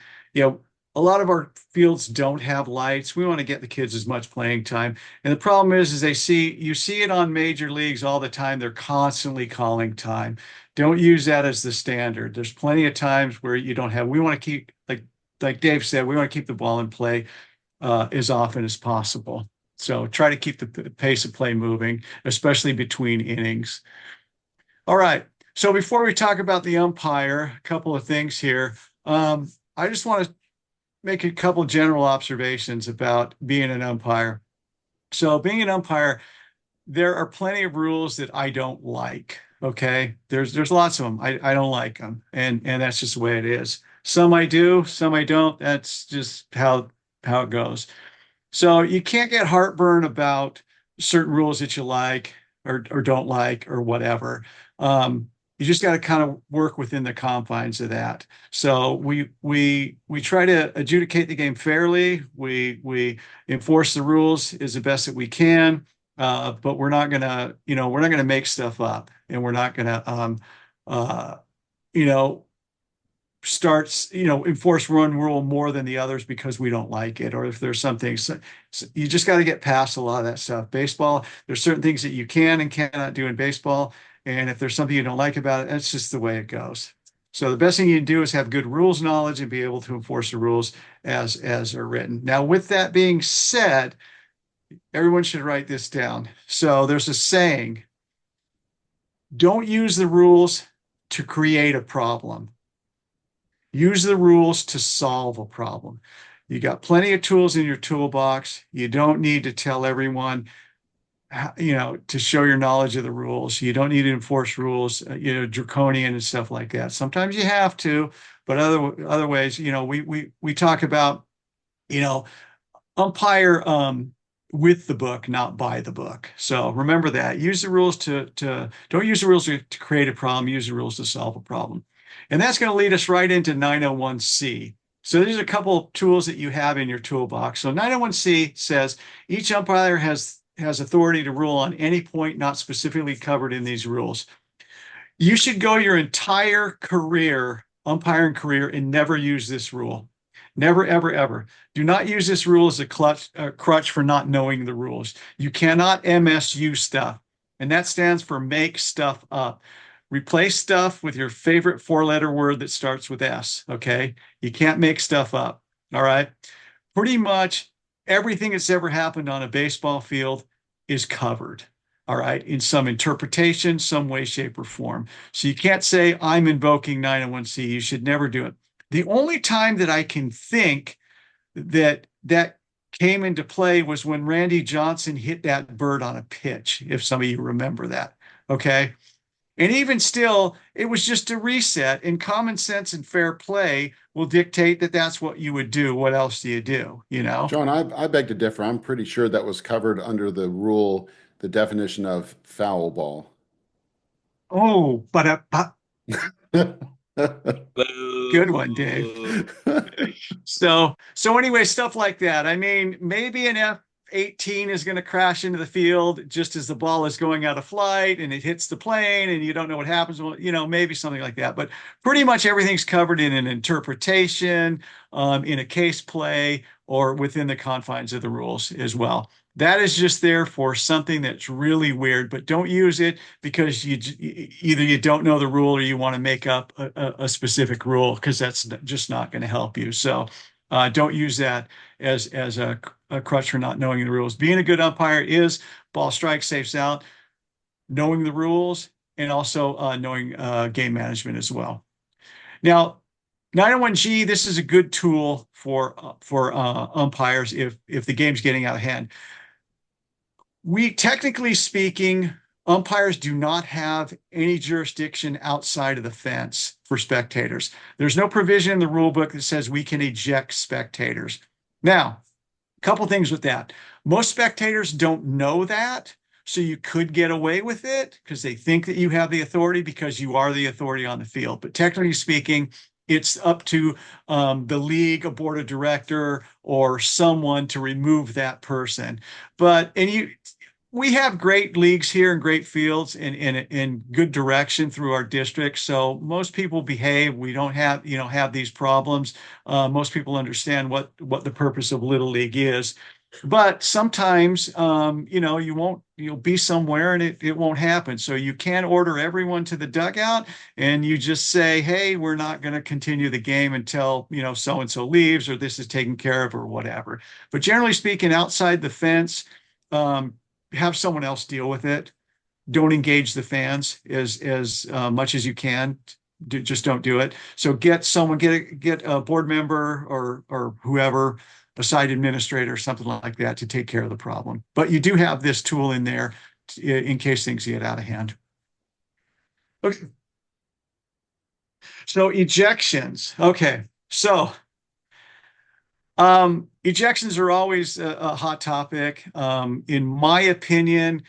A lot of our fields don't have lights. We want to get the kids as much playing time. And the problem is you see it on major leagues all the time. They're constantly calling time. Don't use that as the standard. There's plenty of times where you don't have, we want to keep, like Dave said, we want to keep the ball in play as often as possible. So try to keep the pace of play moving, especially between innings. All right. So before we talk about the umpire, a couple of things here. I just want to make a couple general observations about being an umpire. So being an umpire, there are plenty of rules that I don't like. Okay. There's lots of them. I don't like them. And that's just the way it is. Some I do, some I don't. That's just how it goes. So you can't get heartburn about certain rules that you like or don't like or whatever. You just got to kind of work within the confines of that. So we try to adjudicate the game fairly. We enforce the rules as the best that we can, but we're not gonna make stuff up, and we're not gonna enforce one rule more than the others because we don't like it, or if there's something. So you just got to get past a lot of that stuff. Baseball, there's certain things that you can and cannot do in baseball. And if there's something you don't like about it, that's just the way it goes. So the best thing you can do is have good rules knowledge and be able to enforce the rules as are written. Now, with that being said, everyone should write this down. So there's a saying, don't use the rules to create a problem. Use the rules to solve a problem. You got plenty of tools in your toolbox. You don't need to tell everyone to show your knowledge of the rules. You don't need to enforce rules, draconian and stuff like that. Sometimes you have to, but other ways, we talk about, umpire with the book, not by the book. So remember that. Use the rules don't use the rules to create a problem. Use the rules to solve a problem. And that's going to lead us right into 901C. So there's a couple of tools that you have in your toolbox. So 901C says each umpire has authority to rule on any point not specifically covered in these rules. You should go your entire umpiring career, and never use this rule. Never, ever, ever. Do not use this rule as a crutch for not knowing the rules. You cannot MSU stuff, and that stands for make stuff up. Replace stuff with your favorite 4-letter word that starts with S, okay? You can't make stuff up, all right? Pretty much everything that's ever happened on a baseball field is covered. All right, in some interpretation, some way, shape, or form. So you can't say, I'm invoking 901C. You should never do it. The only time that I can think that came into play was when Randy Johnson hit that bird on a pitch, if some of you remember that. Okay. And even still, it was just a reset, and common sense and fair play will dictate that that's what you would do. What else do you do? You know? John, I beg to differ. I'm pretty sure that was covered under the rule, the definition of foul ball. Oh, but good one, Dave. Boo. So anyway, stuff like that. I mean, maybe an F-18 is going to crash into the field just as the ball is going out of flight and it hits the plane and you don't know what happens. Well, you know, maybe something like that. But pretty much everything's covered in an interpretation, in a case play, or within the confines of the rules as well. That is just there for something that's really weird, but don't use it because either you don't know the rule or you want to make up a specific rule, because that's just not going to help you. So don't use that as a crutch for not knowing the rules. Being a good umpire is ball strike, safes out, knowing the rules, and also knowing game management as well. Now, 901G, this is a good tool for umpires if the game's getting out of hand. We, technically speaking, umpires do not have any jurisdiction outside of the fence for spectators. There's no provision in the rule book that says we can eject spectators. Now, a couple things with that. Most spectators don't know that, so you could get away with it because they think that you have the authority because you are the authority on the field. But technically speaking, it's up to the league, a board of director, or someone to remove that person. We have great leagues here and great fields in good direction through our district. So most people behave. We don't have these problems. Most people understand what the purpose of Little League is. But sometimes, you'll be somewhere and it won't happen. So you can't order everyone to the dugout and you just say, hey, we're not going to continue the game until, so-and-so leaves or this is taken care of or whatever. But generally speaking, outside the fence, have someone else deal with it. Don't engage the fans as much as you can. Just don't do it. So get a board member or whoever, a site administrator, something like that, to take care of the problem. But you do have this tool in there in case things get out of hand. Okay. So ejections. Okay. So ejections are always a hot topic. In my opinion,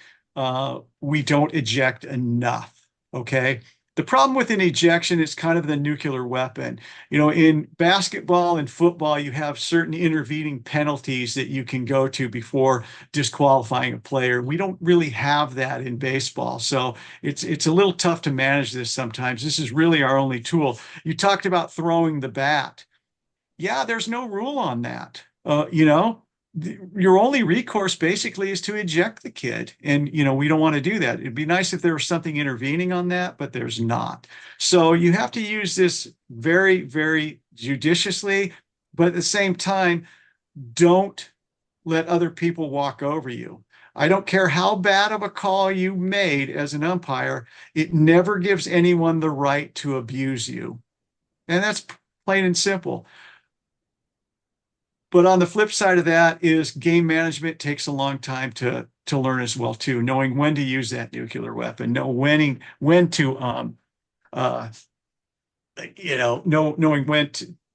we don't eject enough. Okay. The problem with an ejection is kind of the nuclear weapon. In basketball and football, you have certain intervening penalties that you can go to before disqualifying a player. We don't really have that in baseball. So it's a little tough to manage this sometimes. This is really our only tool. You talked about throwing the bat. Yeah, there's no rule on that. Your only recourse basically is to eject the kid. And, we don't want to do that. It'd be nice if there was something intervening on that, but there's not. So you have to use this very, very judiciously, but at the same time, don't let other people walk over you. I don't care how bad of a call you made as an umpire, it never gives anyone the right to abuse you. And that's plain and simple. But on the flip side of that is game management takes a long time to learn as well too, knowing when to use that nuclear weapon, knowing when to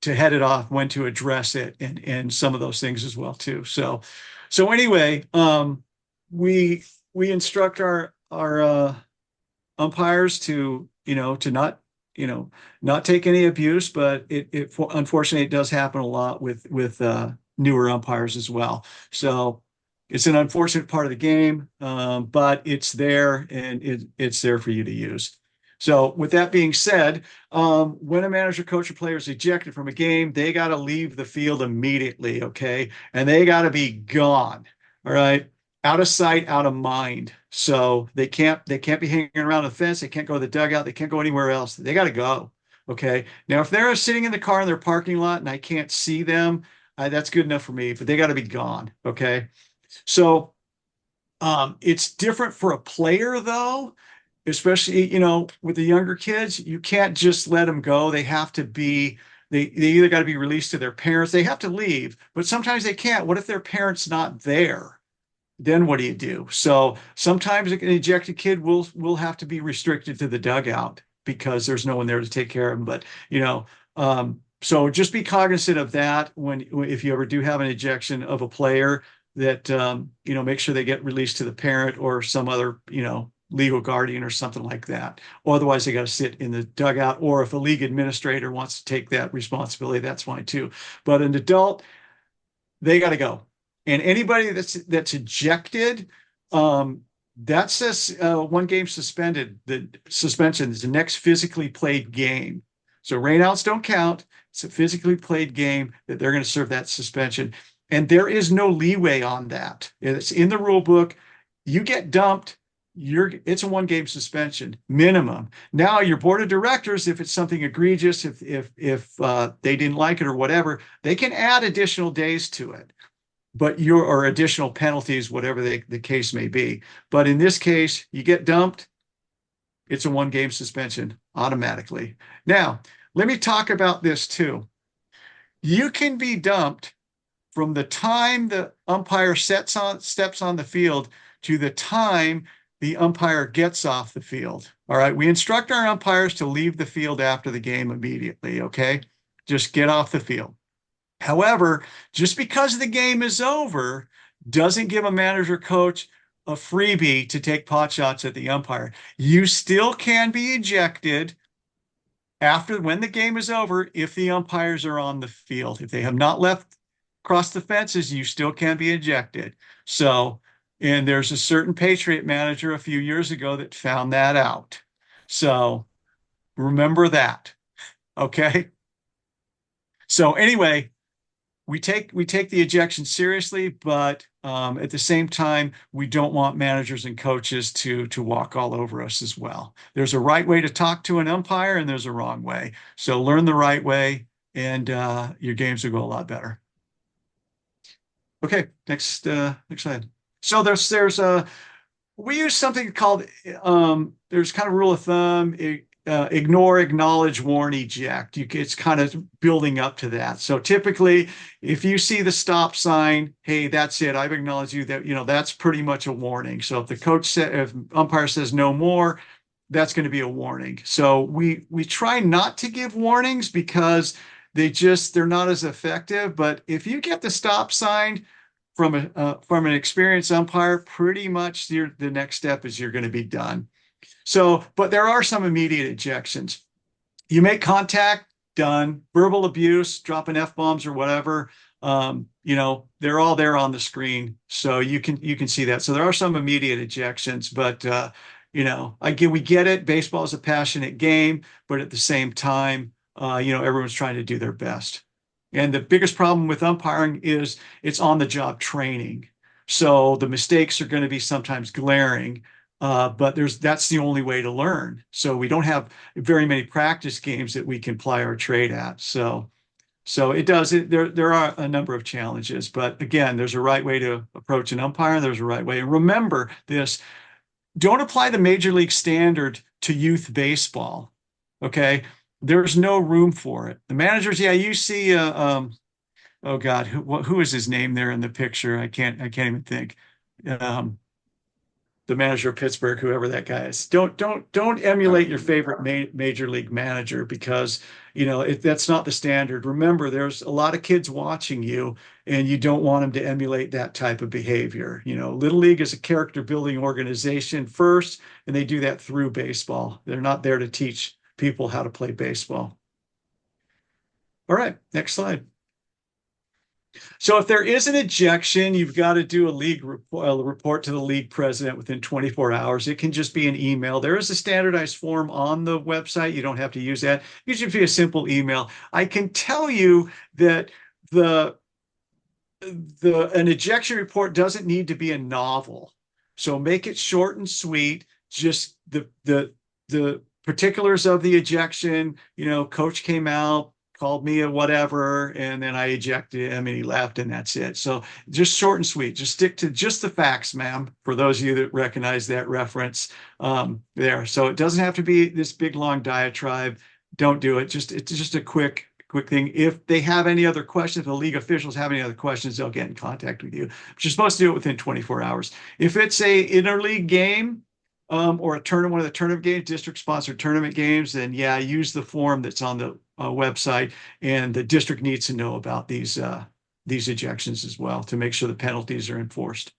head it off, when to address it, and some of those things as well too. So anyway, we instruct our umpires to not take any abuse, but it unfortunately it does happen a lot with newer umpires as well. So it's an unfortunate part of the game, but it's there and it's there for you to use. So with that being said, when a manager, coach, or player is ejected from a game, they got to leave the field immediately, okay? And they got to be gone, all right? Out of sight, out of mind. So they can't be hanging around the fence. They can't go to the dugout. They can't go anywhere else. They got to go. Okay. Now, if they're sitting in the car in their parking lot and I can't see them, That's good enough for me, but they got to be gone. Okay. So it's different for a player though, especially, with the younger kids. You can't just let them go. They have to be, they either got to be released to their parents. They have to leave, but sometimes they can't. What if their parents not there? Then what do you do? So sometimes an ejected kid will have to be restricted to the dugout because there's no one there to take care of them. But so just be cognizant of that if you ever do have an ejection of a player, that make sure they get released to the parent or some other legal guardian or something like that. Or otherwise, they got to sit in the dugout. Or if a league administrator wants to take that responsibility, that's fine too. But an adult, they got to go. And anybody that's ejected, that's just 1 game suspended. The suspension is the next physically played game. So rainouts don't count. It's a physically played game that they're going to serve that suspension. And there is no leeway on that. It's in the rule book. You get dumped, it's a 1 game suspension minimum. Now your board of directors, if it's something egregious, if they didn't like it or whatever, they can add additional days to it. But or additional penalties, whatever the case may be. But in this case, you get dumped, it's a 1 game suspension automatically. Now, let me talk about this too. You can be dumped from the time the umpire steps on the field to the time the umpire gets off the field. All right. We instruct our umpires to leave the field after the game immediately. Okay. Just get off the field. However, just because the game is over doesn't give a manager coach a freebie to take pot shots at the umpire. You still can be ejected when the game is over if the umpires are on the field. If they have not left across the fences, you still can be ejected. So, and there's a certain Patriot manager a few years ago that found that out. So remember that. Okay. So anyway, we take the ejection seriously, but at the same time, we don't want managers and coaches to walk all over us as well. There's a right way to talk to an umpire, and there's a wrong way. So learn the right way, and your games will go a lot better. Okay, next slide. So we use something called there's kind of rule of thumb. Ignore, acknowledge, warn, eject. It's kind of building up to that. So typically, if you see the stop sign, hey, that's it. I've acknowledged you. That's pretty much a warning. So if umpire says no more, that's going to be a warning. So we try not to give warnings because they're not as effective. But if you get the stop sign from an experienced umpire, pretty much the next step is you're going to be done. So, but there are some immediate ejections. You make contact, done. Verbal abuse, dropping F-bombs or whatever, they're all there on the screen. So you can see that. So there are some immediate ejections, but we get it. Baseball is a passionate game, but at the same time, everyone's trying to do their best. And the biggest problem with umpiring is it's on-the-job training. So the mistakes are going to be sometimes glaring. But that's the only way to learn. So we don't have very many practice games that we can ply our trade at. So there are a number of challenges, but again, there's a right way to approach an umpire. There's a right way. And remember this, don't apply the major league standard to youth baseball. Okay. There's no room for it. The managers, you see, oh God, who is his name there in the picture? I can't even think. The manager of Pittsburgh, whoever that guy is. Don't emulate your favorite major league manager because that's not the standard. Remember, there's a lot of kids watching you, and you don't want them to emulate that type of behavior. Little League is a character building organization first, and they do that through baseball. They're not there to teach people how to play baseball. All right, next slide. So if there is an ejection, you've got to do a report to the league president within 24 hours. It can just be an email. There is a standardized form on the website. You don't have to use that. It should be a simple email. I can tell you that an ejection report doesn't need to be a novel. So make it short and sweet. Just the particulars of the ejection. Coach came out, called me a whatever, and then I ejected him and he left, and that's it. So just short and sweet. Just stick to just the facts, ma'am, for those of you that recognize that reference there. So it doesn't have to be this big long diatribe. Don't do it. It's just a quick thing. If they have any other questions, if the league officials have any other questions, they'll get in contact with you. But you're supposed to do it within 24 hours. If it's a interleague game, or a tournament, one of the tournament games, district sponsored tournament games, then yeah, use the form that's on the website, and the district needs to know about these ejections as well to make sure the penalties are enforced.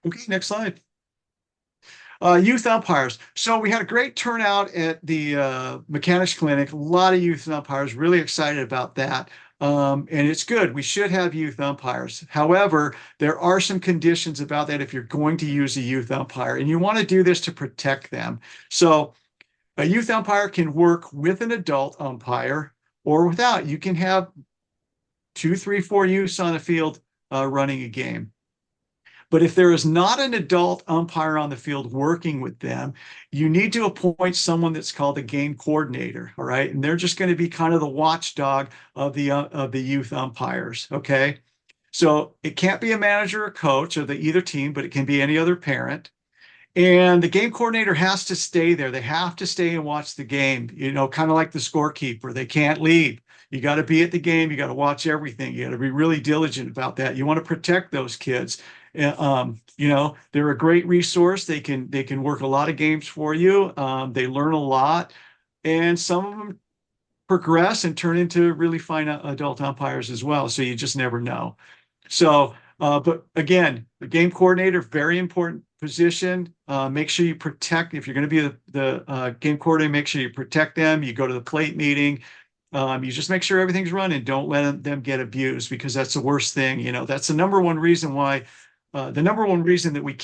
Okay, next slide. Youth umpires. So we had a great turnout at the mechanics clinic. A lot of youth umpires, really excited about that. And it's good. We should have youth umpires. However, there are some conditions about that if you're going to use a youth umpire, and you want to do this to protect them. So a youth umpire can work with an adult umpire or without. You can have 2, 3, 4 youths on the field running a game. But if there is not an adult umpire on the field working with them, you need to appoint someone that's called a game coordinator. All right. And they're just going to be kind of the watchdog of the youth umpires. Okay. So it can't be a manager or coach of either team, but it can be any other parent. And the game coordinator has to stay there. They have to stay and watch the game, kind of like the scorekeeper. They can't leave. You got to be at the game. You got to watch everything. You got to be really diligent about that. You want to protect those kids. They're a great resource. They can work a lot of games for you. They learn a lot, and some of them progress and turn into really fine adult umpires as well. So you just never know. So, but again, the game coordinator, very important position. Make sure you protect, if you're going to be the game coordinator, make sure you protect them. You go to the plate meeting. You just make sure everything's running. Don't let them get abused, because that's the worst thing. That's the number one reason why. The number one reason that we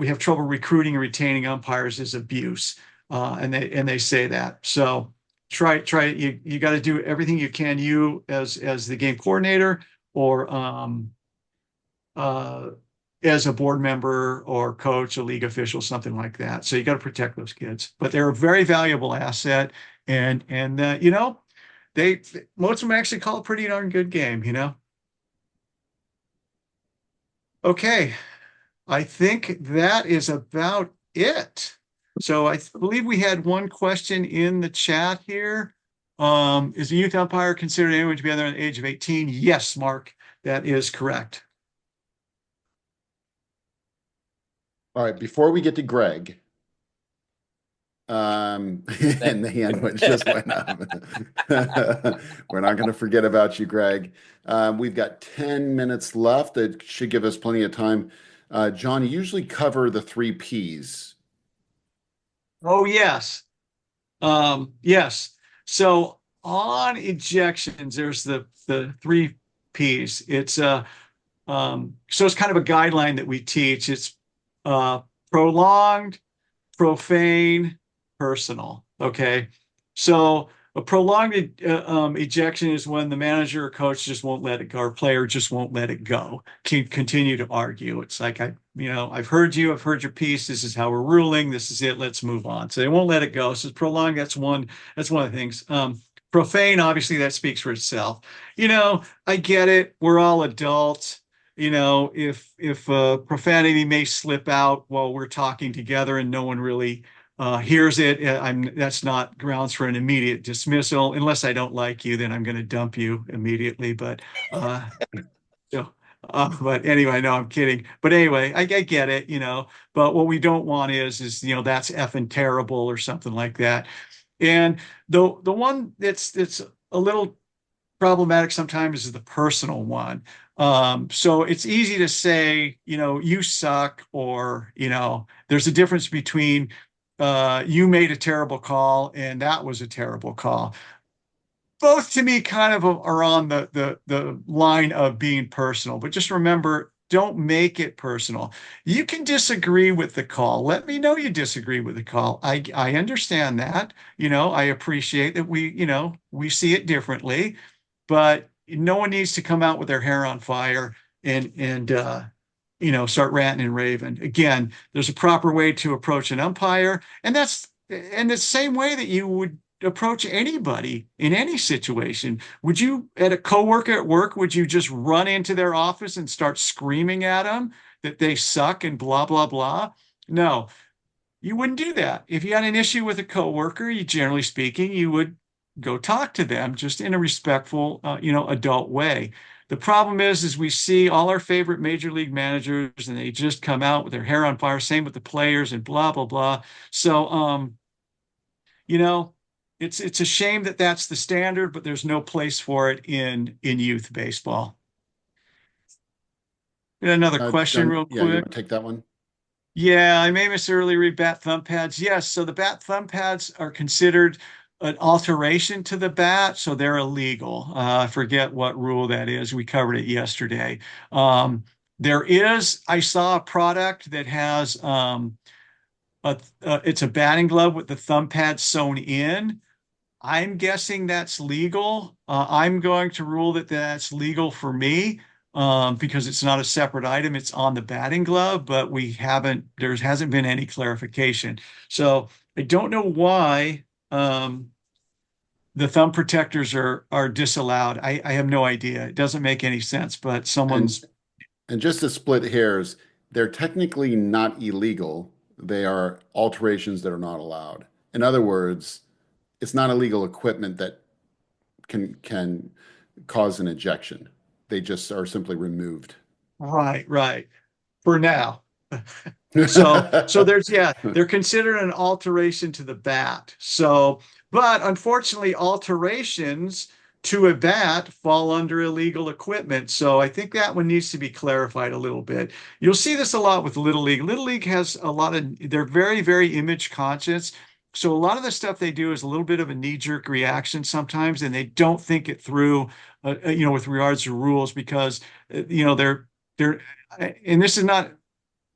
have trouble recruiting and retaining umpires is abuse, and they say that. So try you got to do everything you can, you as the game coordinator, or as a board member or coach, a league official, something like that. So you got to protect those kids, but they're a very valuable asset, and they most of them actually call a pretty darn good game. Okay, I think that is about it. So I believe we had one question in the chat here. Is a youth umpire considered anyone to be under the age of 18? Yes, Mark, that is correct. All right, before we get to Greg, and the hand just went up. We're not going to forget about you, Greg. We've got 10 minutes left. That should give us plenty of time. John, you usually cover the 3 Ps. Oh, yes. Yes. So on ejections, there's the 3 Ps. It's so it's kind of a guideline that we teach. It's prolonged, profane, personal. Okay. So a prolonged ejection is when the manager or coach just won't let it go, or player just won't let it go, can continue to argue. It's like, I've heard you, I've heard your piece. This is how we're ruling. This is it. Let's move on. So they won't let it go. So it's prolonged. That's one of the things. Profane, obviously that speaks for itself. I get it. We're all adults. If profanity may slip out while we're talking together and no one really hears it, that's not grounds for an immediate dismissal. Unless I don't like you, then I'm going to dump you immediately. But but anyway, no, I'm kidding. But anyway, I get it, But what we don't want is that's effing terrible or something like that. And the one that's a little problematic sometimes is the personal one. So it's easy to say, you suck, or there's a difference between you made a terrible call and that was a terrible call. Both to me kind of are on the line of being personal, but just remember, don't make it personal. You can disagree with the call. Let me know you disagree with the call. I understand that. I appreciate that we see it differently, but no one needs to come out with their hair on fire and start ranting and raving. Again, there's a proper way to approach an umpire, and that's in the same way that you would approach anybody in any situation. Would you, at a coworker at work, would you just run into their office and start screaming at them that they suck and blah, blah, blah? No, you wouldn't do that. If you had an issue with a coworker, you generally speaking, you would go talk to them just in a respectful, adult way. The problem is we see all our favorite major league managers and they just come out with their hair on fire, same with the players and blah, blah, blah. So, you know, it's a shame that that's the standard, but there's no place for it in youth baseball. Another question real Yeah, you quick. want to take that one? Yeah, I may miss early read bat thumb pads. Yes, so the bat thumb pads are considered an alteration to the bat, so they're illegal. I forget what rule that is. We covered it yesterday. I saw a product that has it's a batting glove with the thumb pad sewn in. I'm guessing that's legal. I'm going to rule that that's legal for me because it's not a separate item. It's on the batting glove, but there hasn't been any clarification. So I don't know why the thumb protectors are disallowed. I have no idea. It doesn't make any sense, but someone's. And just to split hairs, they're technically not illegal. They are alterations that are not allowed. In other words, it's not illegal equipment that can cause an ejection. They just are simply removed. Right. For now. So they're considered an alteration to the bat. So, but unfortunately, alterations to a bat fall under illegal equipment. So I think that one needs to be clarified a little bit. You'll see this a lot with Little League. Little League has they're very, very image conscious. So a lot of the stuff they do is a little bit of a knee-jerk reaction sometimes, and they don't think it through, with regards to rules because, they're, and this is not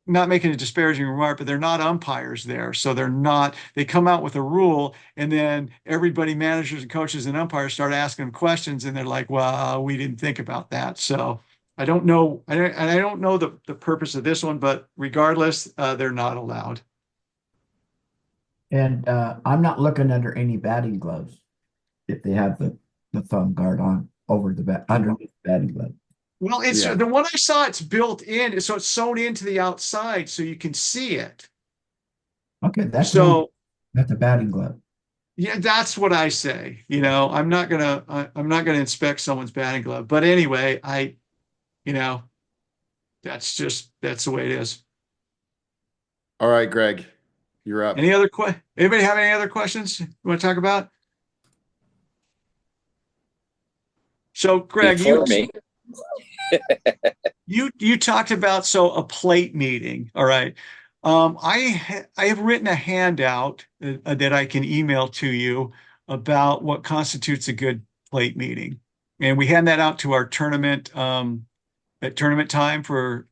making a disparaging remark, but they're not umpires there. So they come out with a rule and then everybody, managers and coaches and umpires start asking them questions and they're like, well, we didn't think about that. So I don't know. I don't know the purpose of this one, but regardless, they're not allowed. And I'm not looking under any batting gloves if they have the thumb guard on over the bat underneath the batting glove. Well, it's the one I saw, it's built in, so it's sewn into the outside so you can see it. Okay, that's a batting glove. Yeah, that's what I say. I'm not gonna inspect someone's batting glove. But anyway, that's the way it is. All right, Greg, you're up. Anybody have any other questions you want to talk about? So, Greg, you talked about a plate meeting. All right. I have written a handout that I can email to you about what constitutes a good plate meeting, and we hand that out to our tournament at tournament time for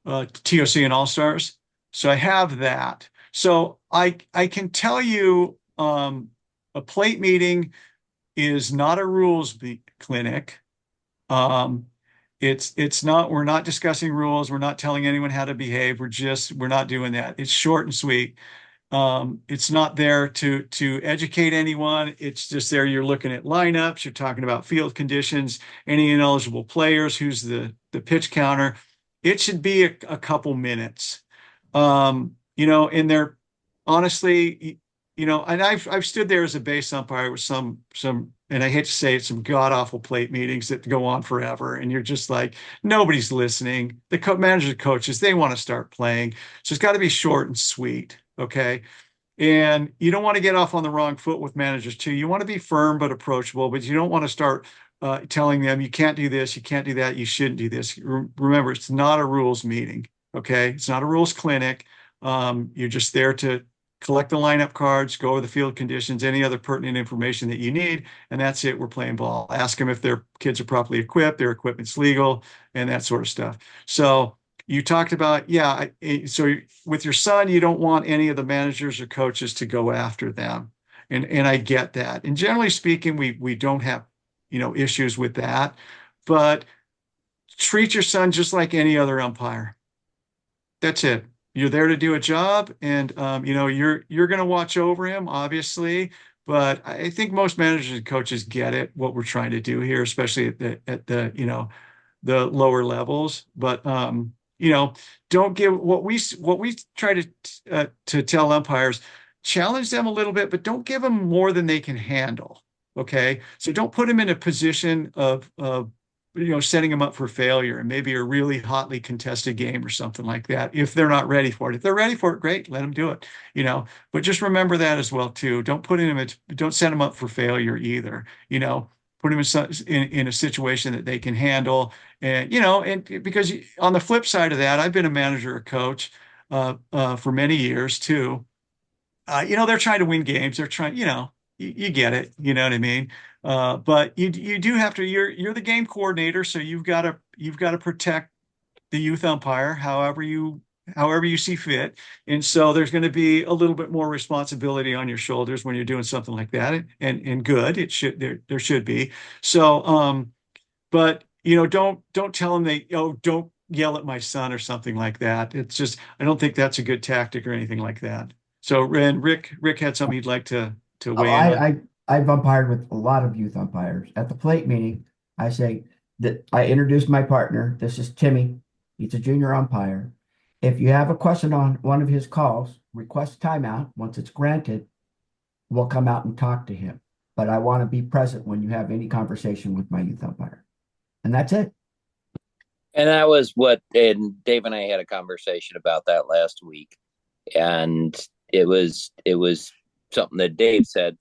TOC and All Stars. So I have that. So I can tell you a plate meeting is not a rules clinic. It's not, we're not discussing rules. We're not telling anyone how to behave. We're not doing that. It's short and sweet. It's not there to educate anyone. It's just there. You're looking at lineups. You're talking about field conditions, any ineligible players, who's the pitch counter. It should be a couple minutes. And they're honestly, and I've stood there as a base umpire with some, and I hate to say it, some god awful plate meetings that go on forever. And you're just like, nobody's listening. The managers and coaches, they want to start playing. So it's got to be short and sweet. Okay. And you don't want to get off on the wrong foot with managers too. You want to be firm, but approachable, but you don't want to start telling them you can't do this, you can't do that, you shouldn't do this. Remember, it's not a rules meeting. Okay. It's not a rules clinic. You're just there to collect the lineup cards, go over the field conditions, any other pertinent information that you need, and that's it. We're playing ball. Ask them if their kids are properly equipped, their equipment's legal, and that sort of stuff. So you talked about, so with your son, you don't want any of the managers or coaches to go after them. And I get that. And generally speaking, we don't have, issues with that, but treat your son just like any other umpire. That's it. you're there to do a job, and you're going to watch over him, obviously. But I think most managers and coaches get it, what we're trying to do here, especially at the the lower levels. But don't give what we try to tell umpires, challenge them a little bit, but don't give them more than they can handle. Okay, so don't put them in a position of setting them up for failure and maybe a really hotly contested game or something like that if they're not ready for it. If they're ready for it, great, let them do it. But just remember that as well too. Don't set them up for failure either. Put them in a situation that they can handle. And because on the flip side of that, I've been a manager or coach for many years too. They're trying to win games. They're trying, you get it. You know what I mean? But you do have to. You're the game coordinator, so you've got to protect the youth umpire however you see fit. And so there's going to be a little bit more responsibility on your shoulders when you're doing something like that. And good, there should be. So but don't tell them don't yell at my son or something like that. It's just I don't think that's a good tactic or anything like that. So, and Rick had something he'd like to Oh, weigh in on. I've umpired with a lot of youth umpires. At the plate meeting, I say that I introduce my partner. This is Timmy. He's a junior umpire. If you have a question on one of his calls, request timeout. Once it's granted, we'll come out and talk to him. But I want to be present when you have any conversation with my youth umpire. And that's it. And that was and Dave and I had a conversation about that last week. And it was something that Dave said,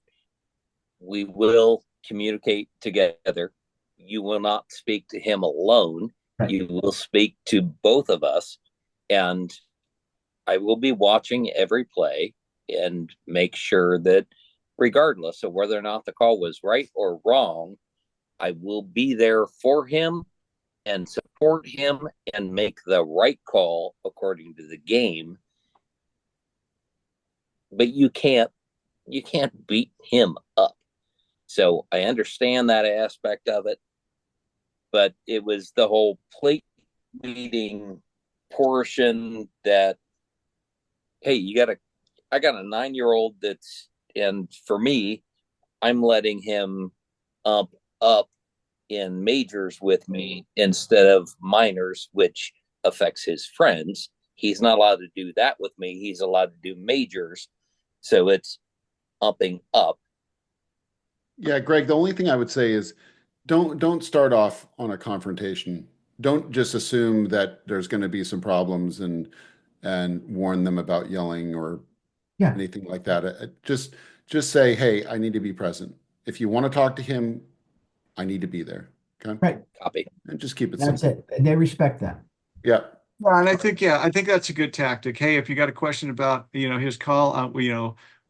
we will communicate together. You will not speak to him alone. Right. You will speak to both of us. And I will be watching every play and make sure that regardless of whether or not the call was right or wrong, I will be there for him and support him and make the right call according to the game. But you can't beat him up. So I understand that aspect of it, but it was the whole plate meeting portion that, hey, I got a 9-year-old and for me, I'm letting him up in majors with me instead of minors, which affects his friends. He's not allowed to do that with me. He's allowed to do majors. So it's upping up. Yeah, Greg, the only thing I would say is don't start off on a confrontation. Don't just assume that there's going to be some problems and warn them about yelling or Yeah. anything like that. Just say, "Hey, I need to be present. If you want to talk to him, I need to be there." Okay? Right. Copy. And just keep it That's simple. it. And they respect that. Yeah. Well, and I think that's a good tactic. Hey, if you got a question about, his call,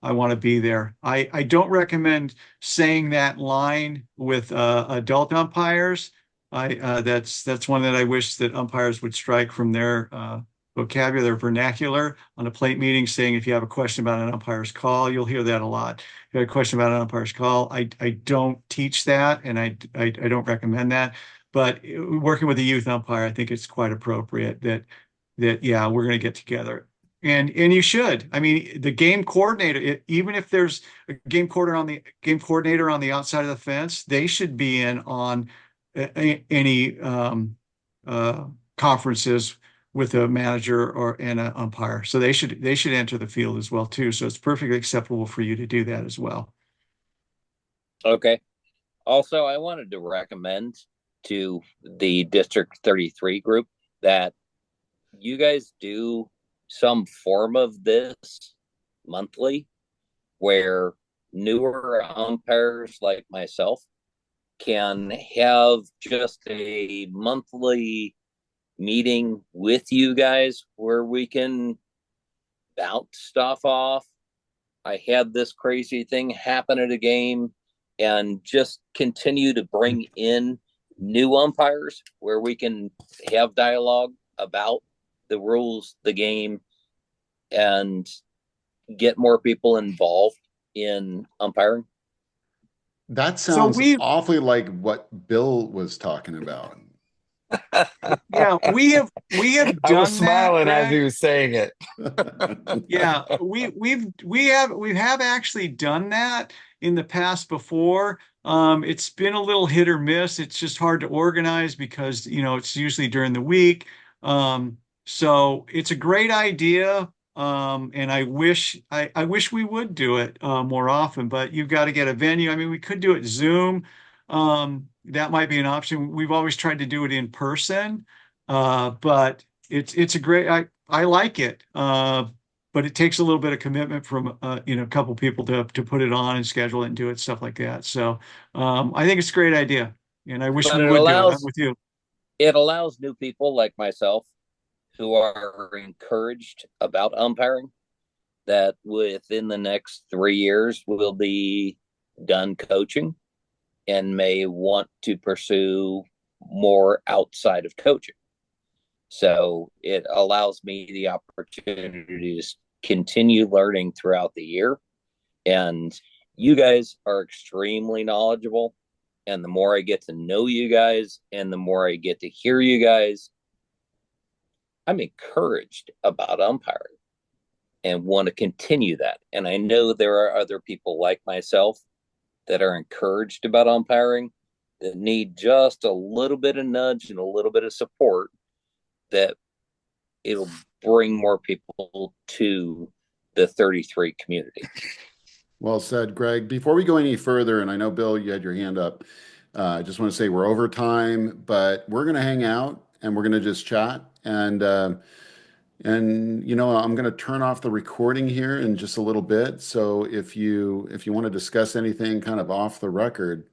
I want to be there. I don't recommend saying that line with adult umpires. That's one that I wish that umpires would strike from their vocabulary, their vernacular on a plate meeting, saying if you have a question about an umpire's call, you'll hear that a lot. If you have a question about an umpire's call, I don't teach that, and I don't recommend that. But working with a youth umpire, I think it's quite appropriate that yeah, we're going to get together. And you should. I mean, the game coordinator, even if there's a game coordinator on the outside of the fence, they should be in on any conferences with a manager and an umpire. So they should enter the field as well too. So it's perfectly acceptable for you to do that as well. Okay. Also, I wanted to recommend to the District 33 group that you guys do some form of this monthly where newer umpires like myself can have just a monthly meeting with you guys where we can bounce stuff off. I had this crazy thing happen at a game, and just continue to bring in new umpires where we can have dialogue about the rules, the game, and get more people involved in umpiring. That So sounds awfully like what Bill was talking about. Yeah, we have I was done that, smiling as he Greg. was saying it. Yeah, we have actually done that in the past before. It's been a little hit or miss. It's just hard to organize because, it's usually during the week. So it's a great idea. And I wish we would do it more often, but you've got to get a venue. I mean, we could do it Zoom. That might be an option. We've always tried to do it in person. But it's a great, I like it. But it takes a little bit of commitment from a couple people to put it on and schedule it and do it, stuff like that. So I think it's a great idea, and I wish But we it would do it. I'm allows with you. it allows new people like myself who are encouraged about umpiring that within the next 3 years will be done coaching and may want to pursue more outside of coaching. So it allows me the opportunity to continue learning throughout the year. And you guys are extremely knowledgeable. And the more I get to know you guys and the more I get to hear you guys, I'm encouraged about umpiring and want to continue that. And I know there are other people like myself that are encouraged about umpiring that need just a little bit of nudge and a little bit of support that it'll bring more people to the 33 community. Well said, Greg. Before we go any further, and I know, Bill, you had your hand up. I just want to say we're over time, but we're going to hang out and we're going to just chat. And I'm going to turn off the recording here in just a little bit. So if you want to discuss anything kind of off the record,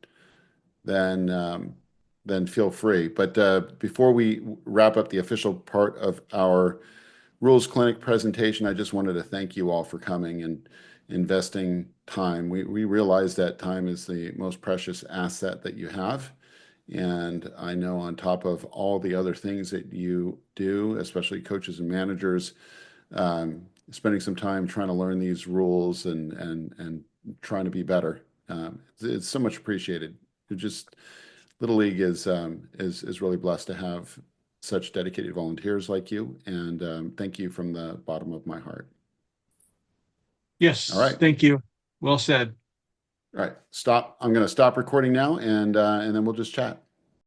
then feel free. But before we wrap up the official part of our Rules Clinic presentation, I just wanted to thank you all for coming and investing time. We realize that time is the most precious asset that you have. And I know on top of all the other things that you do, especially coaches and managers, spending some time trying to learn these rules and trying to be better. It's so much appreciated. It just Little League is really blessed to have such dedicated volunteers like you, and thank you from the bottom of my heart. All Yes, right, thank you. Well said. all right. Stop. I'm going to stop recording now, and then we'll just chat.